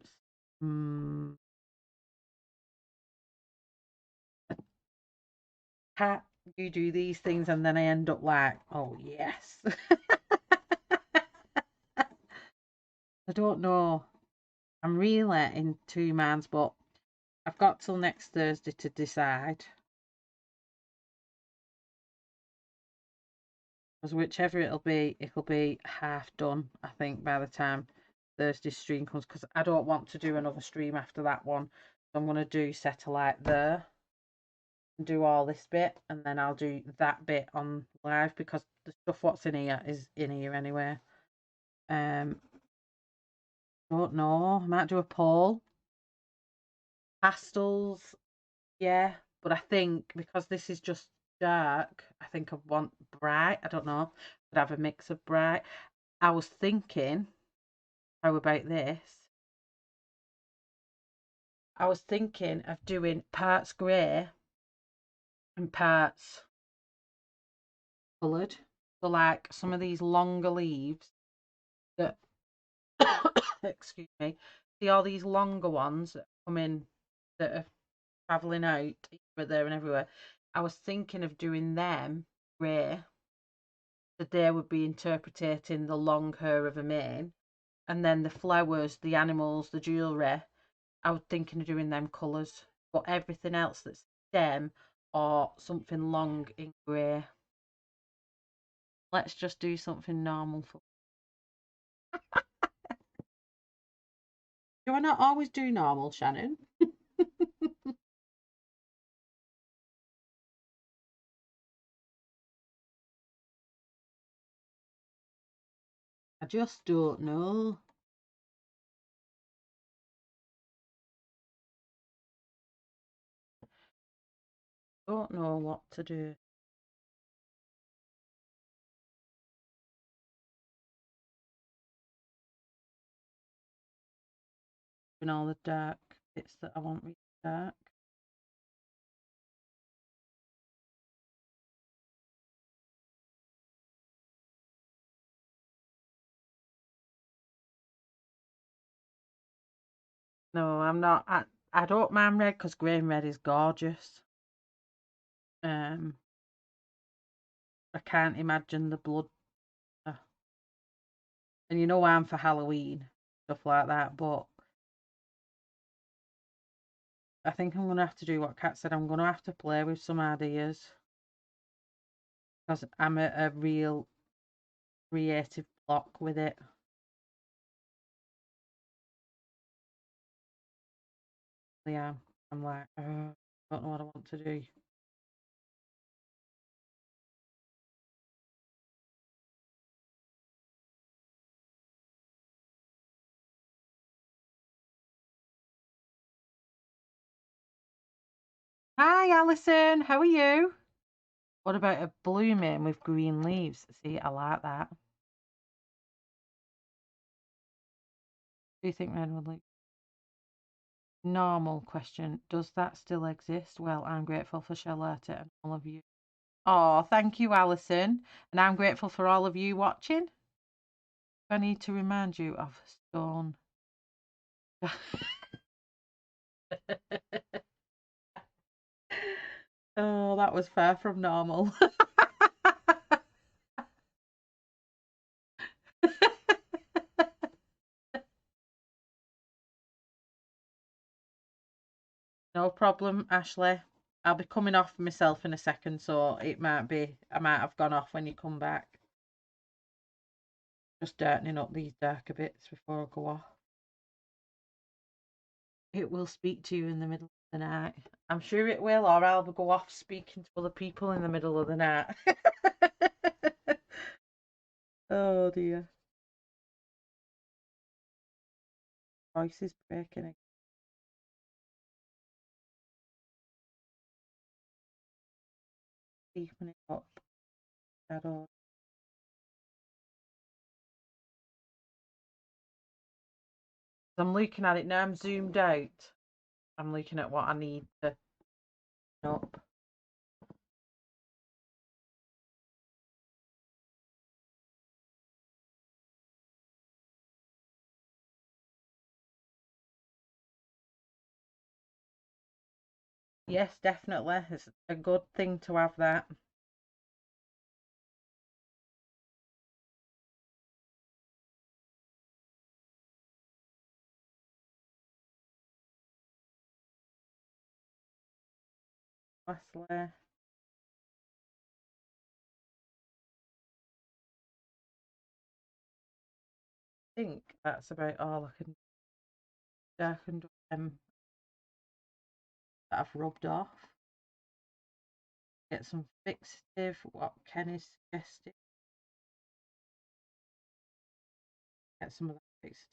Cat, you do these things and then I end up like, oh yes. I don't know. I'm really in two minds, but I've got till next Thursday to decide. Because whichever it'll be half done, I think, by the time Thursday's stream comes. Because I don't want to do another stream after that one. So I'm going to do satellite there and do all this bit. And then I'll do that bit on live because the stuff what's in here is in here anyway. Don't know. I might do a poll. Pastels, yeah. But I think because this is just dark, I think I want bright. I don't know. Could have a mix of bright. I was thinking, how about this? I was thinking of doing parts grey and parts coloured. So like some of these longer leaves that excuse me, see all these longer ones that come in that are travelling out here, there and everywhere. I was thinking of doing them grey. So they would be interpreting the long hair of a mane. And then the flowers, the animals, the jewellery, I was thinking of doing them colours. But everything else that's stem or something long in grey. Let's just do something normal for. Do I not always do normal, Shannon? I just don't know. Don't know what to do. And all the dark bits that I want really dark. No, I'm not. I don't mind red because grey and red is gorgeous. I can't imagine the blood. And you know I'm for Halloween, stuff like that. But I think I'm going to have to do what Kat said. I'm going to have to play with some ideas. Because I'm a real creative block with it. Yeah, I'm like, I don't know what I want to do. Hi, Alison. How are you? What about a blooming with green leaves? See, I like that. Do you think red would look normal? Question. Does that still exist? Well, I'm grateful for shellarty and all of you. Oh, thank you, Alison. And I'm grateful for all of you watching. I need to remind you of stone. Oh, that was far from normal. No problem, Ashley. I'll be coming off myself in a second, so it might be I might have gone off when you come back. Just darkening up these darker bits before I go off. It will speak to you in the middle of the night. I'm sure it will, or I'll go off speaking to other people in the middle of the night. Oh dear. voice is breaking again. Deepen it up. Shadow. I'm looking at it now. I'm zoomed out. I'm looking at what I need to up. Yes, definitely. It's a good thing to have that. Wesley. I think that's about all I can darken them that I've rubbed off. Get some fixative, what Ken is suggesting. Get some of that fixative.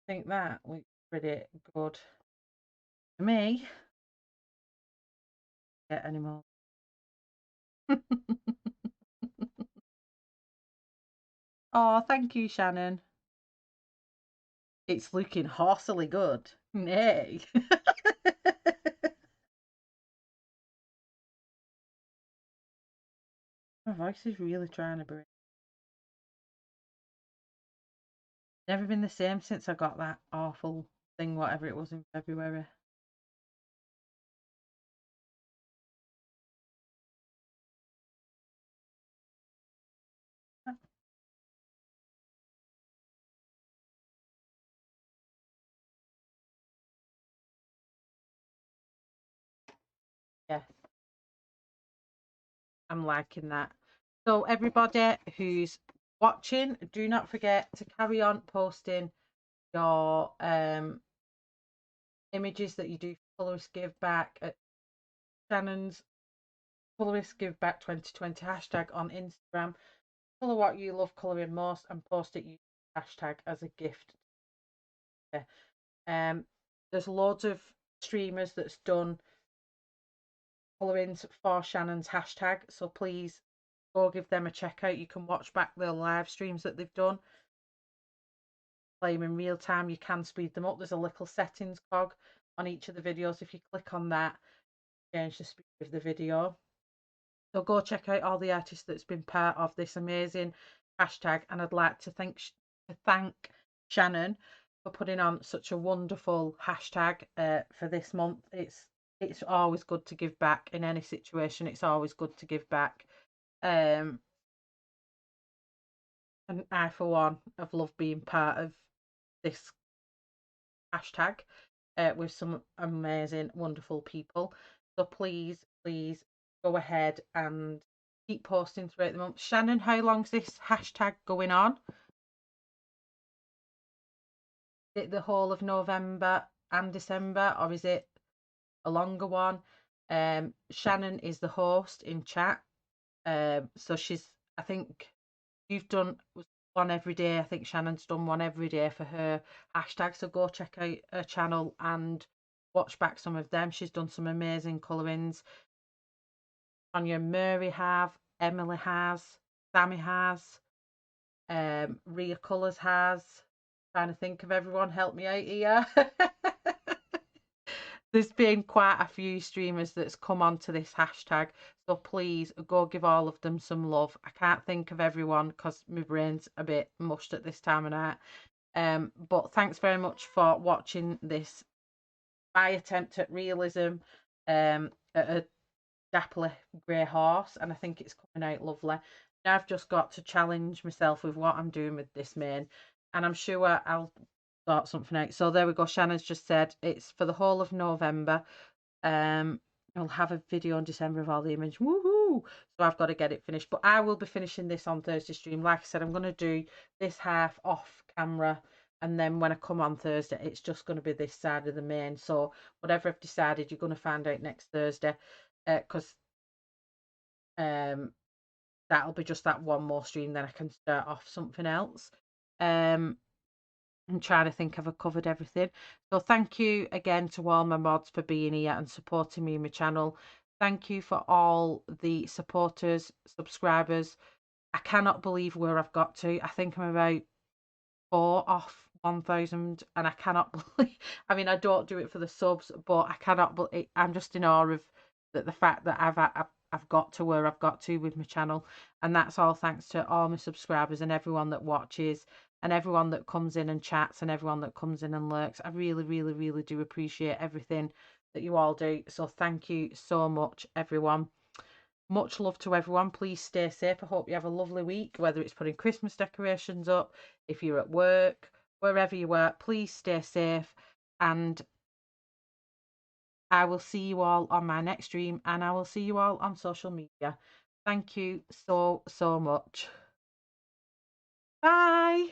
I think that looks pretty good to me. Get any more? Oh, thank you, Shannon. It's looking horsily good. Nay. My voice is really trying to break. Never been the same since I got that awful thing, whatever it was in February. Yes, I'm liking that. So everybody who's watching, do not forget to carry on posting your images that you do for Colorist Give Back at Shannon's Colorist Give Back 2020 hashtag on Instagram. Color what you love colouring most and post it using hashtag as a gift. There's loads of streamers that's done colorings for Shannon's hashtag, so please go give them a check out. You can watch back their live streams that they've done, play them in real time. You can speed them up. There's a little settings cog on each of the videos. If you click on that, change the speed of the video. So go check out all the artists that's been part of this amazing hashtag, and I'd like to thank Shannon for putting on such a wonderful hashtag for this month. It's always good to give back in any situation. It's always good to give back. And I, for one, have loved being part of this hashtag with some amazing, wonderful people. So please, please go ahead and keep posting throughout the month. Shannon, how long's this hashtag going on? Is it the whole of November and December, or is it a longer one? Shannon is the host in chat. So I think you've done one every day. I think Shannon's done one every day for her hashtag. So go check out her channel and watch back some of them. She's done some amazing colourings. Tonya Murray have, Emily has, Sammy has, Ria Colours has. Trying to think of everyone. Help me out here. There's been quite a few streamers that's come onto this hashtag, so please go give all of them some love. I can't think of everyone because my brain's a bit mushed at this time of night. But thanks very much for watching this my attempt at realism at a dapple grey horse, and I think it's coming out lovely. Now I've just got to challenge myself with what I'm doing with this mane, and I'm sure I'll sort something out. So there we go. Shannon's just said it's for the whole of November. I'll have a video in December of all the images. Woohoo! So I've got to get it finished. But I will be finishing this on Thursday stream. Like I said, I'm going to do this half off camera. And then when I come on Thursday, it's just going to be this side of the mane. So whatever I've decided, you're going to find out next Thursday. Because that'll be just that one more stream, then I can start off something else. I'm trying to think if I've covered everything. So thank you again to all my mods for being here and supporting me in my channel. Thank you for all the supporters, subscribers. I cannot believe where I've got to. I think I'm about 4 off 1,000, and I cannot believe, I mean, I don't do it for the subs, but I cannot believe, I'm just in awe of the fact that I've got to where I've got to with my channel. And that's all thanks to all my subscribers and everyone that watches and everyone that comes in and chats and everyone that comes in and lurks. I really, really, really do appreciate everything that you all do. So thank you so much, everyone. Much love to everyone. Please stay safe. I hope you have a lovely week, whether it's putting Christmas decorations up, if you're at work, wherever you are, please stay safe. And I will see you all on my next stream, and I will see you all on social media. Thank you so, so much. Bye.